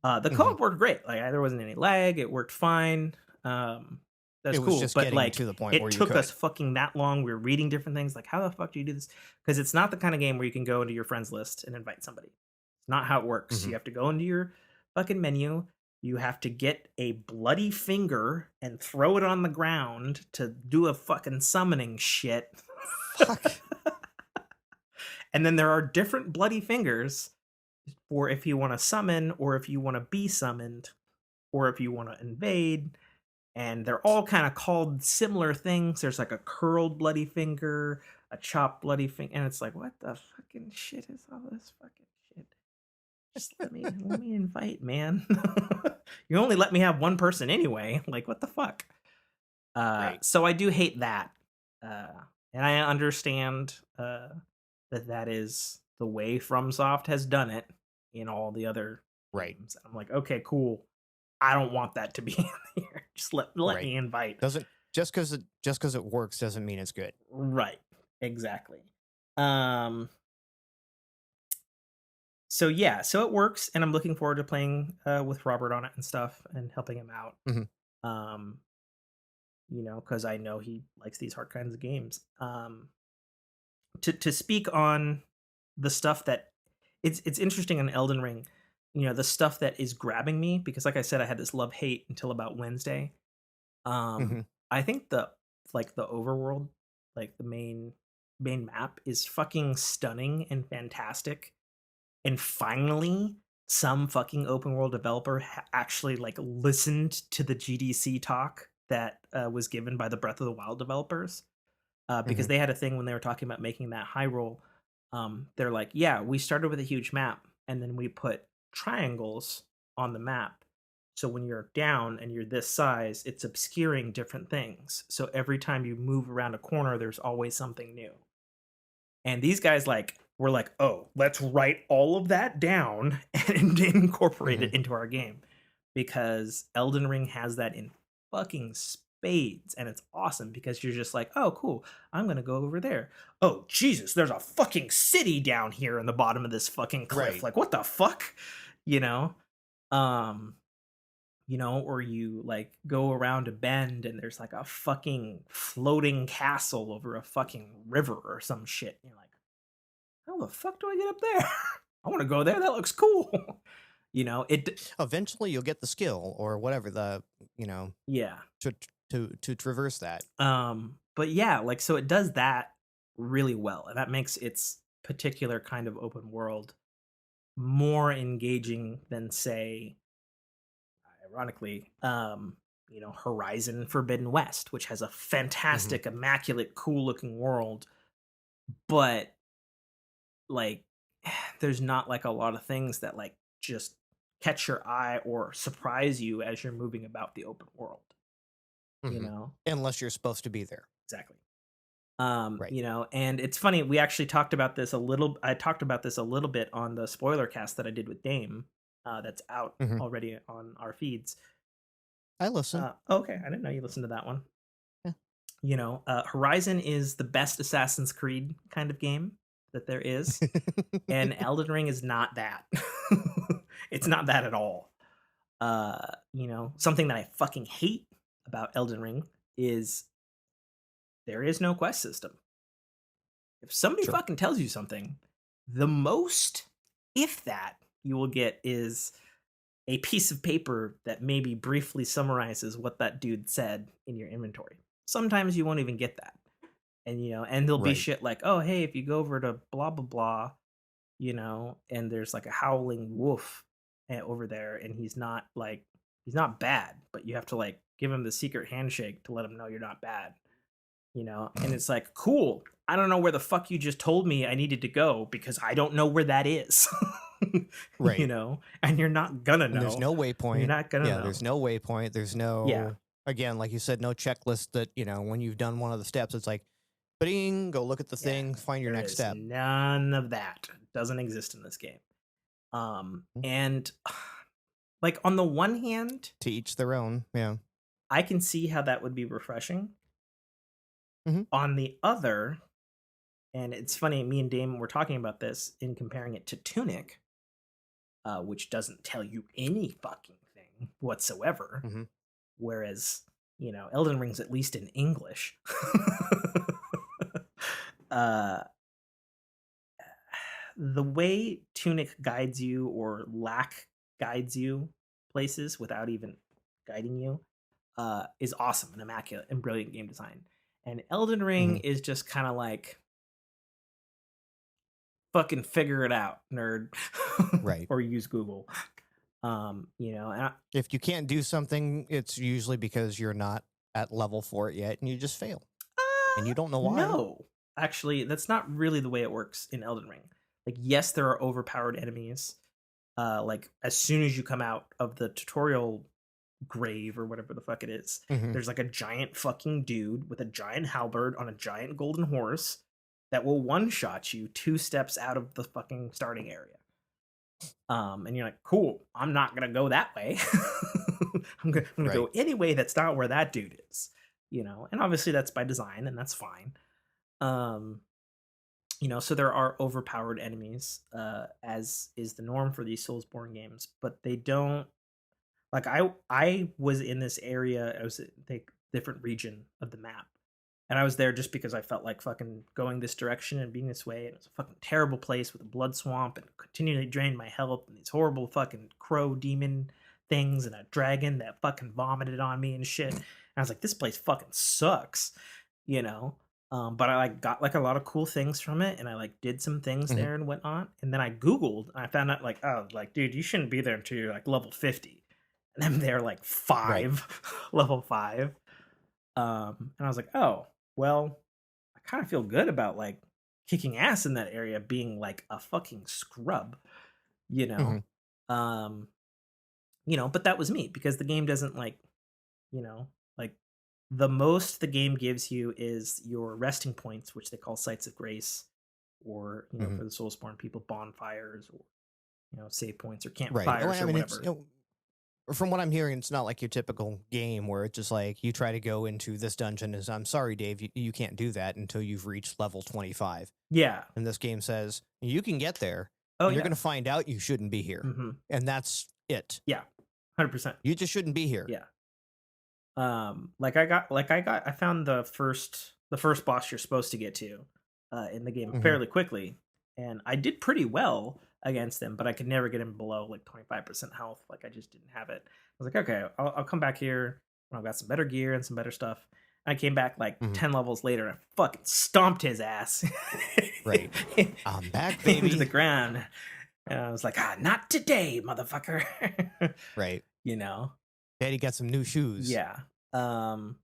The co-op worked great. Like there wasn't any lag. It worked fine. That's cool. Just but like to the point where it took us fucking that long. We were reading different things. Like how the fuck do you do this? Because it's not the kind of game where you can go into your friends list and invite somebody. It's not how it works. You have to go into your fucking menu. You have to get a bloody finger and throw it on the ground to do a fucking summoning shit. Fuck. And then there are different bloody fingers for if you want to summon, or if you want to be summoned, or if you want to invade. And they're all kind of called similar things. There's like a curled bloody finger, a chopped bloody finger, and it's like, what the fucking shit is all this fucking shit? Just let me invite, man. You only let me have one person anyway. Like, what the fuck? Right. So I do hate that. And I understand that is the way FromSoft has done it in all the other games. I'm like, okay, cool. I don't want that to be in here. Just let me invite. Doesn't just because it works doesn't mean it's good. Right. Exactly. So yeah, so it works, and I'm looking forward to playing with Robert on it and stuff, and helping him out. Because I know he likes these hard kinds of games. To speak on the stuff that it's interesting in Elden Ring, the stuff that is grabbing me, because like I said, I had this love-hate until about Wednesday. I think the overworld, like the main map, is fucking stunning and fantastic. And finally, some fucking open world developer actually like listened to the GDC talk that was given by the Breath of the Wild developers, because they had a thing when they were talking about making that Hyrule, They're like, yeah, we started with a huge map and then we put triangles on the map. So when you're down and you're this size, it's obscuring different things. So every time you move around a corner, there's always something new. And these guys like were like, oh, let's write all of that down and incorporate it into our game, because Elden Ring has that in fucking spades, and it's awesome because you're just like, oh, cool, I'm gonna go over there. Oh, Jesus, there's a fucking city down here in the bottom of this fucking cliff. Right. Like, what the fuck, you know? Um, or you like go around a bend and there's like a fucking floating castle over a fucking river or some shit. And you're like, how the fuck do I get up there? I want to go there. That looks cool. It Eventually you'll get the skill or whatever yeah. to traverse that. But yeah, like, so it does that really well, and that makes its particular kind of open world more engaging than, say, ironically, Horizon Forbidden West, which has a fantastic, immaculate, cool looking world, but like there's not like a lot of things that like just catch your eye or surprise you as you're moving about the open world. Unless you're supposed to be there. Exactly. Right. And it's funny, we actually talked about this a little. I talked about this a little bit on the spoiler cast that I did with Dame, that's out already on our feeds. I listen. Okay, I didn't know you listened to that one. Yeah. Horizon is the best Assassin's Creed kind of game that there is, and Elden Ring is not that. It's not that at all. Something that I fucking hate about Elden Ring is there is no quest system. If somebody fucking tells you something, the most, if that, you will get is a piece of paper that maybe briefly summarizes what that dude said in your inventory. Sometimes you won't even get that. And there'll be shit like, oh, hey, if you go over to blah blah blah, and there's like a howling wolf over there, and he's not bad, but you have to like give him the secret handshake to let him know you're not bad. And it's like, cool, I don't know where the fuck you just told me I needed to go because I don't know where that is. Right. And you're not gonna know. And there's no waypoint. You're not gonna know. There's no waypoint. There's no, again, like you said, no checklist that, when you've done one of the steps, it's like, bing, go look at the thing, find your next step. None of that doesn't exist in this game. And like, on the one hand, to each their own. Yeah. I can see how that would be refreshing. On the other, and it's funny, me and Dame were talking about this in comparing it to Tunic, which doesn't tell you any fucking thing whatsoever. Whereas, Elden Ring's at least in English. The way Tunic guides you, or Lack guides you places without even guiding you, is awesome and immaculate and brilliant game design. And Elden Ring is just kind of like, fucking figure it out, nerd. Right. Or use Google. If you can't do something, it's usually because you're not at level for it yet, and you just fail. And you don't know why. No, actually, that's not really the way it works in Elden Ring. Like, yes, there are overpowered enemies. Like, as soon as you come out of the tutorial grave or whatever the fuck it is, there's like a giant fucking dude with a giant halberd on a giant golden horse that will one-shot you 2 steps out of the fucking starting area. And you're like, cool, I'm not gonna go that way. I'm gonna go any way that's not where that dude is. And obviously that's by design, and that's fine. So there are overpowered enemies, as is the norm for these Soulsborne games, but they don't, like, I was in this area, I was in a different region of the map, and I was there just because I felt like fucking going this direction and being this way, and it was a fucking terrible place with a blood swamp and continually drained my health, and these horrible fucking crow demon things, and a dragon that fucking vomited on me and shit. And I was like, this place fucking sucks, but I like got like a lot of cool things from it, and I like did some things there and whatnot. And then I Googled, and I found out like, oh, like, dude, you shouldn't be there until you're like level 50. And I'm there like 5, level 5. And I was like, oh, well, I kind of feel good about like kicking ass in that area, being like a fucking scrub, you know. Hmm. Um, but that was me because the game doesn't like, you know, like the most the game gives you is your resting points, which they call sites of grace, or Hmm. for the Soulsborne people, bonfires, or save points or Right. Oh, campfires I or mean, it's whatever. from what I'm hearing, it's not like your typical game where it's just like you try to go into this dungeon. Is I'm sorry, Dave, you can't do that until you've reached level 25. Yeah. And this game says you can get there, Oh and you're yeah. going to find out you shouldn't be here, Hmm. and that's it. Yeah. 100%. You just shouldn't be here. Yeah. I found the first boss you're supposed to get to in the game Hmm. fairly quickly, and I did pretty well against him, but I could never get him below like 25% health. Like I just didn't have it. I was like, okay, I'll come back here when I've got some better gear and some better stuff. And I came back like Hmm. 10 levels later and I fucking stomped his ass Right. I'm back, into the baby. ground. And I was like, not today, motherfucker. Right. you know? Daddy got some new shoes. Yeah. Um,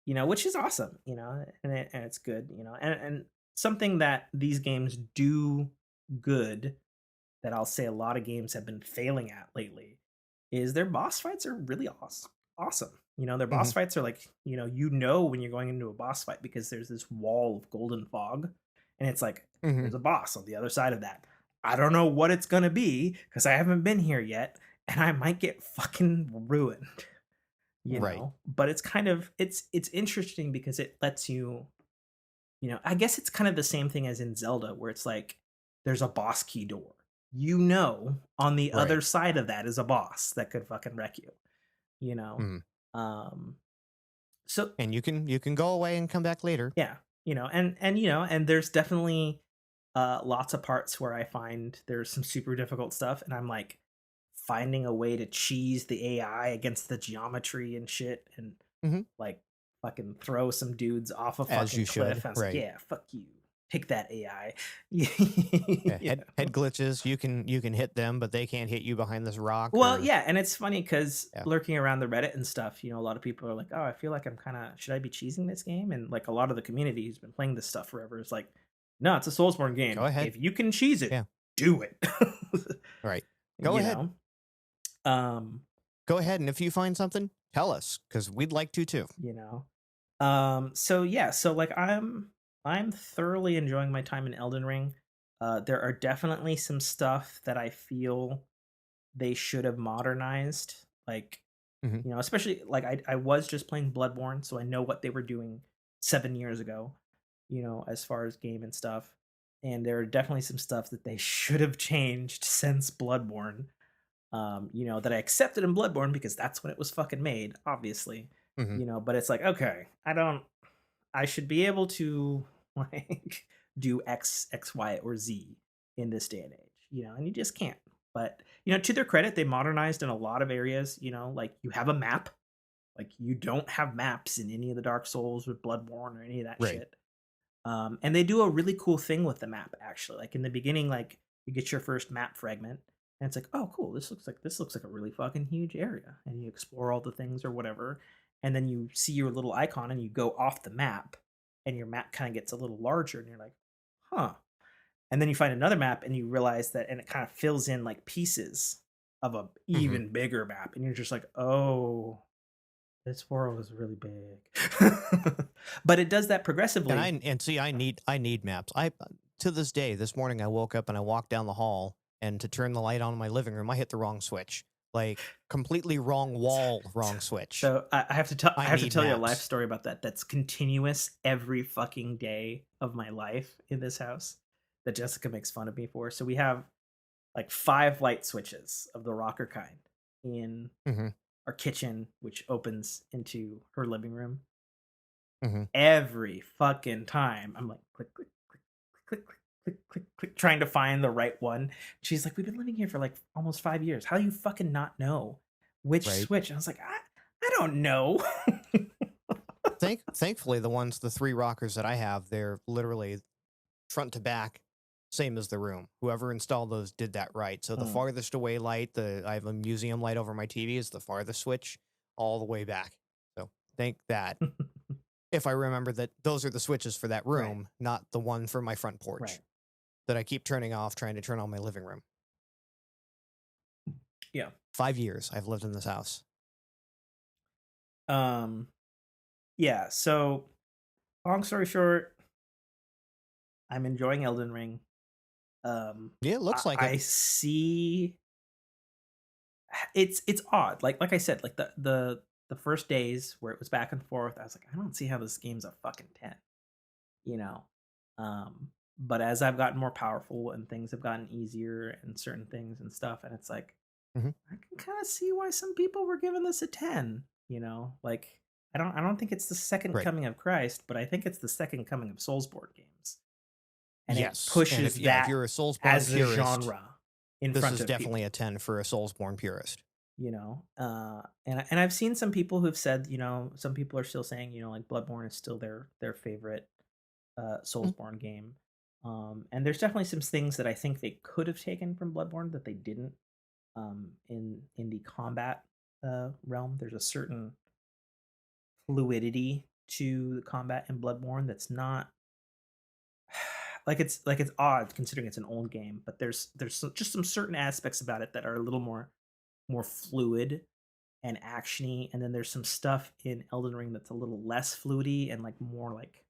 which is awesome, and it's good, and something that these games do good that I'll say a lot of games have been failing at lately is their boss fights are really awesome. Their Hmm. boss fights are like, when you're going into a boss fight because there's this wall of golden fog and it's like Hmm. there's a boss on the other side of that. I don't know what it's going to be because I haven't been here yet and I might get fucking ruined. Right. But it's kind of it's interesting because it lets you, I guess it's kind of the same thing as in Zelda where it's like there's a boss key door, on the other Right. side of that is a boss that could fucking wreck you, you know Hmm. um so And you can go away and come back later. yeah, and there's definitely lots of parts where I find there's some super difficult stuff and I'm like finding a way to cheese the AI against the geometry and shit and Hmm. like fucking throw some dudes off a As fucking you cliff. should. And I was like, Right. yeah, fuck you. Take that AI. Yeah, head glitches. You can hit them, but they can't hit you behind this rock. Well, Or yeah, and it's funny because yeah. lurking around the Reddit and stuff, a lot of people are like, "Oh, I feel like I'm kind of should I be cheesing this game?" And like a lot of the community who's been playing this stuff forever is like, "No, it's a Soulsborne Go game. ahead. If you can cheese it, Yeah. do it." Right. Go you ahead. know, um, Go ahead, and if you find something, tell us because we'd like to too. you know, So yeah, so like I'm thoroughly enjoying my time in Elden Ring. There are definitely some stuff that I feel they should have modernized, like Hmm. especially like I was just playing Bloodborne, so I know what they were doing 7 years ago, as far as game and stuff. And there are definitely some stuff that they should have changed since Bloodborne. That I accepted in Bloodborne because that's when it was fucking made, obviously. Hmm. But it's like, okay, I should be able to like do X, Y, or Z in this day and age, and you just can't. But to their credit, they modernized in a lot of areas. Like you have a map. Like you don't have maps in any of the Dark Souls or Bloodborne or any of that Right. shit. And they do a really cool thing with the map actually. Like in the beginning, like you get your first map fragment, and it's like, oh, cool. This looks like a really fucking huge area, and you explore all the things or whatever, and then you see your little icon, and you go off the map, and your map kind of gets a little larger, and you're like, huh. And then you find another map, and you realize that, and it kind of fills in like pieces of a Hmm. even bigger map, and you're just like, oh, this world is really big. But it does that And progressively. see, I need maps. I to this day, this morning I woke up and I walked down the hall, and to turn the light on in my living room, I hit the wrong switch. Like completely wrong wall, wrong switch. So I have to tell I I have to need tell you a life maps. story about that. That's continuous every fucking day of my life in this house that Jessica makes fun of me for. So we have like 5 light switches of the rocker kind in Hmm. our kitchen, which opens into her living room. Hmm. Every fucking time, I'm like click click click click click click click click trying to find the right one. She's like, "We've been living here for like almost 5 years. How do you fucking not know which Right. switch?" And I was like, I don't know. Thankfully, the three rockers that I have, they're literally front to back, same as the room. Whoever installed those did that right. So the Mm. farthest away light, I have a museum light over my TV, is the farthest switch all the way back. So thank that. if I remember that those are the switches for that Right. room, not the one for my front porch Right. that I keep turning off, trying to turn on my living room. Yeah. 5 years I've lived in this house. Um. Yeah. So, long story short, I'm enjoying Elden Ring. Yeah, it looks like it. I see. It's odd. Like I said, like the first days where it was back and forth, I was like, I don't see how this game's a fucking 10. You know. But as I've gotten more powerful and things have gotten easier and certain things and stuff, and it's like Mhm. I can kind of see why some people were giving this a 10. Like I don't think it's the second Right. coming of Christ, but I think it's the second coming of Soulsborne games, and it Yes, and pushes if that you're a Soulsborne as the purist, genre in this front is of definitely a people. 10 for a Soulsborne purist. And I've seen some people who've said, some people are still saying, like Bloodborne is still their favorite Mm, Soulsborne game. And there's definitely some things that I think they could have taken from Bloodborne that they didn't. In the combat realm, there's a certain fluidity to the combat in Bloodborne that's not like it's odd considering it's an old game, but just some certain aspects about it that are a little more fluid and actiony, and then there's some stuff in Elden Ring that's a little less fluidy and like more like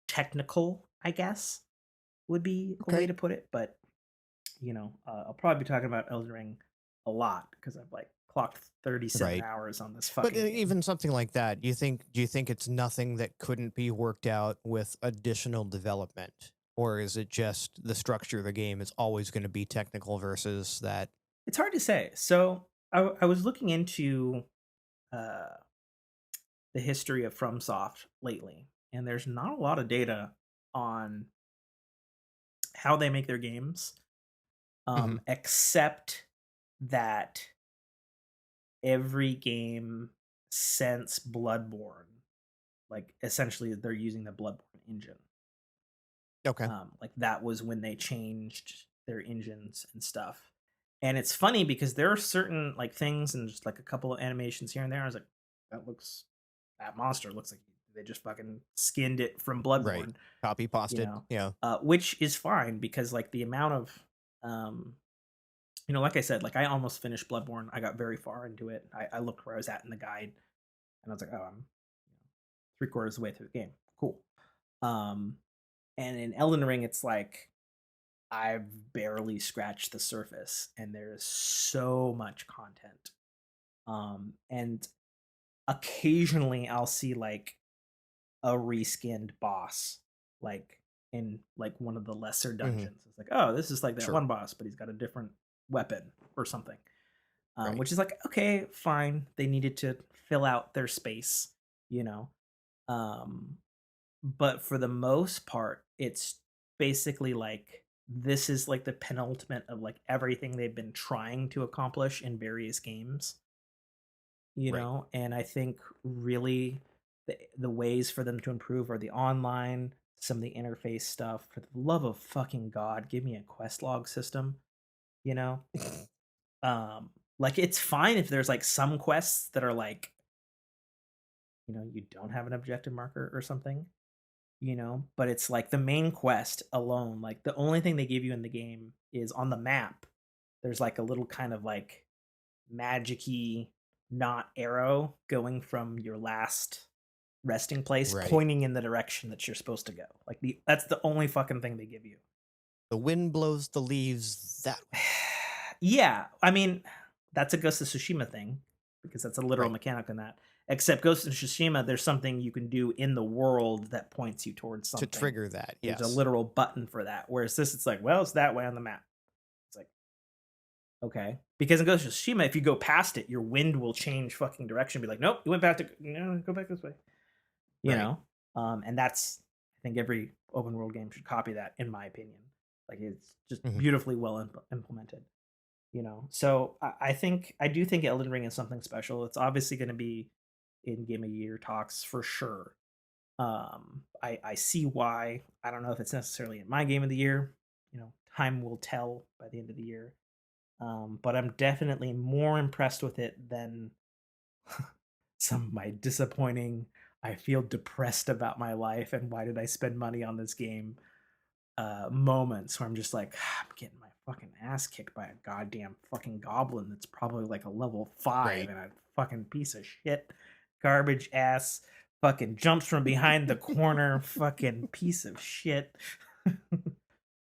technical, I guess would be a way okay. to put it. But I'll probably be talking about Elden Ring a lot because I've like clocked 37 Right. hours on this But fucking game. even something like that, do you think it's nothing that couldn't be worked out with additional development? Or is it just the structure of the game is always going to be technical versus that? It's hard to say. So I was looking into uh, the history of FromSoft lately, and there's not a lot of data on how they make their games, Mhm. except that every game since Bloodborne, like essentially they're using the Bloodborne engine. Okay. Like that was when they changed their engines and stuff. And it's funny because there are certain like things and just like a couple of animations here and there. I was like, that monster looks like they just fucking skinned it from Right. Bloodborne, Copy pasted. Yeah. which is fine because like the amount of um like I said, like I almost finished Bloodborne. I got very far into it. I looked where I was at in the guide, and I was like, oh, I'm 3/4 of the way through the game. Cool. Um, and in Elden Ring, it's like I've barely scratched the surface, and there is so much content. And occasionally I'll see like a reskinned boss, like in like one of the lesser Hmm. dungeons. It's like, oh, this is like that Sure. one boss, but he's got a different weapon or something. Right. Which is like, okay, fine. They needed to fill out their space, you know. Um, but for the most part, it's basically like this is like the penultimate of like everything they've been trying to accomplish in various games, Right. and I think really the ways for them to improve are the online, some of the interface stuff. For the love of fucking God, give me a quest log system, you know? Like it's fine if there's like some quests that are like, you don't have an objective marker or something, but it's like the main quest alone, like the only thing they give you in the game is on the map. There's like a little kind of like magicy not arrow going from your last resting place Right. pointing in the direction that you're supposed to go. Like that's the only fucking thing they give you. The wind blows the leaves that way. Yeah, I mean, that's a Ghost of Tsushima thing because that's a literal Right. mechanic in that. Except Ghost of Tsushima, there's something you can do in the world that points you towards To something. trigger that, There's a yes. literal button for that. Whereas this, it's like, well, it's that way on the map. It's like, okay, because in Ghost of Tsushima, if you go past it, your wind will change fucking direction. Be like, nope, you went back to no, go back this way. You Right. know, and that's I think every open world game should copy that, in my opinion. Like it's just Hmm. beautifully well implemented. So I do think Elden Ring is something special. It's obviously going to be in Game of the Year talks for sure. I see why. I don't know if it's necessarily in my Game of the Year. Time will tell by the end of the year. But I'm definitely more impressed with it than some of my disappointing I feel depressed about my life and why did I spend money on this game moments where I'm just like, I'm getting my fucking ass kicked by a goddamn fucking goblin that's probably like a level 5 Right. and a fucking piece of shit, garbage ass, fucking jumps from behind the corner, fucking piece of shit.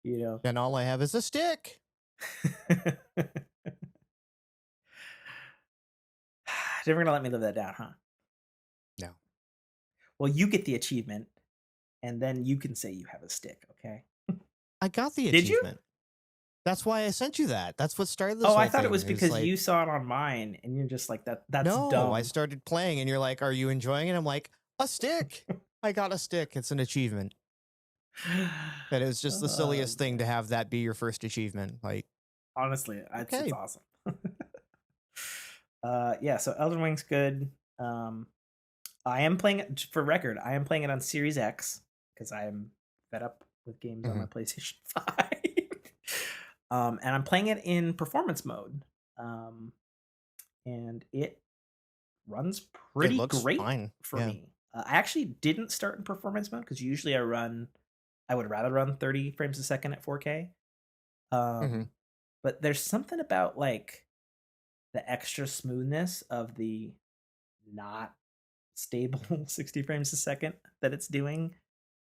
You know? And all I have is a stick. Never gonna let me live that down, huh? No. Well, you get the achievement, and then you can say you have a stick, okay? I got the Did you? achievement. That's why I sent you that. That's what started this Oh, I whole thought it thing. was It's because like, you saw it on mine, and you're just like, that's no, I dumb. started playing and you're like, are you enjoying it? I'm like, a stick. I got a stick. It's an achievement. And it's just the silliest thing to Man. have that be your first achievement. Like, Honestly, it's okay. awesome. Yeah, so Elden Ring's good. I am playing it for record. I am playing it on Series X because I am fed up with games on Mm-hmm. my PlayStation 5. And I'm playing it in performance mode. And it runs It pretty looks great fine. for Yeah. me. I actually didn't start in performance mode because usually I would rather run 30 frames a second at 4K. Mm-hmm. But there's something about like the extra smoothness of the not stable 60 frames a second that it's doing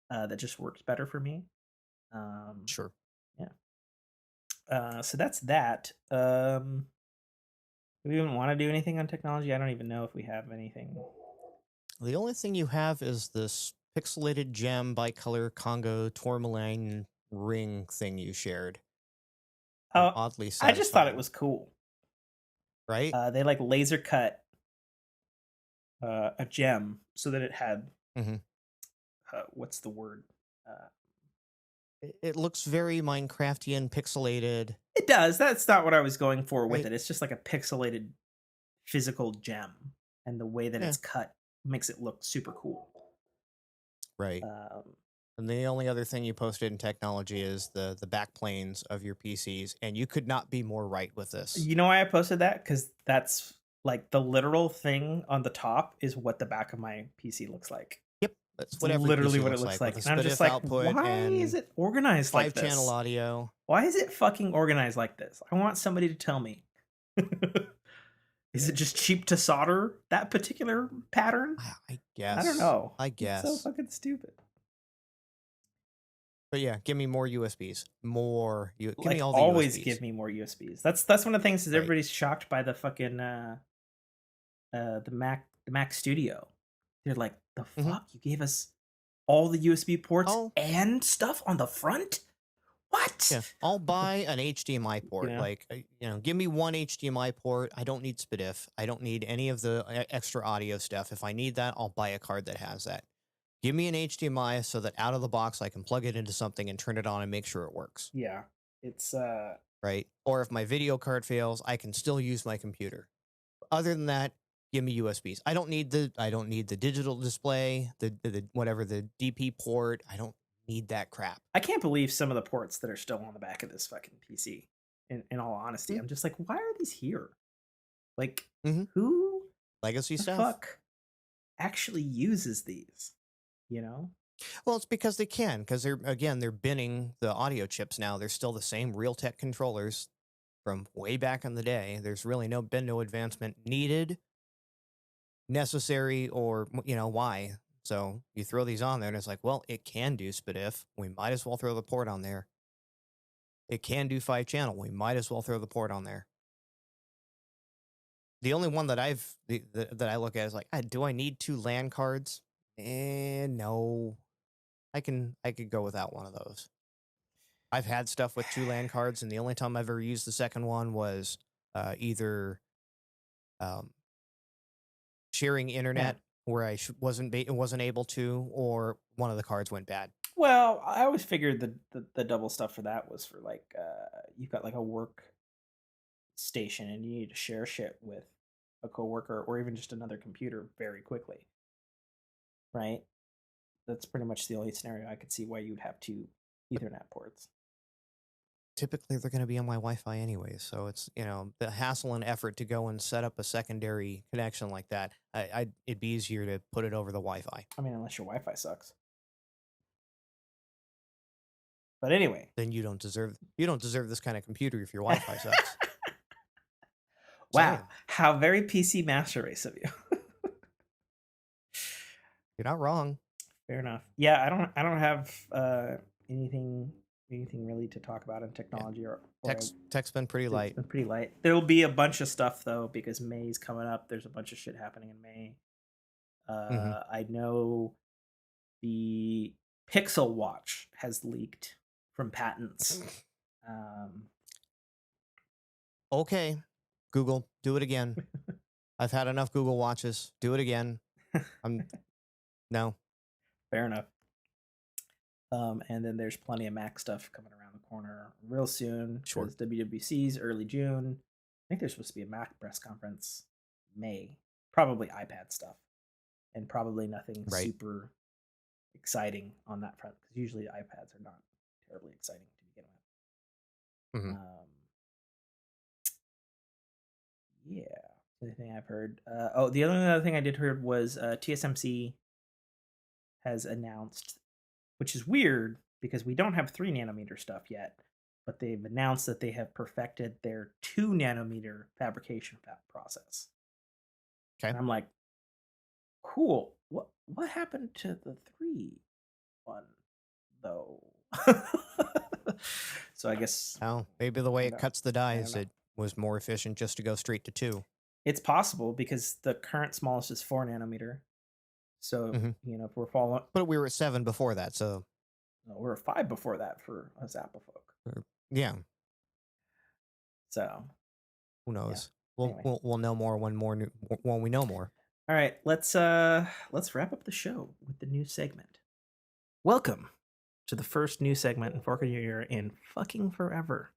that just works better for me. Sure. Yeah. So that's that. Do we even want to do anything on technology? I don't even know if we have anything. The only thing you have is this pixelated gem bicolor Congo tourmaline ring thing you shared. Oh, Oddly I just thought it satisfying, was cool. right? They like laser cut a gem so that it had Mm-hmm. what's the word? Uh, It looks very Minecraftian, pixelated, it does. That's not what I was going for with right? it. It's just like a pixelated physical gem, and the way that Yeah, it's cut makes it look super cool. right. Um, And the only other thing you posted in technology is the back planes of your PCs, and you could not be more right with this. you know why I posted that? Because that's like the literal thing on the top is what the back of my PC looks like. Yep, that's It's what every literally PC what it looks looks like with like. a And I'm just SPDIF like, output why is and it organized like 5-channel this? audio. Why is it fucking organized like this? I want somebody to tell me. Is it just cheap to solder that particular pattern? I I don't guess. know. I It's so guess. fucking stupid. But yeah, give me more USBs. More. Give me Like all the always USBs. give me more USBs. That's one of the things is Right. everybody's shocked by the fucking the Mac Studio. They're like, the Mm-hmm. fuck? You gave us all the USB ports Oh, and stuff on the front? What? yeah. I'll buy an HDMI You port. know? Like, give me one HDMI port. I don't need SPDIF. I don't need any of the extra audio stuff. If I need that, I'll buy a card that has that. Give me an HDMI so that out of the box I can plug it into something and turn it on and make sure it works. Yeah. It's Right? Or if my video card fails, I can still use my computer. Other than that, give me USBs. I don't need the digital display, the whatever, the DP port. I don't need that crap. I can't believe some of the ports that are still on the back of this fucking PC. In all honesty, I'm just like, why are these here? Like, Mm-hmm. who Legacy the stuff. fuck actually uses these? You know? Well, it's because they can, because they're binning the audio chips now. They're still the same Realtek controllers from way back in the day. There's really been no advancement needed, necessary, or why. So you throw these on there, and it's like, well, it can do SPDIF. We might as well throw the port on there. It can do 5-channel. We might as well throw the port on there. The only one that that I look at is like, do I need 2 LAN cards? No. I could go without one of those. I've had stuff with 2 LAN cards, and the only time I've ever used the second one was either um, sharing Yeah. internet where I wasn't able to, or one of the cards went bad. Well, I always figured the double stuff for that was for like you've got like a work station and you need to share shit with a coworker or even just another computer very quickly. Right? That's pretty much the only scenario I could see why you'd have two Ethernet ports. typically they're going to be on my Wi-Fi anyway, so it's, the hassle and effort to go and set up a secondary connection like that. It'd be easier to put it over the Wi-Fi. I mean, unless your Wi-Fi sucks. But anyway, then you don't deserve this kind of computer if your Wi-Fi sucks. Wow, Saying. how very PC Master Race of you. You're not wrong. Fair enough. Yeah, I don't have anything really to talk about in technology or tech's been pretty light. It's been pretty light. There'll be a bunch of stuff though because May's coming up. There's a bunch of shit happening in May. I know the Pixel Watch has leaked from patents. Okay, Google, do it again. I've had enough Google Watches. Do it again. No. Fair enough. And then there's plenty of Mac stuff coming around the corner real soon. Sure. There's WWC's early June. I think there's supposed to be a Mac press conference May. Probably iPad stuff. And probably nothing super exciting on that front. Because usually iPads are not terribly exciting to begin with. Mm-hmm. Yeah. Anything I've heard. The only other thing I did heard was TSMC has announced, which is weird because we don't have 3 nanometer stuff yet, but they've announced that they have perfected their 2 nanometer fabrication process. Okay. And I'm like, cool. What happened to the 3 one though? So I guess maybe the way it cuts the dies, it was more efficient just to go straight to 2. It's possible because the current smallest is 4 nanometer. So, if we're following... But we were at 7 before that, so... No, we were 5 before that for us Apple folk. Yeah. So... Who knows? Yeah. We'll know more when we know more. All right, let's wrap up the show with the new segment. Welcome to the first new segment in Fork of Your Ear in fucking forever.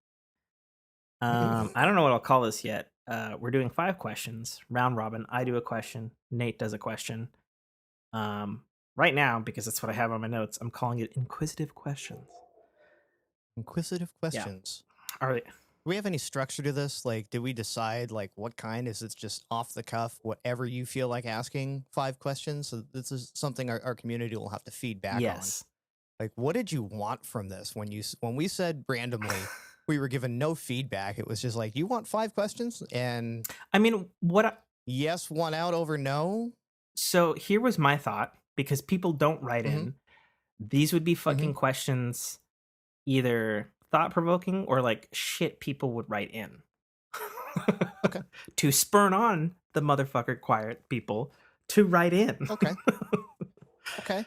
I don't know what I'll call this yet. We're doing 5 questions, round robin. I do a question, Nate does a question. Right now, because that's what I have on my notes, I'm calling it Inquisitive Questions. Inquisitive Questions. Yeah. All right. Do we have any structure to this? Like, did we decide, like, what kind? Is it just off the cuff, whatever you feel like asking 5 questions? So this is something our community will have to feed back on. Like, what did you want from this? When we said randomly, we were given no feedback. It was just like, you want 5 questions? And I mean, yes, 1 out over no? So here was my thought, because people don't write in. These would be fucking questions, either thought-provoking or like shit people would write in. Okay. To spurn on the motherfucker quiet people to write in. Okay. Okay.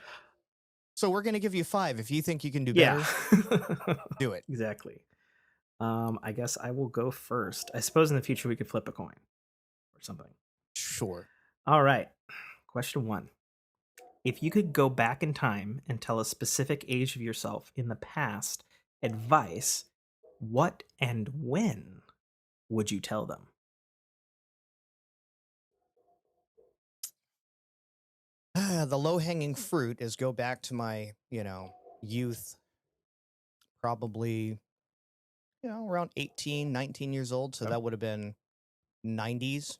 So we're going to give you 5. If you think you can do better, do it. Exactly. I guess I will go first. I suppose in the future we could flip a coin or something. Sure. All right. Question 1. If you could go back in time and tell a specific age of yourself in the past advice, what and when would you tell them? The low-hanging fruit is go back to my, youth, probably, around 18, 19 years old. So that would have been 90s.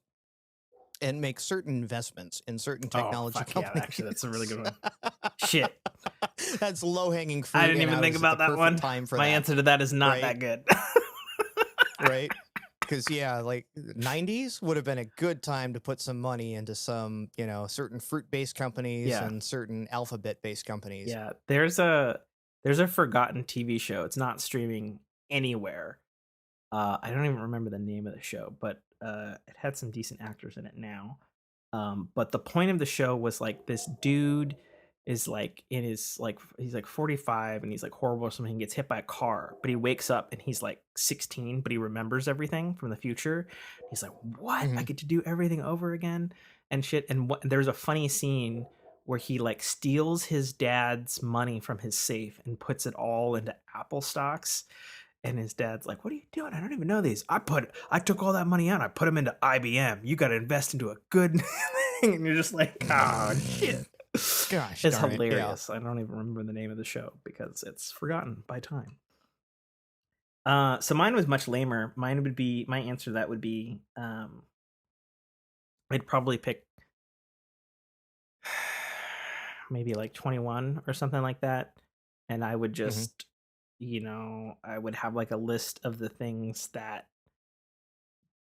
And make certain investments in certain technology companies. Yeah, actually, that's a really good one. Shit. That's low-hanging fruit. I didn't even think about that one. My answer to that is not that good. Right? Because, like 90s would have been a good time to put some money into some, certain fruit-based companies and certain alphabet-based companies. Yeah, there's a forgotten TV show. It's not streaming anywhere. I don't even remember the name of the show, but it had some decent actors in it now. But the point of the show was like this dude is like in his he's like 45 and he's like horrible or something. He gets hit by a car, but he wakes up and he's like 16, but he remembers everything from the future. He's like, what? I get to do everything over again and shit. And there's a funny scene where he like steals his dad's money from his safe and puts it all into Apple stocks. And his dad's like, what are you doing? I don't even know these. I took all that money out. I put them into IBM. You got to invest into a good thing. And you're just like, oh, shit. Gosh, it's hilarious. I don't even remember the name of the show because it's forgotten by time. So mine was much lamer. My answer to that would be, I'd probably pick maybe like 21 or something like that, and I would just, I would have like a list of the things that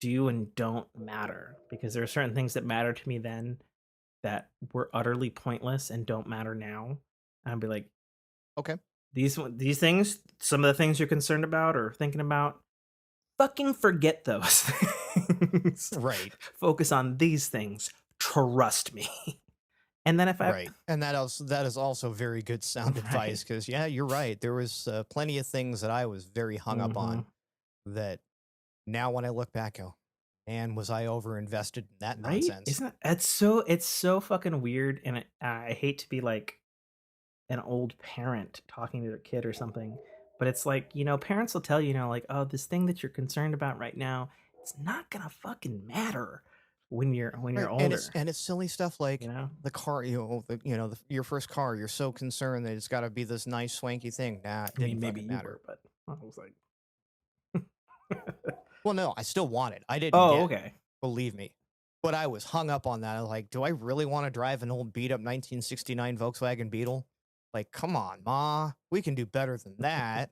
do and don't matter, because there are certain things that matter to me then that were utterly pointless and don't matter now. And I'd be like, Okay. these things, some of the things you're concerned about or thinking about, fucking forget those things. Right. Focus on these things. Trust me. And then if I right, and that is also very good sound advice, because yeah, you're right. There was plenty of things that I was very hung up on that now when I look back, oh man, was I over invested in that right? nonsense? Isn't it's so fucking weird, and I hate to be like an old parent talking to their kid or something, but it's like, parents will tell you, like, oh, this thing that you're concerned about right now, it's not gonna fucking matter when you're Right, older. and it's silly stuff like You know, the car. Your first car. You're so concerned that it's got to be this nice swanky thing. Nah, it I mean, didn't maybe fucking you matter. were, but I was like, Well, no, I still want it. I didn't oh, get it, okay. believe me. But I was hung up on that. I was like, do I really want to drive an old beat up 1969 Volkswagen Beetle? Like, come on, Ma, we can do better than that.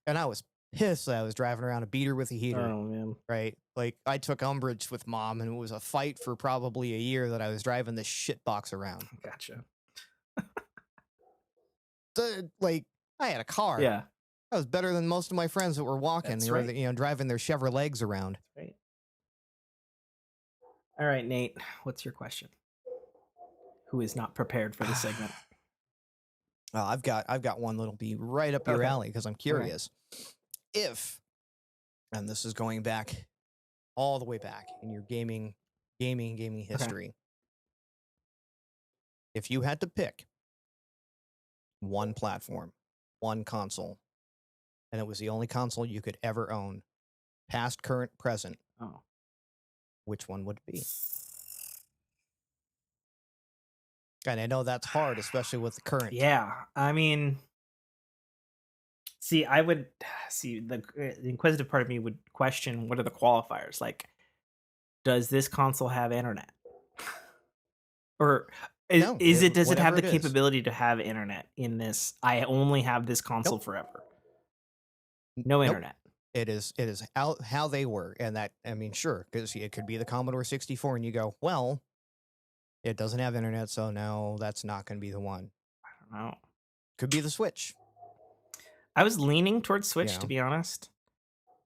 And I was pissed that I was driving around a beater with a heater. Oh man, right? Like, I took umbrage with Mom, and it was a fight for probably a year that I was driving this shit box around. gotcha. Like, I had a car. Yeah, I was better than most of my friends that were walking. that's They were, right. driving their Chevrolets around. Right. All right, Nate, what's your question? Who is not prepared for the segment? I've got one that'll be right up your alley, because I'm curious. If, and this is going back all the way back in your gaming history, if you had to pick one platform, one console, and it was the only console you could ever own, past, current, present, Oh, which one would it be? And I know that's hard, especially with the current. yeah. I mean, see, I would see the inquisitive part of me would question, what are the qualifiers? Like, does this console have internet? Or No, does it have whatever the it is. capability to have internet in this? I only have this console forever. No Nope. internet. It is how they were, and that, I mean, sure, because it could be the Commodore 64, and you go, well, it doesn't have internet, so no, that's not going to be the one. I don't know. Could be the Switch. I was leaning towards Switch, to be honest.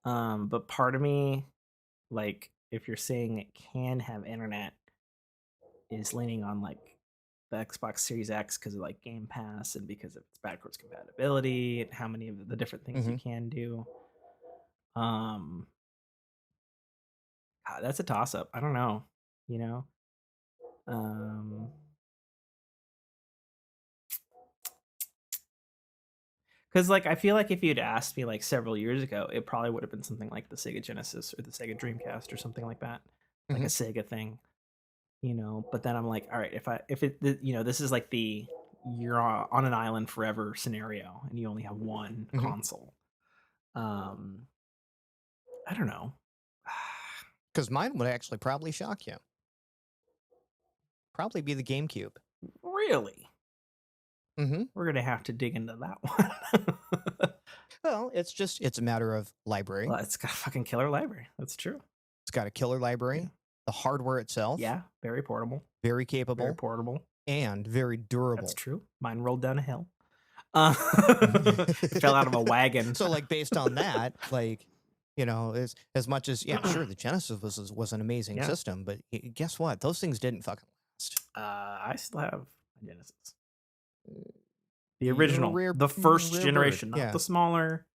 But part of me, like, if you're saying it can have internet, is leaning on like the Xbox Series X because of like Game Pass and because of its backwards compatibility and how many of the different things you can do. God, that's a toss up. I don't know. You know, because like I feel like if you'd asked me like several years ago, it probably would have been something like the Sega Genesis or the Sega Dreamcast or something like that, like a Sega thing. But then I'm like, all right, if this is like the you're on an island forever scenario and you only have one console. I don't know, because mine would actually probably shock you. Probably be the GameCube. Really. We're gonna have to dig into that one. Well, it's a matter of library. Well, it's got a fucking killer library. That's true. It's got a killer library. The hardware itself, very portable, very capable, very portable, and very durable. That's true. Mine rolled down a hill. It fell out of a wagon. So, like, based on that, like, as much as sure, the Genesis was an amazing system, but guess what? Those things didn't fucking last. I still have a Genesis. The original, the first generation, not the smaller,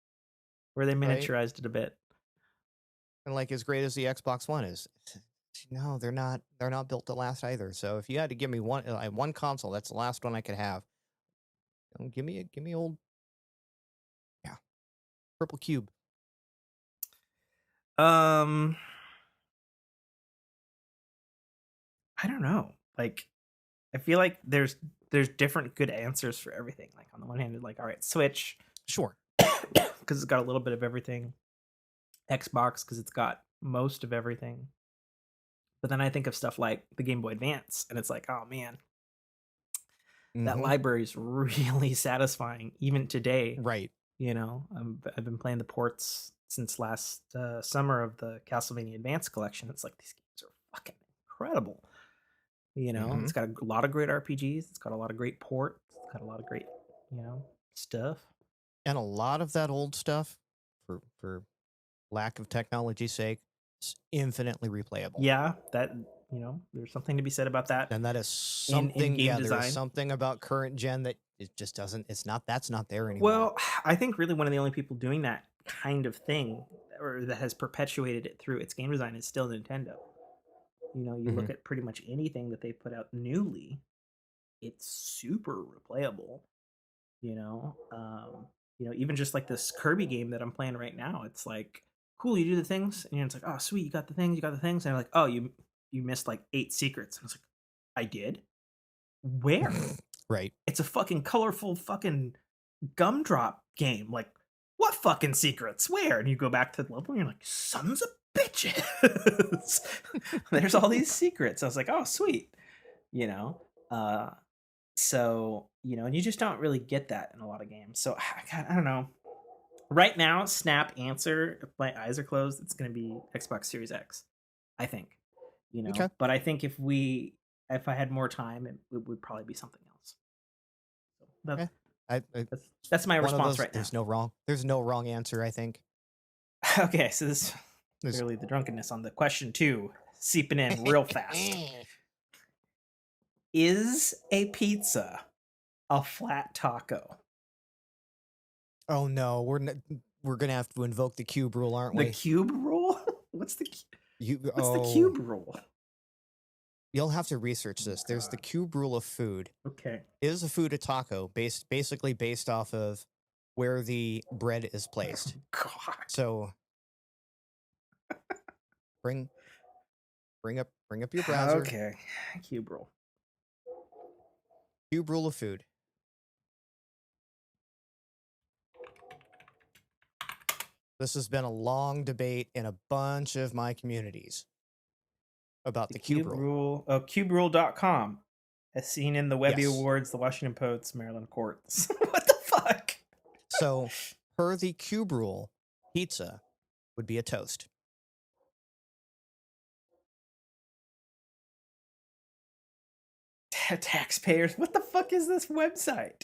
where they miniaturized it a bit. And like, as great as the Xbox One is, no, they're not built to last either. So if you had to give me one console, that's the last one I could have. Give me old Purple Cube. I don't know. Like, I feel like there's different good answers for everything. Like, on the one hand, like, all right, Switch. Sure. because it's got a little bit of everything. Xbox because it's got most of everything. But then I think of stuff like the Game Boy Advance, and it's like, oh man, that library is really satisfying even today. Right. You know, I've been playing the ports since last summer of the Castlevania Advance collection. It's like these games are fucking incredible. You know, it's got a lot of great RPGs. It's got a lot of great ports. It's got a lot of great, you know, stuff. And a lot of that old stuff, for lack of technology's sake, is infinitely replayable. Yeah, that, you know, there's something to be said about that. And that is something, in game design. There's something about current gen that it just doesn't, that's not there anymore. Well, I think really one of the only people doing that kind of thing, or that has perpetuated it through its game design, is still Nintendo. You know, you look at pretty much anything that they put out newly, it's super replayable. You know, even just like this Kirby game that I'm playing right now, it's like, cool, you do the things, and it's like, oh sweet, you got the things, and they're like, oh, you missed like 8 secrets, and it's like, I did? Where? Right. It's a fucking colorful fucking gumdrop game. Like, what fucking secrets? Where? And you go back to the level and you're like, sons of bitches. There's all these secrets. I was like, oh sweet. You know? So, you know, and you just don't really get that in a lot of games. So I don't know. Right now, snap answer, if my eyes are closed, it's going to be Xbox Series X, I think. You know, but I think if I had more time, it would probably be something else. So that's my response right now. There's no wrong answer, I think. Okay, so this is clearly the drunkenness on the question 2 seeping in real fast. Is a pizza a flat taco? Oh no, we're gonna have to invoke the cube rule, aren't we? The cube rule? What's the cube rule? You'll have to research this. There's the cube rule of food. Okay. Is a food a taco basically based off of where the bread is placed? Oh, God. So bring up your browser. Okay. Cube rule. Cube rule of food. This has been a long debate in a bunch of my communities about the cube rule. Oh, cuberule.com. As seen in the Webby Awards, the Washington Post, Maryland courts. What the fuck? So, per the cube rule, pizza would be a toast. Taxpayers, what the fuck is this website?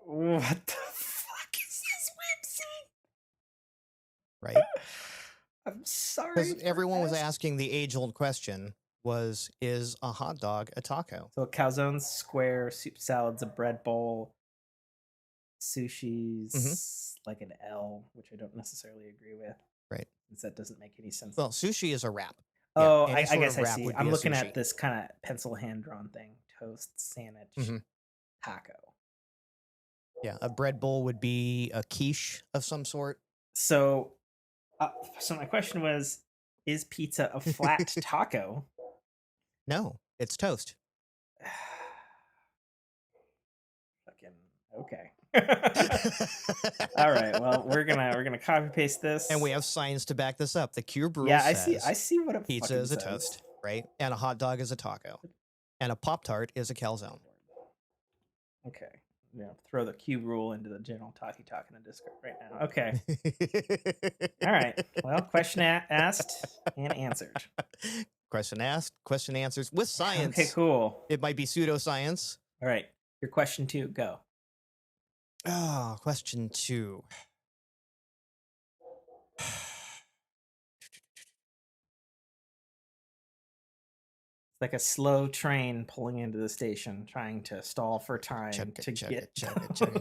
What the fuck is this website? Right? I'm sorry. Because everyone was asking the age-old question, is a hot dog a taco? So calzones, square, soup salads, a bread bowl, sushi's like an L, which I don't necessarily agree with. Right. Since that doesn't make any sense. Well, sushi is a wrap. Oh, yeah, I guess I see. I'm looking at this kind of pencil hand-drawn thing. Toast, sandwich, taco. Yeah, a bread bowl would be a quiche of some sort. So my question was, is pizza a flat taco? No, it's toast. Fucking okay. All right. Well, we're gonna copy paste this, and we have science to back this up. The cube rule I says see what a pizza is a says. toast, right? And a hot dog is a taco, and a Pop-Tart is a calzone. Okay. Yeah, throw the cube rule into the general talk in the Discord right now. Okay. All right. Well, question asked and answered. Question asked, question answers with science. Okay, cool. It might be pseudoscience. All right. Your question 2, go. Oh, question 2. Like a slow train pulling into the station, trying to stall for time to get.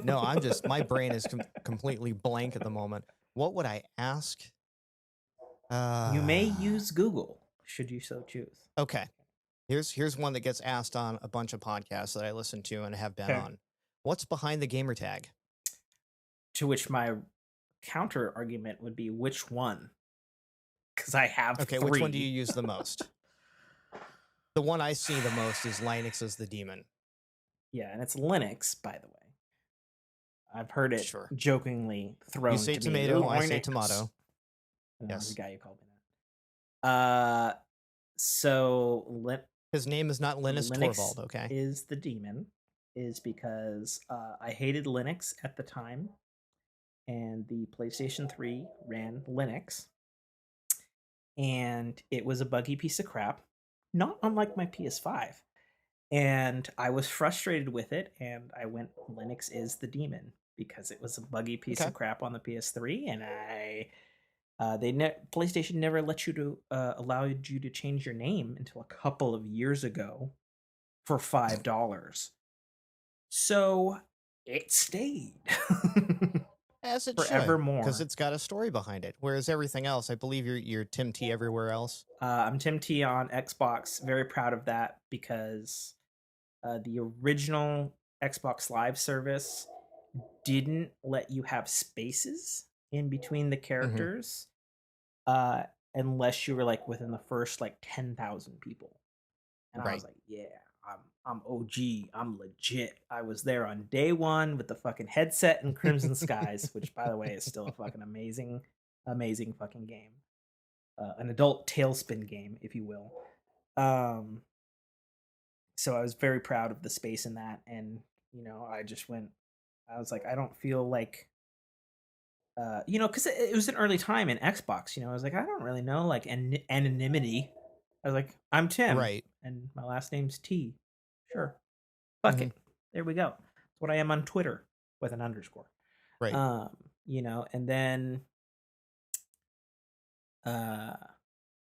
No, I'm just, my brain is completely blank at the moment. What would I ask? You may use Google, should you so choose. Okay. Here's one that gets asked on a bunch of podcasts that I listen to and have been on. What's behind the gamer tag? To which my counter argument would be, which one? Because I have 3. Which one do you use the most? The one I see the most is Linux as the demon. Yeah, and it's Linux, by the way. I've heard it Sure. jokingly thrown You say to tomato, me. I say tomato. Yes. The Yes. guy who called me that. So His name is not Linus Linux Torvald, okay? is the demon, is because I hated Linux at the time, and the PlayStation 3 ran Linux, and it was a buggy piece of crap, not unlike my PS5. And I was frustrated with it, and I went, Linux is the demon, because it was a buggy piece Okay. of crap on the PS3, and PlayStation never let you to allowed you to change your name until a couple of years ago for $5. So it stayed As it should, because forevermore. it's got a story behind it. Whereas everything else, I believe you're Tim T everywhere else. I'm Tim T on Xbox. Very proud of that, because the original Xbox Live service didn't let you have spaces in between the Mm-hmm. characters unless you were like within the first like 10,000 people. And I was Right. like, yeah, I'm OG, I'm legit. I was there on day one with the fucking headset and Crimson Skies, which by the way is still a fucking amazing, amazing fucking game. An adult tailspin game, if you will. So I was very proud of the space in that, and I just went. I was like, I don't feel like because it was an early time in Xbox. I was like, I don't really know like anonymity. I was like, I'm Tim, Right. and my last name's T. Sure, fuck Mm-hmm. it. There we go. That's what I am on Twitter with an underscore. Right. And then uh,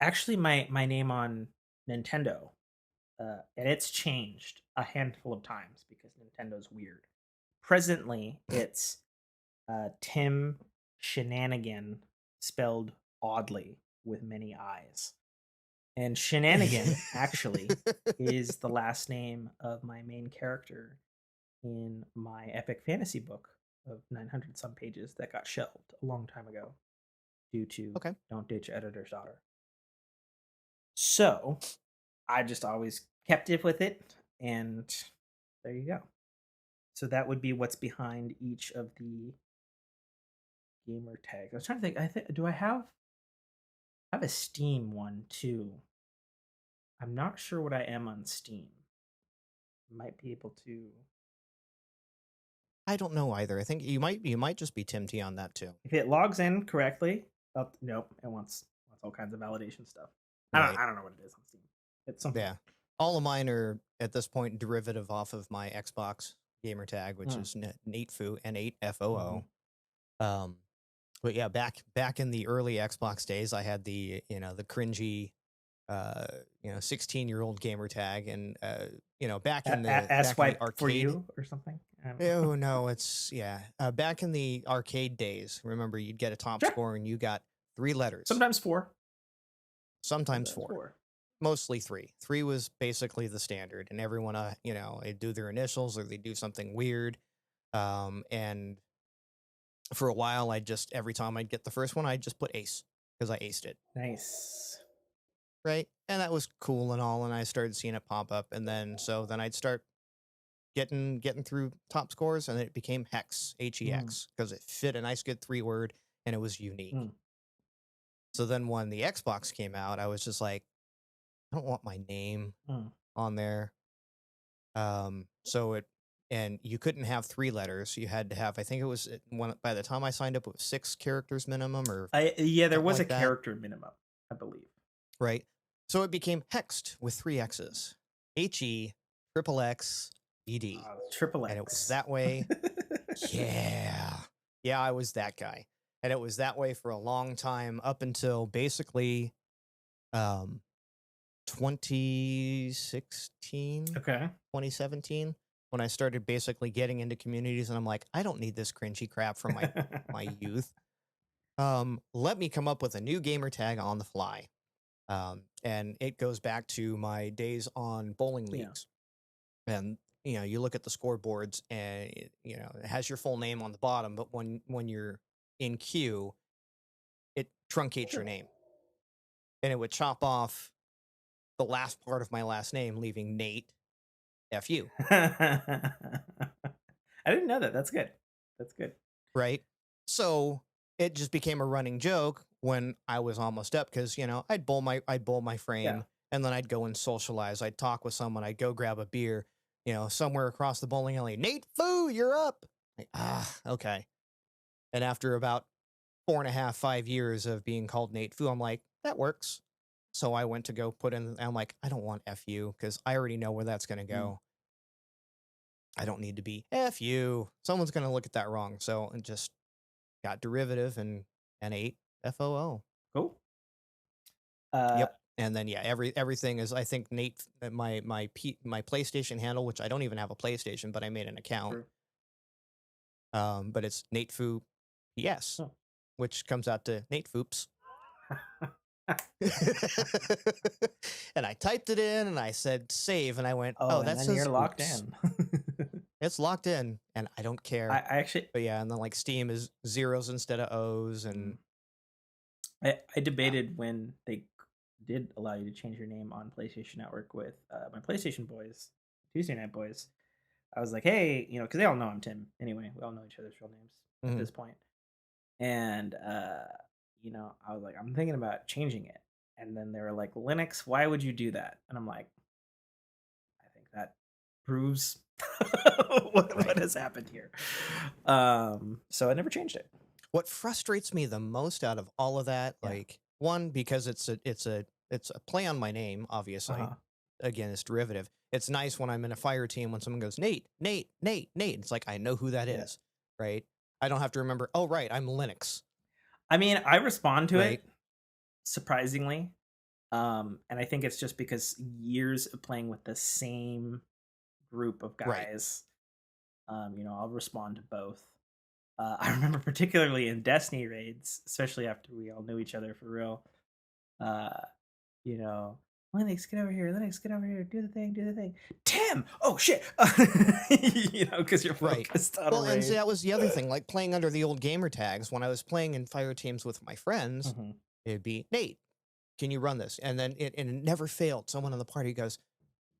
actually, my name on Nintendo, and it's changed a handful of times because Nintendo's weird. Presently, it's Tim Shenanigan, spelled oddly with many eyes. And Shenanigan actually is the last name of my main character in my epic fantasy book of 900 some pages that got shelved a long time ago due to Okay. Don't Ditch Your Editor's Daughter. So I just always kept it with it, and there you go. So that would be what's behind each of the gamer tags. I was trying to think. Do I have a Steam one too. I'm not sure what I am on Steam. Might be able to. I don't know either. I think you might just be Tim T on that too. If it logs in correctly, nope, it wants all kinds of validation stuff. Right. I don't know what it is on Steam. It's something. Yeah. All of mine are at this point derivative off of my Xbox gamer tag, which is NateFoo, N8FOO. But yeah, back in the early Xbox days, I had the the cringy 16-year-old gamer tag, and back in the Swipe for arcade. you or something. Oh no, it's back in the arcade days. Remember, you'd get a top score and you got 3 letters. Sometimes 4. Sometimes 4. Mostly 3. 3 was basically the standard, and everyone they do their initials or they do something weird. And for a while, every time I'd get the first one, I'd just put ace because I aced it. Nice. Right, and that was cool and all, and I started seeing it pop up, and then I'd start getting through top scores, and it became hex, HEX, because it fit a nice good 3-word and it was unique. So then when the Xbox came out, I was just like, I don't want my name on there. And you couldn't have 3 letters. You had to have, I think it was by the time I signed up, it was 6 characters minimum, or there was like a that. character minimum, I believe. Right. So it became hexed with 3 X's. HE, triple X, ED. Triple X. And it was that way. Yeah, I was that guy. And it was that way for a long time, up until basically 2016, 2017, when I started basically getting into communities, and I'm like, I don't need this cringy crap from my youth. Let me come up with a new gamer tag on the fly. And it goes back to my days on bowling leagues. And you look at the scoreboards, and it has your full name on the bottom, but when you're in queue, it truncates your name, and it would chop off the last part of my last name, leaving Nate FU. I didn't know that. That's good. That's good. right? So it just became a running joke when I was almost up because I'd bowl my frame and then I'd go and socialize. I'd talk with someone. I'd go grab a beer, somewhere across the bowling alley. Nate Foo, you're up. Like, okay. And after about 4.5, 5 years of being called Nate Foo, I'm like, that works. So I went to go put in. I'm like, I don't want FU because I already know where that's going to go. I don't need to be FU. Someone's going to look at that wrong. So it just got derivative and N8 FOO. Cool. Yep. And then everything is, I think Nate, my PlayStation handle, which I don't even have a PlayStation, but I made an account. True. But it's Nate Foo PS, which comes out to Nate Foops. And I typed it in and I said save and I went, oh, that's you're locked in. It's locked in and I don't care. I actually, but yeah, and then like Steam is zeros instead of O's, and I debated when they did allow you to change your name on PlayStation Network with my PlayStation boys, Tuesday Night Boys. I was like, hey, because they all know I'm Tim anyway. We all know each other's real names at this point. And I was like, I'm thinking about changing it. And then they were like, Linux, why would you do that? And I'm like, I think that proves what has happened here. So I never changed it. What frustrates me the most out of all of that, like, one, because it's a play on my name, obviously. Again, it's derivative. It's nice when I'm in a fire team when someone goes, Nate. It's like, I know who that is, right? I don't have to remember, oh, right, I'm Linux. I mean, I respond to it, surprisingly. And I think it's just because years of playing with the same group of guys, I'll respond to both. I remember particularly in Destiny raids, especially after we all knew each other for real, Linux, get over here. Linux, get over here. Do the thing. Tim! Oh, shit! Because you're focused on a raid. And that was the other thing, like playing under the old gamer tags. When I was playing in fire teams with my friends, it'd be, Nate, can you run this? And then it never failed. Someone on the party goes,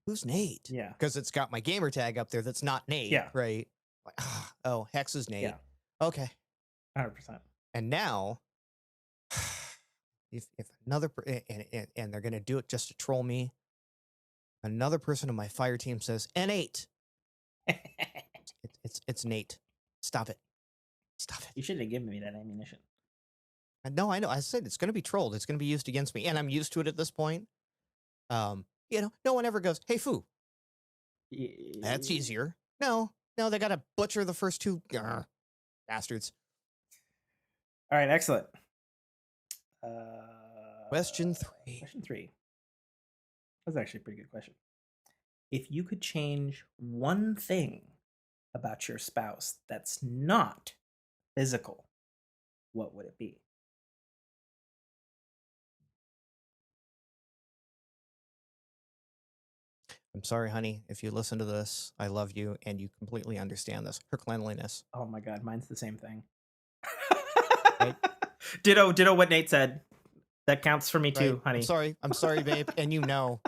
who's Nate? Yeah. Because it's got my gamer tag up there that's not Nate, right? Like, oh, Hex is Nate. Yeah. Okay. 100%. And now, if another and they're gonna do it just to troll me, another person on my fire team says N8. it's Nate. Stop it. You shouldn't have given me that ammunition. No, I know. I said it's gonna be trolled. It's gonna be used against me, and I'm used to it at this point. No one ever goes, "Hey, Foo." That's easier. No, they gotta butcher the first two. Bastards. All right, excellent. Question 3. Question 3. That's actually a pretty good question. If you could change one thing about your spouse that's not physical, what would it be? I'm sorry, honey, if you listen to this, I love you, and you completely understand this. Her cleanliness. Oh my God, mine's the same thing. Right? Ditto what Nate said. That counts for me too, honey. I'm sorry, babe. And you know.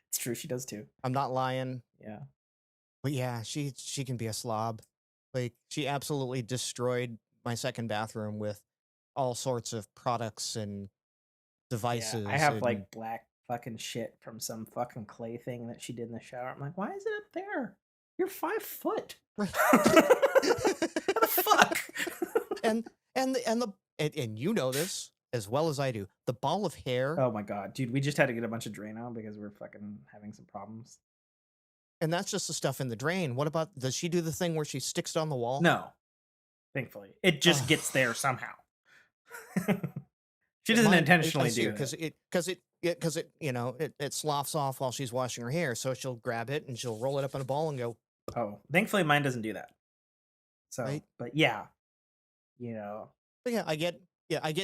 It's true, she does too. I'm not lying. Yeah. But yeah, she can be a slob. Like, she absolutely destroyed my second bathroom with all sorts of products and devices. Yeah, I have like black fucking shit from some fucking clay thing that she did in the shower. I'm like, why is it up there? You're 5 foot. What the fuck? and you know this as well as I do. The ball of hair. Oh my God, dude, we just had to get a bunch of Drano because we're fucking having some problems. And that's just the stuff in the drain. What about, does she do the thing where she sticks it on the wall? No, thankfully, it just gets there somehow. She doesn't intentionally do it because it sloughs off while she's washing her hair. So she'll grab it and she'll roll it up in a ball and go. Oh, thankfully mine doesn't do that. So, right? But yeah, But yeah, I get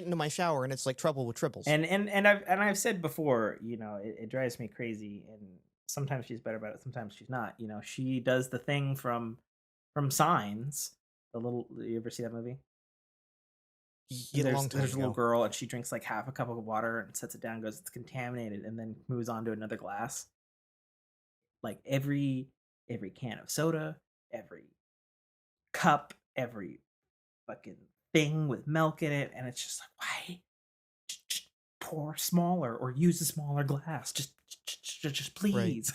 into my shower and it's like trouble with triples. And I've said before, it drives me crazy. And sometimes she's better about it, sometimes she's not. She does the thing from Signs. You ever see that movie? There's a little girl and she drinks like half a cup of water and sets it down and goes, it's contaminated, and then moves on to another glass. Like every can of soda, every cup, every fucking thing with milk in it, and it's just like, why? Just pour smaller or use a smaller glass. Just Right. please.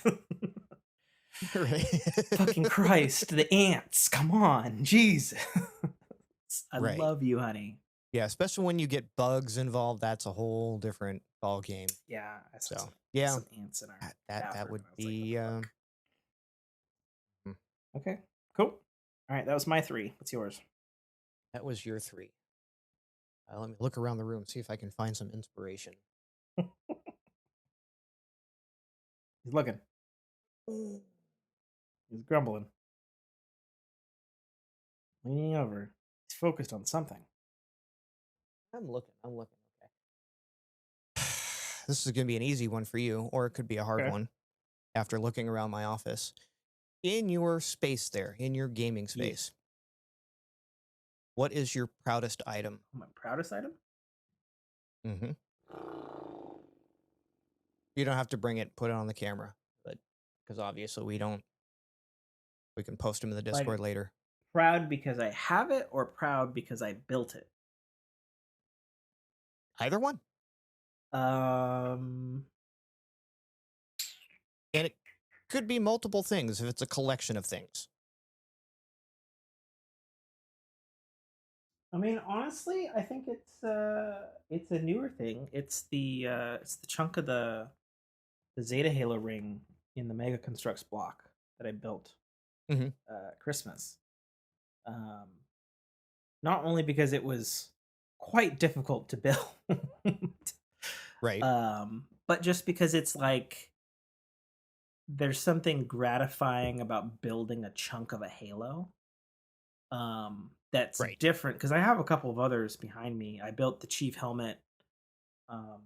Right. Fucking Christ, the ants. Come on, Jesus. I Right. love you, honey. Yeah, especially when you get bugs involved, that's a whole different ball game. Yeah, I saw So yeah, some ants in our that bathroom. would I was like, what be the fuck? hmm, Okay, cool. All right, that was my 3. What's yours? that was your 3. Let me look around the room, see if I can find some inspiration. He's looking. He's grumbling. Leaning over. He's focused on something. I'm looking. Okay. This is going to be an easy one for you, or it could be a hard Okay. one after looking around my office. In your space there, in your gaming space, what is your proudest item? My proudest item? Mm-hmm. You don't have to bring it, put it on the camera, but because obviously we can post them in the Discord Like, later. proud because I have it, or proud because I built it? Either one. And it could be multiple things if it's a collection of things. I mean, honestly, I think it's a newer thing. It's the chunk of the Zeta Halo ring in the Mega Constructs block that I built Mm-hmm. Christmas. Um, Not only because it was quite difficult to build, Right. but just because it's like there's something gratifying about building a chunk of a Halo. That's Right. different because I have a couple of others behind me. I built the Chief helmet, um,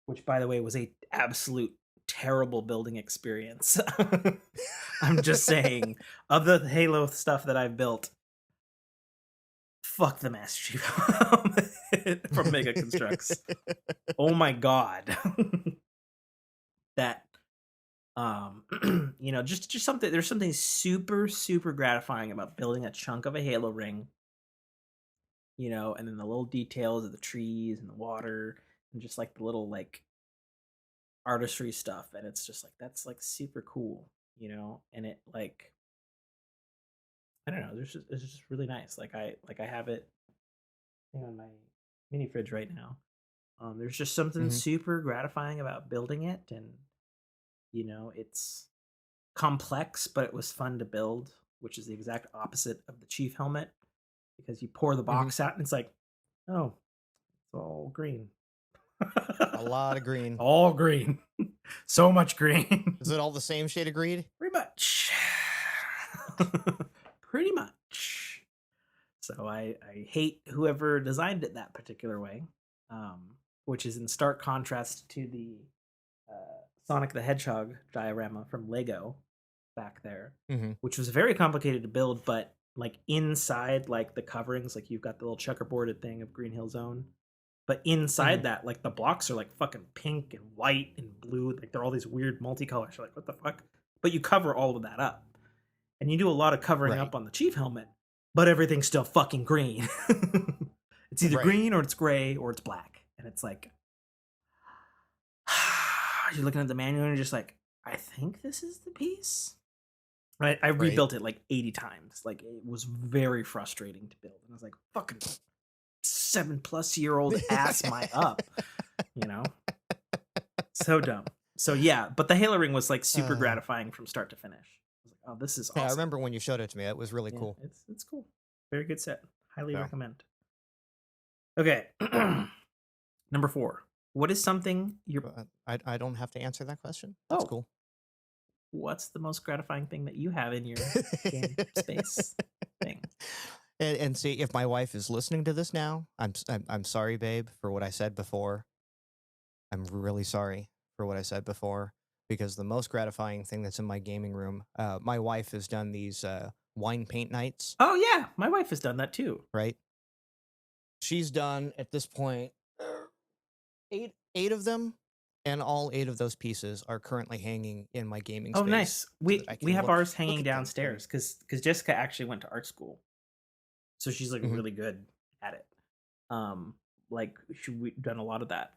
which by the way was a absolute terrible building experience. I'm just saying, of the Halo stuff that I've built, fuck the Master Chief from Mega Constructs. Oh my god. That just something, there's something super super gratifying about building a chunk of a Halo ring, and then the little details of the trees and the water and just like the little like artistry stuff, and it's just like that's like super cool, and it like I don't know, it's just really nice. I have it on my mini fridge right now. There's just something Mm-hmm. super gratifying about building it, and it's complex, but it was fun to build, which is the exact opposite of the Chief helmet, because you pour the Mm-hmm. box out and it's like, oh, it's all green. A lot of green. All green. So much green. Is it all the same shade of green? Pretty much. Pretty much. So I hate whoever designed it that particular way, which is in stark contrast to the Sonic the Hedgehog diorama from Lego back there, Mm-hmm. which was very complicated to build, but like inside like the coverings, like you've got the little checkerboarded thing of Green Hill Zone, but inside Mm-hmm. that, like the blocks are like fucking pink and white and blue, like they're all these weird multicolors. You're like, what the fuck? But you cover all of that up, and you do a lot of covering Right. up on the Chief helmet, but everything's still fucking green. It's either Right. green or it's gray or it's black, and it's like you're looking at the manual and you're just like, I think this is the piece. I rebuilt it like 80 times. Like, it was very frustrating to build. And I was like, fucking 7+ year old ass my up, So dumb. So yeah, but the Halo ring was like super gratifying from start to finish. I was like, oh, this is awesome. Yeah, I remember when you showed it to me. That was really cool. It's cool. Very good set. Highly So. recommend. Okay. Number 4. What is something you're... I don't have to answer that question. That's cool. What's the most gratifying thing that you have in your game space thing? And see, if my wife is listening to this now, I'm sorry, babe, for what I said before. I'm really sorry for what I said before, because the most gratifying thing that's in my gaming room, my wife has done these wine paint nights. Oh yeah, my wife has done that too. Right. She's done at this point eight of them, and all 8 of those pieces are currently hanging in my gaming space. Oh, nice. We have ours hanging downstairs because Jessica actually went to art school. so she's like Mhm. really good at it. Like we've done a lot of that.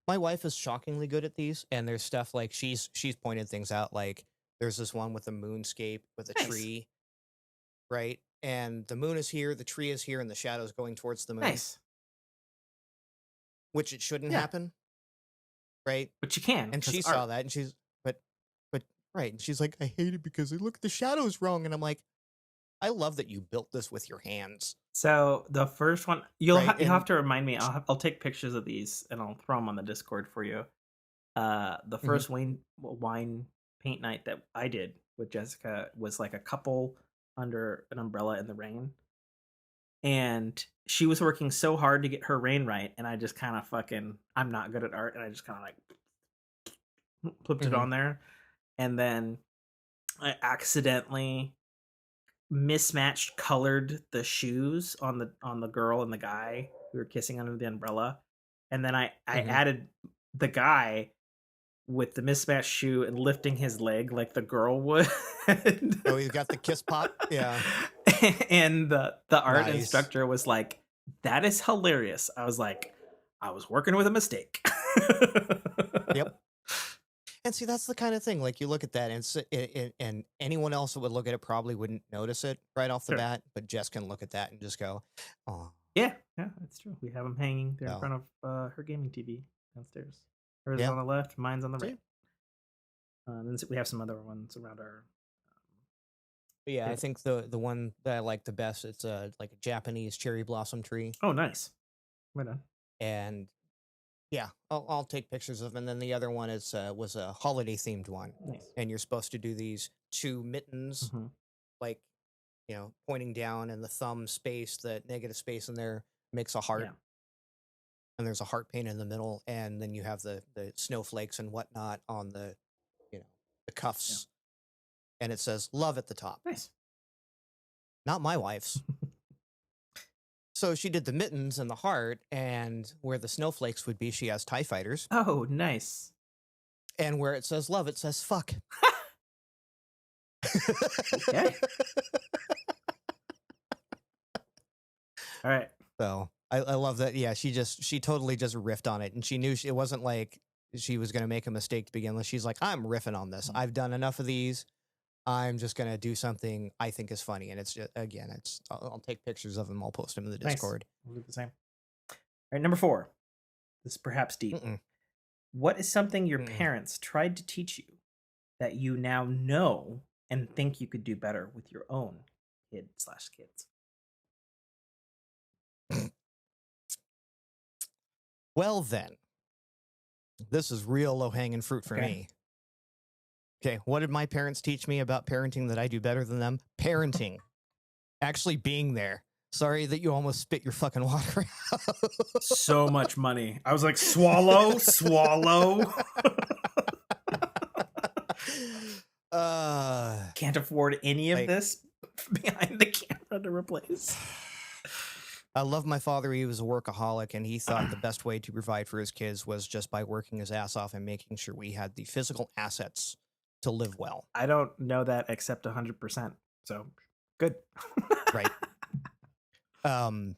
My wife is shockingly good at these, and there's stuff like she's pointed things out. Like there's this one with a moonscape with a Nice, tree, right? And the moon is here, the tree is here, and the shadow's going towards the moon, nice. which it shouldn't Yeah, happen, right? but you can And because she saw art. that, and but right, and she's like, I hate it because look, the shadow's wrong, and I'm like, I love that you built this with your hands, So the first one, right? you'll have And to remind me. I'll take pictures of these and I'll throw them on the Discord for you. The mhm, first wine paint night that I did with Jessica was like a couple under an umbrella in the rain, and she was working so hard to get her rain right, and I just kind of fucking I'm not good at art, and I just kind of like flipped it mhm. on there, and then I accidentally mismatched colored the shoes on the girl and the guy who were kissing under the umbrella, and then I Mhm. added the guy with the mismatched shoe and lifting his leg like the girl would. Oh, you got the kiss pop? Yeah. And the art Nice. instructor was like, "That is hilarious." I was like, "I was working with a mistake." Yep. And see, that's the kind of thing. Like you look at that, and and anyone else that would look at it probably wouldn't notice it right off the Sure. bat. But Jess can look at that and just go, "Oh." Yeah, yeah, that's true. We have them hanging there in So front of her gaming TV downstairs. Hers is yeah. on the left, mine's on the right. See, Then we have some other ones around our but yeah, I table. think the one that I like the best, it's like a Japanese cherry blossom tree, Oh, nice. Right on. and yeah, I'll take pictures of. And then the other one is was a holiday themed one, Nice. and you're supposed to do these two mittens, Hmm. like pointing down, and the thumb space, the negative space in there makes a Yeah. heart, and there's a heart paint in the middle, and then you have the snowflakes and whatnot on the the Yeah. cuffs, and it says love at the top. Nice. Not my wife's. So she did the mittens and the heart, and where the snowflakes would be, she has TIE fighters, Oh, nice. and where it says love, it says fuck. Okay. All right. So I love that. Yeah, she totally just riffed on it, and she knew it wasn't like she was gonna make a mistake to begin with. She's like, I'm riffing on this. Mhm. I've done enough of these. I'm just gonna do something I think is funny, and it's just again, I'll take pictures of them. I'll post them in the Nice. Discord. We'll do the same. All right. Number 4. This is perhaps deep. Mm-mm, What is something your mm-mm. parents tried to teach you that you now know and think you could do better with your own kid/kids? Well then, this is real low hanging fruit for Okay. me. Okay, what did my parents teach me about parenting that I do better than them? Parenting, actually being there. Sorry that you almost spit your fucking water out. So much money. I was like, swallow, swallow. uh, Can't afford any of like, this behind the camera to replace. I love my father. He was a workaholic, and he thought the best way to provide for his kids was just by working his ass off and making sure we had the physical assets to live well. I don't know that except 100%. So good. Right. Um,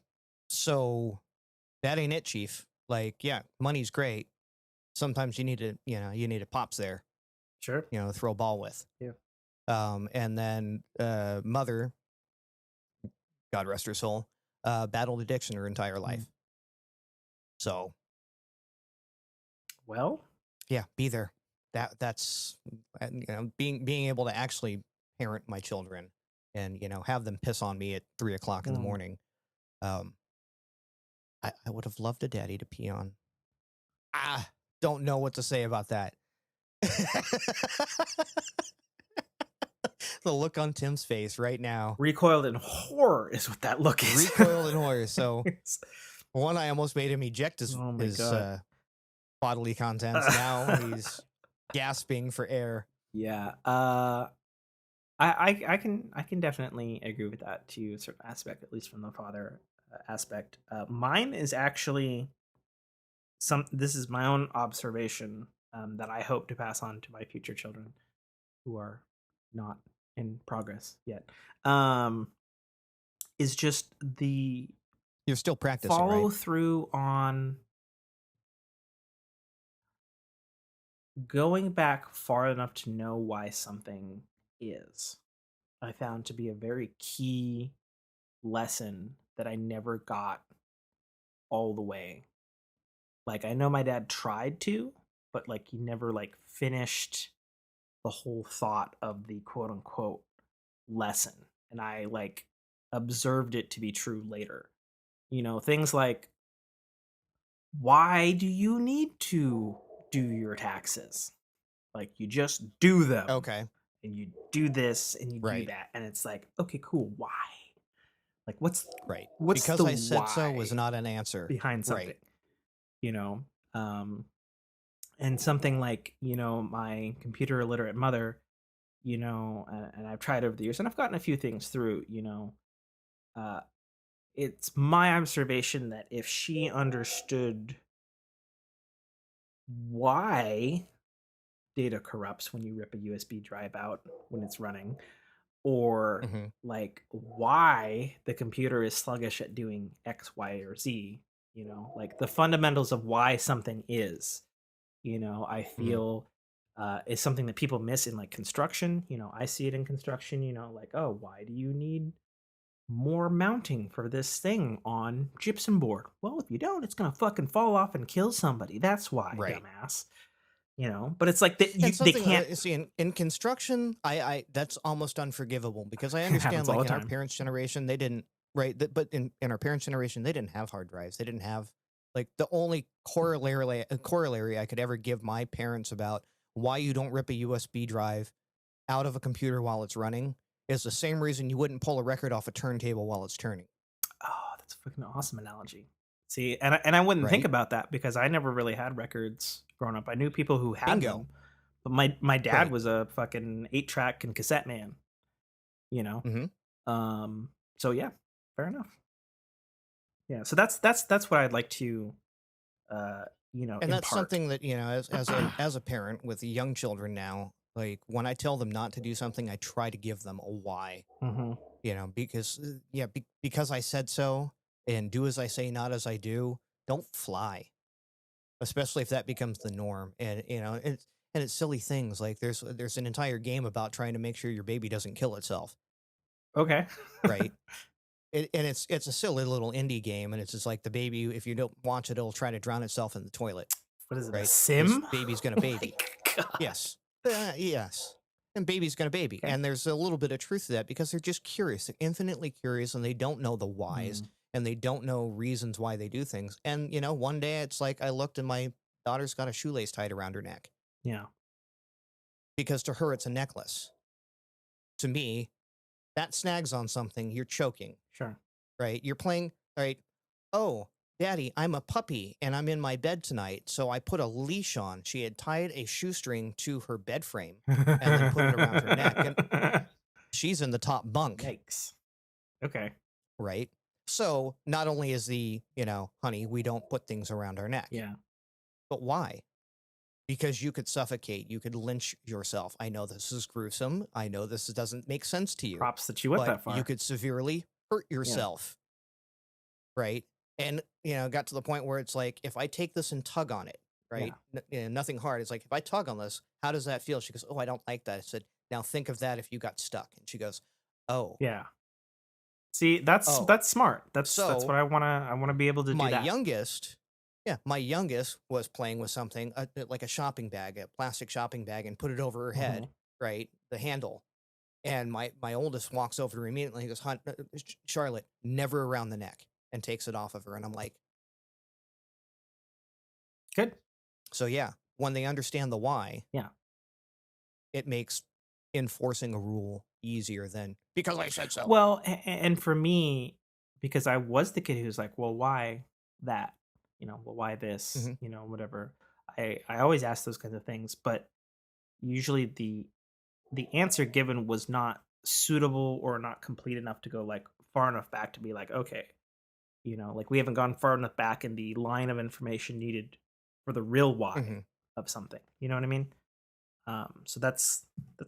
so that ain't it, Chief. Like, yeah, money's great. Sometimes you need to, you need a pops there, Sure. throw a ball with. Yeah. And then mother, God rest her soul, battled addiction her entire Mm. life. So Well, yeah, be there. That's being able to actually parent my children, and have them piss on me at 3 o'clock in the mm, morning. Um, I would have loved a daddy to pee on. Don't know what to say about that. The look on Tim's face right now, recoiled in horror is what that look is. recoiled in horror. So one, I almost made him eject Oh my his god. bodily contents. Now he's gasping for air. Yeah. I can definitely agree with that to a certain aspect, at least from the father aspect. Mine is actually this is my own observation that I hope to pass on to my future children who are not in progress yet. Um, is just the You're still practicing, follow right? through on going back far enough to know why something is. I found to be a very key lesson that I never got all the way. Like I know my dad tried to, but like he never like finished the whole thought of the quote unquote lesson. And I like observed it to be true later. You know, things like why do you need to do your taxes? Like you just do them Okay. and you do this and you do Right. that. And it's like, okay, cool. Why? Like Right. what's Because the I said so was why not an answer. behind something? Right. You know? And something like, you know, my computer illiterate mother, you know, and I've tried over the years and I've gotten a few things through, you know. Uh it's my observation that if she understood why data corrupts when you rip a USB drive out when it's running, or Mm-hmm. like why the computer is sluggish at doing X, Y, or Z, you know, like the fundamentals of why something is, you know, I Mm-hmm. feel is something that people miss in like construction. You know, I see it in construction, you know, like, oh, why do you need more mounting for this thing on gypsum board? Well, if you don't, it's gonna fucking fall off and kill somebody. That's why, Right. dumbass. You know, but it's like that And they something can't. see in construction, I that's almost unforgivable because I It happens understand all like the in our time. parents' generation they didn't but in our parents' generation they didn't have hard drives. They didn't have like the only corollary I could ever give my parents about why you don't rip a USB drive out of a computer while it's running is the same reason you wouldn't pull a record off a turntable while it's turning. Oh, that's a fucking awesome analogy. See, and I wouldn't think Right? about that because I never really had records growing up. I knew people who had Bingo. them, but my dad Right. was a fucking 8-track and cassette man, you know. Mm-hmm. So yeah, fair enough. Yeah, so that's what I'd like to uh, you know, And that's impart. something that, as a parent with young children now, like when I tell them not to do something, I try to give them a why, Hmm. because because I said so and do as I say, not as I do, don't fly. Especially if that becomes the norm. And it's silly things like there's an entire game about trying to make sure your baby doesn't kill itself, Okay. right? And it's a silly little indie game, and it's just like the baby, if you don't watch it, it'll try to drown itself in the toilet, What is it? A right? Because sim? baby's gonna Oh my baby. god. Yes. Yes. And baby's gonna baby. Okay. And there's a little bit of truth to that because they're just curious. They're infinitely curious and they don't know the whys Mm, and they don't know reasons why they do things. And one day it's like I looked and my daughter's got a shoelace tied around her neck yeah. because to her it's a necklace. To me, that snags on something, you're choking, Sure. right? You're playing, right? Oh, Daddy, I'm a puppy and I'm in my bed tonight. So I put a leash on. She had tied a shoestring to her bed frame and then put it around her neck. And she's in the top bunk, Yikes. Okay. right? So not only is honey, we don't put things around our neck, Yeah. but why? Because you could suffocate, you could lynch yourself. I know this is gruesome. I know this doesn't make sense to you, Props that you went but that you far. could severely hurt Yeah. yourself, right? And got to the point where it's like, if I take this and tug on it, Yeah. right? Nothing hard. It's like if I tug on this, how does that feel? She goes, "Oh, I don't like that." I said, "Now think of that if you got stuck." And she goes, "Oh, Yeah. See, that's oh." smart. That's what So I wanna be able to do my that. youngest, yeah, my youngest was playing with something like a shopping bag, a plastic shopping bag, and put it over her head, Mhm. right, the handle. And my oldest walks over to her immediately. He goes, Charlotte, never around the neck," and takes it off of her. And I'm like, Good. so yeah, when they understand the why, Yeah. it makes enforcing a rule easier than because I said so. Well, and for me, because I was the kid who's like, "Well, why that?" You know, "Well, why this?" Hmm. You know, whatever. I always ask those kinds of things, but usually the answer given was not suitable or not complete enough to go like far enough back to be like, okay, you know, like we haven't gone far enough back in the line of information needed for the real why Hmm. of something. You know what I mean? So that's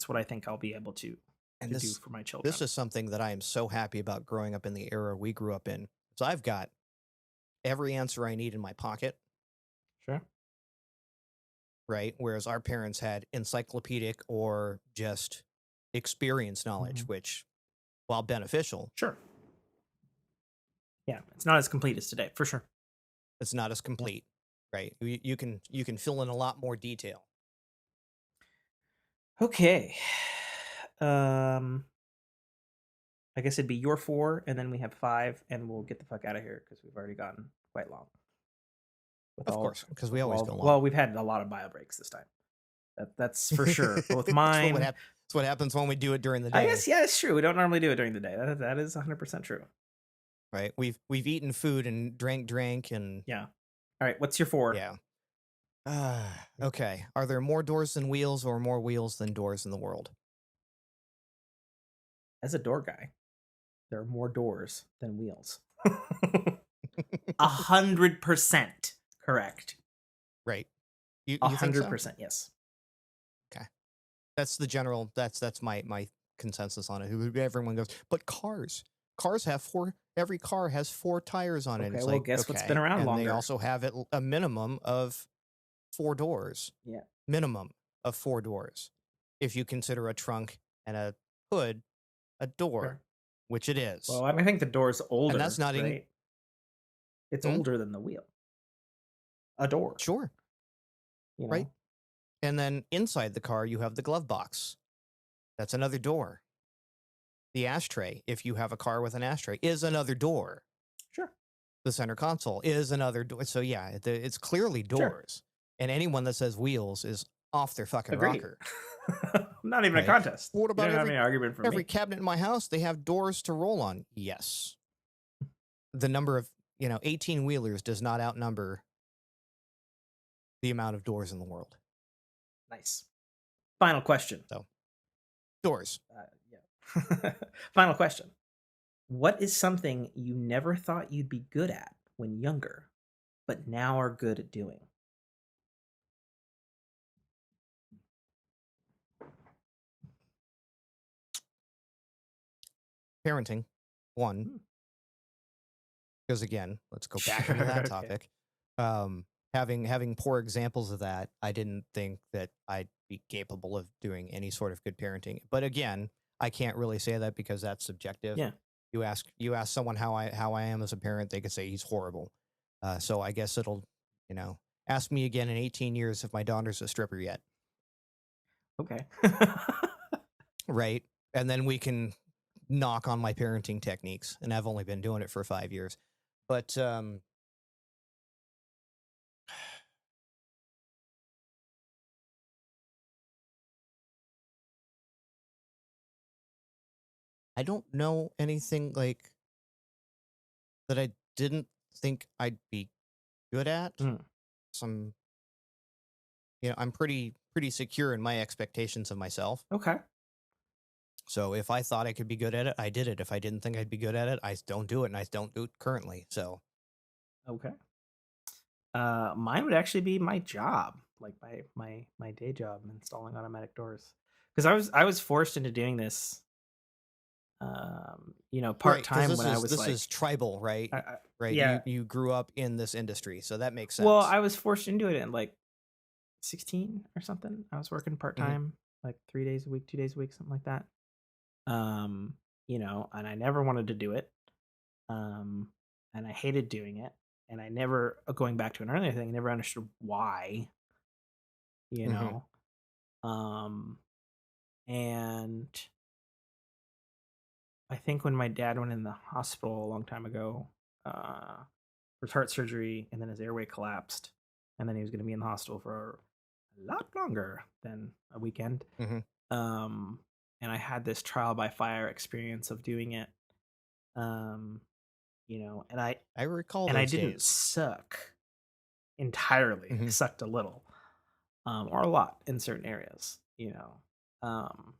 what I think I'll be able to. And to do this for my children. this is something that I am so happy about growing up in the era we grew up in. So I've got every answer I need in my pocket, Sure. right? Whereas our parents had encyclopedic or just experience knowledge, Mhm. which, while beneficial, Sure. Yeah, it's not as complete as today, for sure. it's not as Yeah. complete, right? You can fill in a lot more detail. Okay. Um, I guess it'd be your 4, and then we have 5, and we'll get the fuck out of here because we've already gotten quite long. With Of all, course, because we always go well, long. we've had a lot of bio breaks this time. That's for sure. Both That's mine. that's what happens when we do it during the I day, guess yeah, it's true. We don't normally do it during the day. That is 100% true. right? We've eaten food and drank and Yeah. All right. What's your 4? yeah. Okay. Are there more doors than wheels or more wheels than doors in the world? As a door guy, there are more doors than wheels. 100% correct. Right. A You think hundred so? percent, yes. Okay. That's the general that's my consensus on it. Everyone goes, but cars have four. Every car has four tires on it. Okay, It's well, like, guess what's been okay, around and they longer? also have a minimum of four doors. Yeah, Minimum of four doors. If you consider a trunk and a hood a door, sure. which it is, Well, I think the door's and that's older, not in. right? It's Hmm? older than the wheel. A door, Sure, you right. know? And then inside the car, you have the glove box. That's another door. The ashtray, if you have a car with an ashtray, is another door. Sure, The center console is another door. So yeah, it's clearly sure. doors. And anyone that says wheels is off their fucking Agreed. rocker, Not even a right? contest. What You about don't have any argument from every me. cabinet in my house? They have doors to roll on. Yes. The number of 18 wheelers does not outnumber the amount of doors in the world. Nice. Final question. So doors. Yeah. Final question. What is something you never thought you'd be good at when younger, but now are good at doing? Parenting, one, Hmm. because again, let's go back Sure. into that Okay. topic. Having poor examples of that, I didn't think that I'd be capable of doing any sort of good parenting. But again, I can't really say that because that's subjective. Yeah. You ask someone how I am as a parent, they could say he's horrible. So I guess it'll, ask me again in 18 years if my daughter's a stripper yet, Okay. right? And then we can knock on my parenting techniques, and I've only been doing it for 5 years. But I don't know anything like that I didn't think I'd be good at. Hmm. Some, I'm pretty secure in my expectations of myself. Okay. So if I thought I could be good at it, I did it. If I didn't think I'd be good at it, I don't do it, and I don't do it currently. So Okay. Mine would actually be my job, like my day job, installing automatic doors. Because I was forced into doing this, part right, because time this when I is was this like, is tribal, right? Right. yeah. You grew up in this industry, so that makes Well, sense. I was forced into it at like 16 or something. I was working part Hmm. time, like 3 days a week, 2 days a week, something like that. And I never wanted to do it. Um, and I hated doing it. And I never, going back to an earlier thing, I never understood why, you Hmm. know. Um, and I think when my dad went in the hospital a long time ago, for his heart surgery, and then his airway collapsed, and then he was going to be in the hospital for a lot longer than a weekend. Hmm. Um, and I had this trial by fire experience of doing it. Um, and I I recall and I those didn't days. suck entirely. I Hmm. sucked a little, or a lot in certain areas. Um,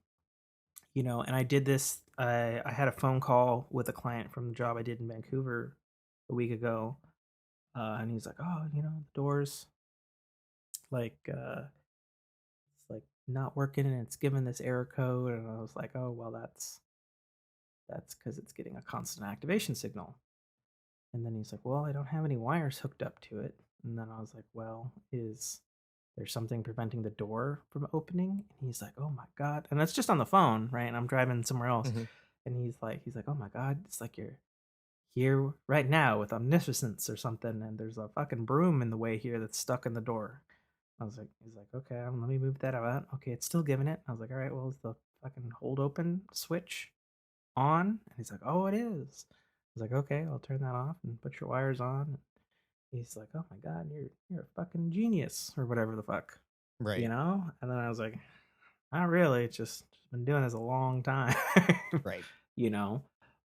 and I did this. I had a phone call with a client from the job I did in Vancouver a week ago, and he's like, "Oh, the doors, like, it's like not working and it's giving this error code. And I was like, oh, well, that's because it's getting a constant activation signal. And then he's like, well, I don't have any wires hooked up to it. And then I was like, well, is there something preventing the door from opening? And he's like, oh my God. And that's just on the phone, right? And I'm driving somewhere else. Mm-hmm. And he's like, oh my God, it's like you're here right now with omniscience or something. And there's a fucking broom in the way here that's stuck in the door. I was like, he's like, okay, let me move that out. Okay, it's still giving it. I was like, all right, well, is the fucking hold open switch on? And he's like, oh, it is. I was like, okay, I'll turn that off and put your wires on. He's like, oh my God, you're a fucking genius or whatever the fuck. Right. You know? And then I was like, not really, just been doing this a long time. Right. You know?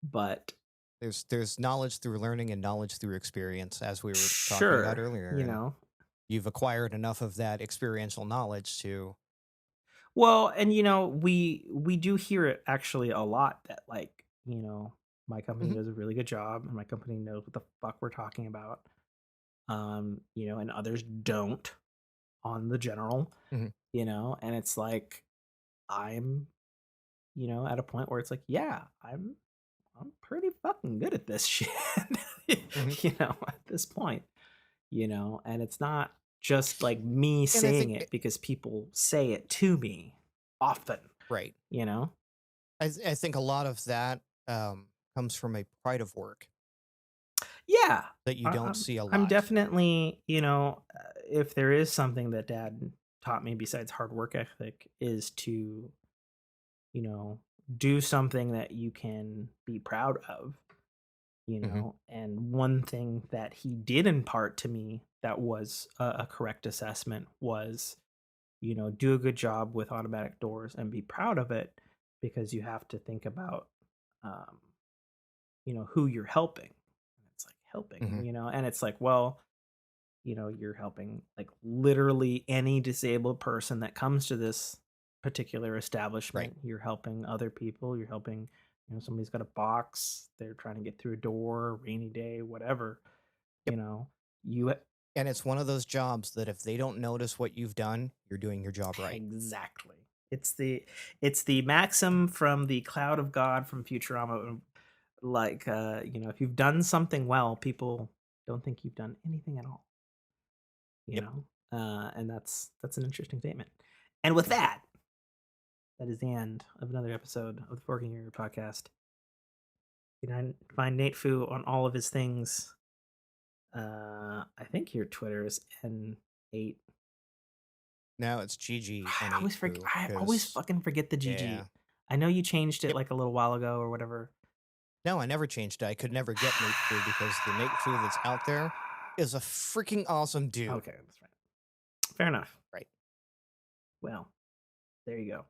But there's knowledge through learning and knowledge through experience, as we were talking about earlier. You know, you've acquired enough of that experiential knowledge to. Well, and you know, we do hear it actually a lot that, like, you know, my company does a really good job and my company knows what the fuck we're talking about. You know, and others don't on the general, you know, and it's like I'm, you know, at a point where it's like, yeah, I'm pretty fucking good at this shit. You know, at this point, you know, and it's not just like me saying it because people say it to me often. Right. You know? I think a lot of that comes from a pride of work. Yeah. That you don't see a lot. I'm definitely, you know, if there is something that Dad taught me besides hard work ethic is to, you know, do something that you can be proud of, you know. And one thing that he did impart to me that was a correct assessment was, you know, do a good job with automatic doors and be proud of it, because you have to think about, you know, who you're helping. It's like helping, you know, and it's like, well, you know, you're helping like literally any disabled person that comes to this particular establishment. Right. You're helping other people. You're helping, you know, somebody's got a box. They're trying to get through a door, rainy day, whatever, you know, and it's one of those jobs that if they don't notice what you've done, you're doing your job right. Exactly. It's the maxim from the Cloud of God from Futurama. Like, you know, if you've done something well, people don't think you've done anything at all. You know, and that's an interesting statement. And with that is the end of another episode of the Forking Your podcast. You can find Nate Fu on all of his things. I think your Twitter is N8. No, it's GG. I always fucking forget the GG. Yeah. I know you changed it like a little while ago or whatever. No, I never changed it. I could never get Nate Fu because the Nate Fu that's out there is a freaking awesome dude. Okay, that's right. Fair enough. Right. Well, there you go.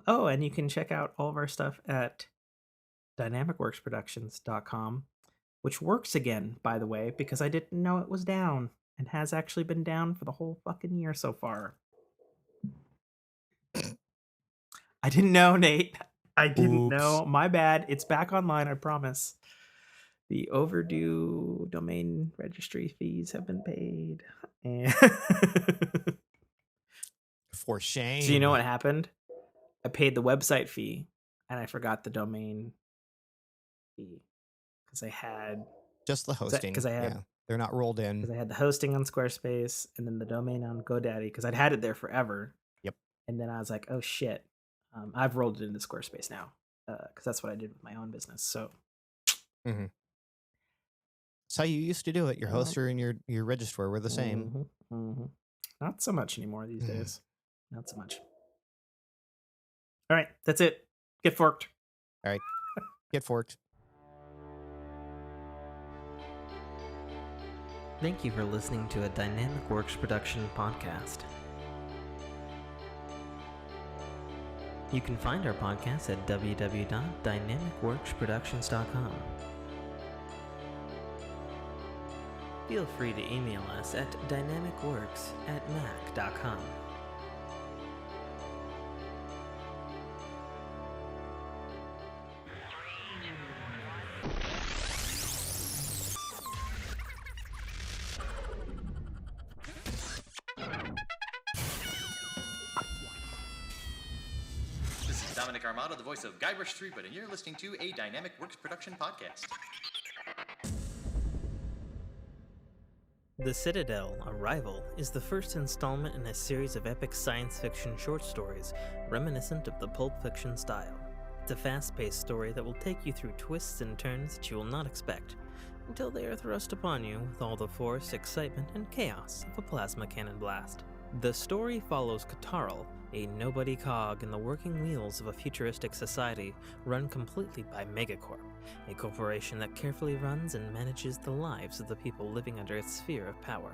Oh, and you can check out all of our stuff at Dynamicworksproductions.com, which works again, by the way, because I didn't know it was down and has actually been down for the whole fucking year so far. I didn't know, Nate. I didn't know. My bad. It's back online, I promise. The overdue domain registry fees have been paid. And for shame. So you know what happened? I paid the website fee and I forgot the domain fee because I had just the hosting. Because I had they're not rolled in. Because I had the hosting on Squarespace and then the domain on GoDaddy because I'd had it there forever. Yep. And then I was like, oh shit. I've rolled it into Squarespace now because that's what I did with my own business. So that's how you used to do it. Your hoster and your registrar were the same. Not so much anymore these days. Not so much. All right, that's it. Get forked. All right, get forked. Thank you for listening to a Dynamic Works production podcast. You can find our podcast at www.dynamicworksproductions.com. Feel free to email us at dynamicworks@mac.com. Dominic Armato, the voice of Guybrush Threepwood, and you're listening to a Dynamic Works production podcast. The Citadel, Arrival, is the first installment in a series of epic science fiction short stories reminiscent of the Pulp Fiction style. It's a fast-paced story that will take you through twists and turns that you will not expect, until they are thrust upon you with all the force, excitement, and chaos of a plasma cannon blast. The story follows Katarl, a nobody cog in the working wheels of a futuristic society run completely by Megacorp, a corporation that carefully runs and manages the lives of the people living under its sphere of power.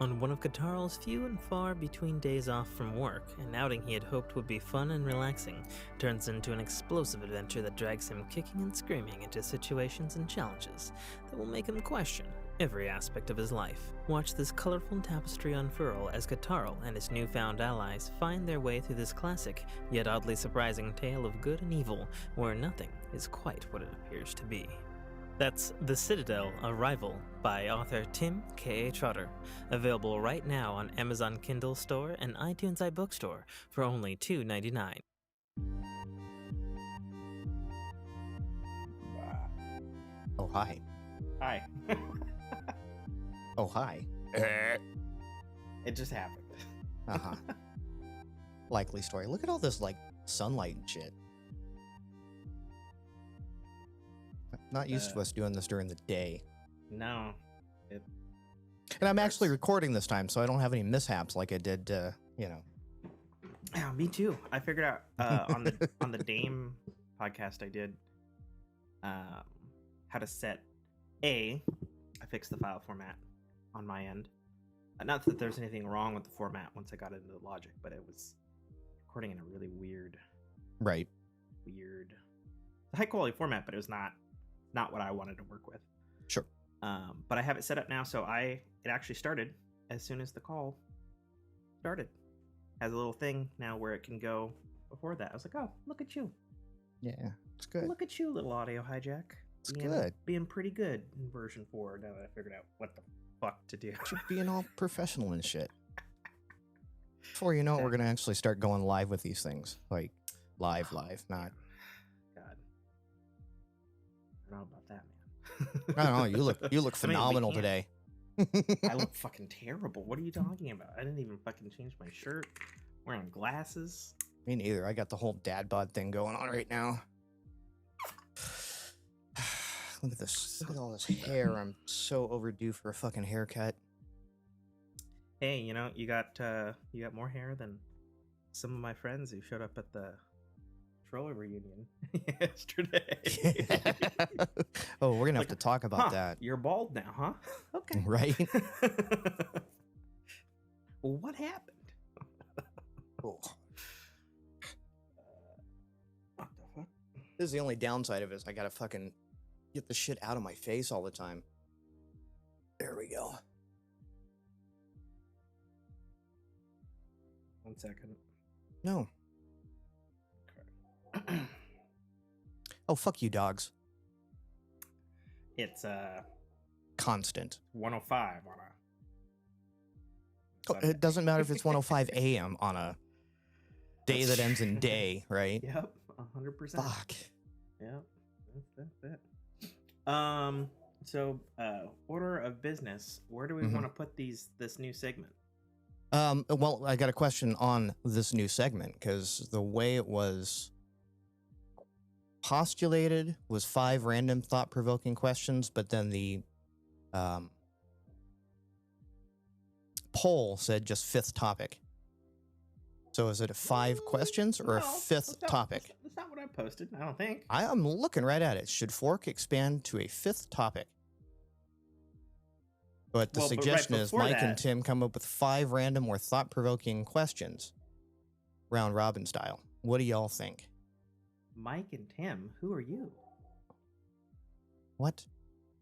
On one of Katarl's few and far between days off from work, an outing he had hoped would be fun and relaxing turns into an explosive adventure that drags him kicking and screaming into situations and challenges that will make him question every aspect of his life. Watch this colorful tapestry unfurl as Katarl and his newfound allies find their way through this classic, yet oddly surprising tale of good and evil, where nothing is quite what it appears to be. That's The Citadel, Arrival by author Tim K.A. Trotter, available right now on Amazon Kindle Store and iTunes iBookstore for only $2.99. Oh, hi. Hi. Oh, hi. It just happened. Uh-huh. Likely story. Look at all this, like, sunlight and shit. Not used to us doing this during the day. No. And I'm actually recording this time, so I don't have any mishaps like I did, Yeah, me too. I figured out on the Dame podcast I did how to set I fixed the file format on my end. Not that there's anything wrong with the format once I got into the Logic, but it was recording in a really weird high quality format, but it was not what I wanted to work with. Sure. But I have it set up now, so it actually started as soon as the call started. Has a little thing now where it can go before that. I was like, oh, look at you. Yeah, it's good. Look at you, little audio hijack. It's good. Being pretty good in version 4 now that I figured out what the fuck to do. You're being all professional and shit. Before you know it, we're going to actually start going live with these things. Like, live, not... God. I don't know about that, man. I don't know. You look phenomenal today. I look fucking terrible. What are you talking about? I didn't even fucking change my shirt. Wearing glasses. Me neither. I got the whole dad bod thing going on right now. Look at this. Look at all this hair. I'm so overdue for a fucking haircut. Hey, you got more hair than some of my friends who showed up at the Troller reunion yesterday. Oh, we're gonna have to talk about that. You're bald now, huh? Okay. Right? Well, what happened? Oh. What the fuck? This is the only downside of it is I gotta fucking get the shit out of my face all the time. There we go. 1 second. No. Oh, fuck you, dogs. It's constant 105 on a. Oh, it doesn't matter if it's 105 a.m. on a day that ends in day, right? Yep, 100%. Fuck. Yep, that's it. So, order of business. Where do we want to put this new segment? Well, I got a question on this new segment because the way it was postulated was 5 random thought-provoking questions, but then the poll said just 5th topic. So is it a 5 questions or a 5th topic? That's not what I posted, I don't think. I am looking right at it. Should Fork expand to a 5th topic? But the suggestion is Mike and Tim come up with 5 random or thought-provoking questions, round robin style. What do y'all think? Mike and Tim? Who are you? What?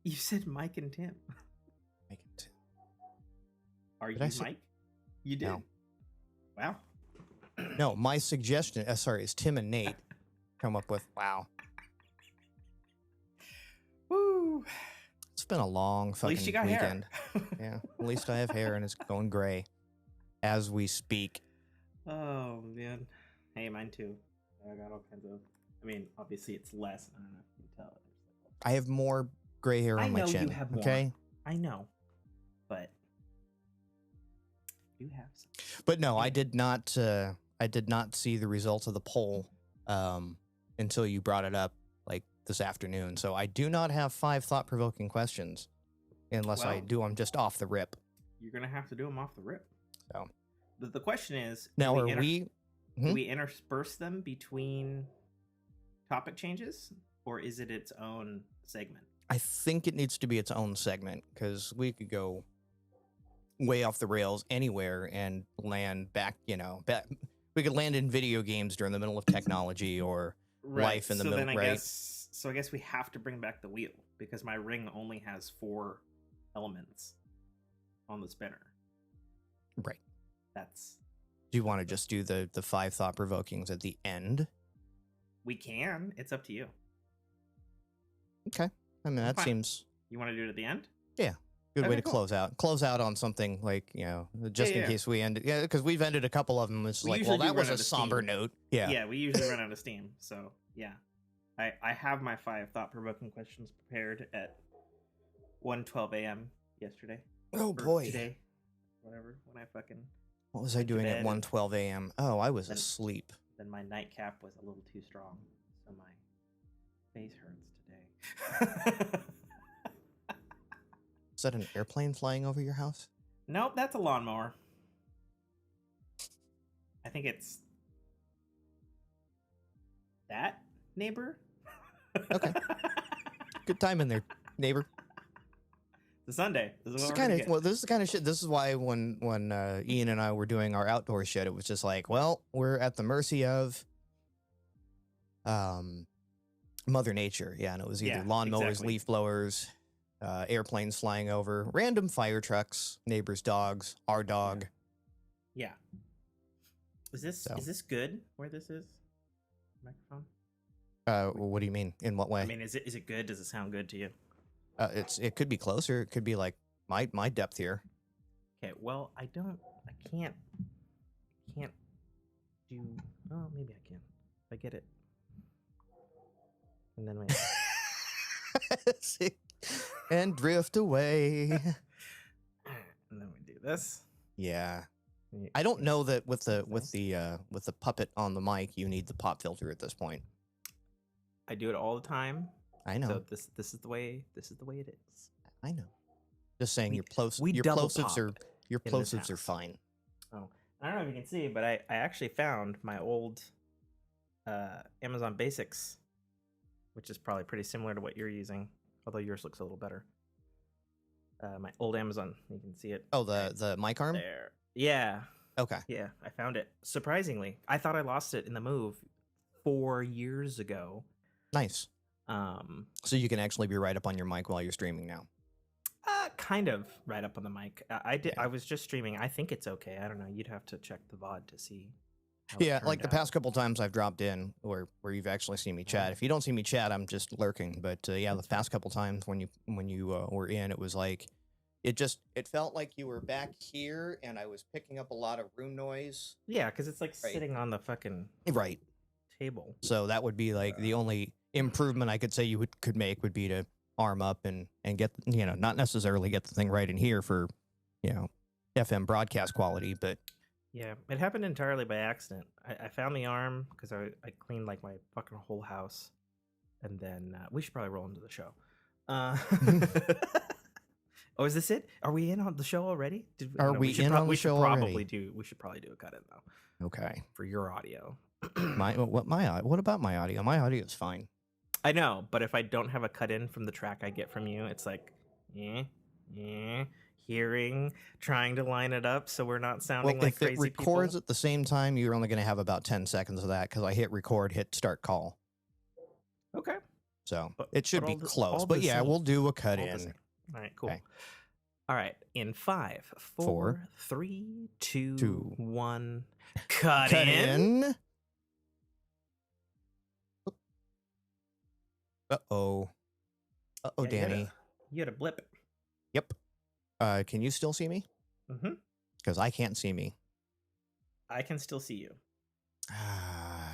You said Mike and Tim. Mike and Tim. Are you Mike? You did? No. Wow. No, my suggestion, is Tim and Nate come up with, wow. Woo. It's been a long fucking At least you got weekend. Hair. Yeah, at least I have hair and it's going gray as we speak. Oh, man. Hey, mine too. I got all kinds of. I mean, obviously it's less. I don't know if you can tell. I have more gray hair on my chin. I know you have more. Okay. I know, but you have some. But no, I did not. I did not see the results of the poll until you brought it up like this afternoon. So I do not have 5 thought-provoking questions, unless I do them just off the rip. You're gonna have to do them off the rip. So the question is, now do we intersperse them between topic changes, or is it its own segment? I think it needs to be its own segment, because we could go way off the rails anywhere and land back, we could land in video games during the middle of technology or life in the middle, right? I guess we have to bring back the wheel, because my ring only has 4 elements on the spinner. Right. Do you want to just do the 5 thought-provokings at the end? We can. It's up to you. Okay. I mean, that seems... You want to do it at the end? Yeah. Good way to close out. Close out on something like, just in case we end... Yeah, because we've ended a couple of them. It's like, well, that was a somber note. Yeah. Yeah, we usually run out of steam. So, yeah. I have my 5 thought-provoking questions prepared at 1:12 a.m. yesterday. Oh, boy. Today. Whatever. When I fucking... What was I doing at 1:12 a.m.? Oh, I was asleep. Then my nightcap was a little too strong, so my face hurts today. Is that an airplane flying over your house? Nope, that's a lawnmower. I think it's that neighbor. Okay. Good time in there, neighbor. It's a Sunday. This is the kind of shit. This is why when Ian and I were doing our outdoor shit, it was just like, well, we're at the mercy of Mother Nature. Yeah, and it was either lawnmowers, leaf blowers, airplanes flying over, random fire trucks, neighbors' dogs, our dog. Yeah. Is this good where this is? Microphone? What do you mean? In what way? I mean, is it good? Does it sound good to you? It could be closer. It could be like my depth here. Okay, well, I can't do. Oh, maybe I can. If I get it. And then wait. And drift away. And then we do this. Yeah. I don't know that with the puppet on the mic, you need the pop filter at this point. I do it all the time. I know. So this is the way it is. I know. Just saying, your plosives are fine. Oh, I don't know if you can see, but I actually found my old Amazon Basics, which is probably pretty similar to what you're using, although yours looks a little better. My old Amazon, you can see it. Oh, the mic arm? There. Yeah. Okay. Yeah, I found it. Surprisingly, I thought I lost it in the move 4 years ago. Nice. So you can actually be right up on your mic while you're streaming now. Kind of right up on the mic. I was just streaming. I think it's okay. I don't know. You'd have to check the VOD to see. Yeah, like the past couple times I've dropped in where you've actually seen me chat. If you don't see me chat, I'm just lurking. But yeah, the past couple times when you were in, it was like it felt like you were back here, and I was picking up a lot of room noise. Yeah, because it's like sitting on the fucking table. So that would be like the only improvement I could say you could make would be to arm up and get, not necessarily get the thing right in here for, FM broadcast quality, but yeah, it happened entirely by accident. I found the arm because I cleaned like my fucking whole house, and then we should probably roll into the show. Oh, is this it? Are we in on the show already? We should probably do a cut in though. Okay. For your audio. What about my audio? My audio is fine. I know, but if I don't have a cut in from the track I get from you, it's like, hearing, trying to line it up so we're not sounding like crazy people. If it records at the same time, you're only going to have about 10 seconds of that because I hit record, hit start call. Okay. So it should be close. But yeah, we'll do a cut in. All right, cool. Okay. All right, in 5, 4, 3, 2, 1, cut in. Uh-oh, Yeah, Danny. You had a blip. Yep. Can you still see me? Mm-hmm. Because I can't see me. I can still see you.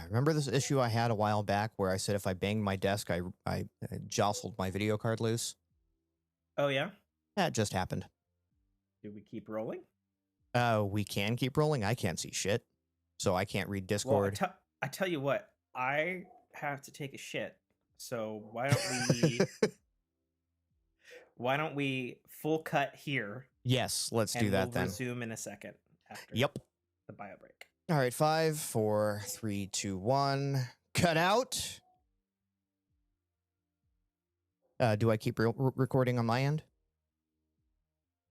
Remember this issue I had a while back where I said if I banged my desk, I jostled my video card loose? Oh, yeah? That just happened. Do we keep rolling? We can keep rolling. I can't see shit, so I can't read Discord. Well, I tell you what, I have to take a shit. So why don't we full cut here? Yes, let's do that then. Resume in a second after the bio break. All right, 5, 4, 3, 2, 1. Cut out. Do I keep recording on my end?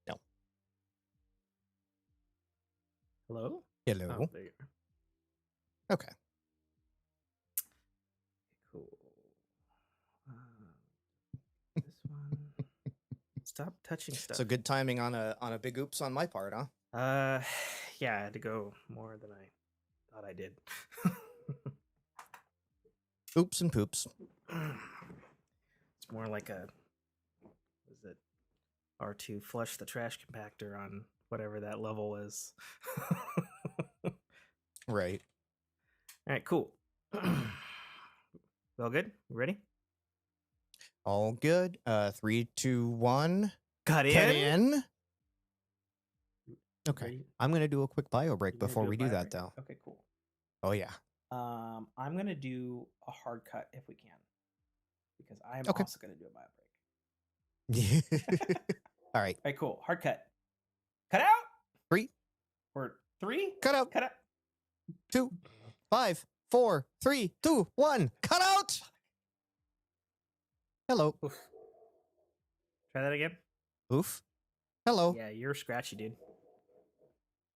No. Hello? Hello. Oh, there you are. Okay. Cool. This one. Stop touching stuff. So good timing on a big oops on my part, huh? Yeah, I had to go more than I thought I did. Oops and poops. It's more like R2 flush the trash compactor on whatever that level is. Right. All right, cool. All good? You ready? All good. 3, 2, 1. Cut Cut in. Okay. Ready? I'm going to do a quick bio break You're gonna before do a we do bio that, break. though. Okay, cool. Oh, yeah. I'm going to do a hard cut if we can. Because I am Okay. also going to do a bio break. All right. All right, cool. Hard cut. Cut out. 3. Or 3. Cut out. Cut out. 2, 5, 4, 3, 2, 1. Cut out. Hello. Oof. Try that again. Oof. Hello. Yeah, you're scratchy, dude.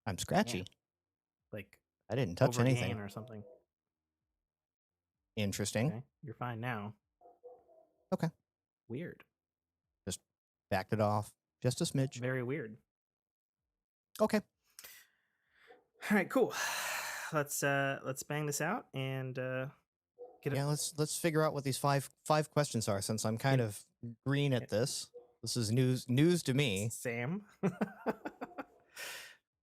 I'm scratchy. Yeah. Like I didn't touch over anything. gain or something. Interesting. Okay, you're fine now. Okay. Weird. Just backed it off. Just a smidge. Very weird. Okay. All right, cool. Let's bang this out and get it. Yeah, let's figure out what these five questions are, since I'm kind of green at this. This is news to me. Sam.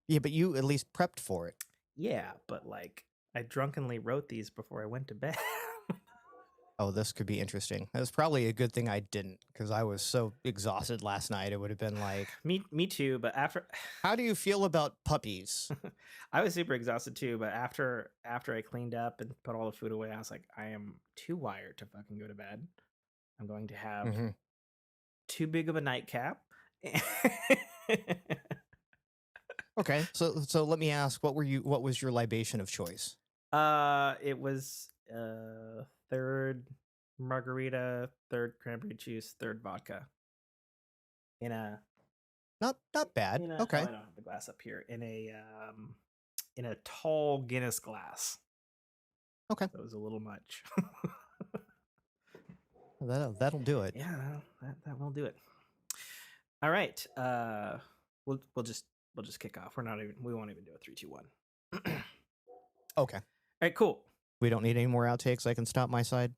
Yeah, but you at least prepped for it. Yeah, but like I drunkenly wrote these before I went to bed. Oh, this could be interesting. It was probably a good thing I didn't, because I was so exhausted last night. It would have been like, me too, but after how do you feel about puppies? I was super exhausted too, but after I cleaned up and put all the food away, I was like, I am too wired to fucking go to bed. I'm going to have too big of a nightcap. Okay, so let me ask, what was your libation of choice? It was third margarita, third cranberry juice, third vodka. In a Not bad. Okay. I don't have the glass up here. In a tall Guinness glass. Okay. So it was a little much. That'll do it. Yeah, that will do it. All right. We'll just kick off. We won't even do a 3, 2, 1. Okay. All right, cool. We don't need any more outtakes. I can stop my side.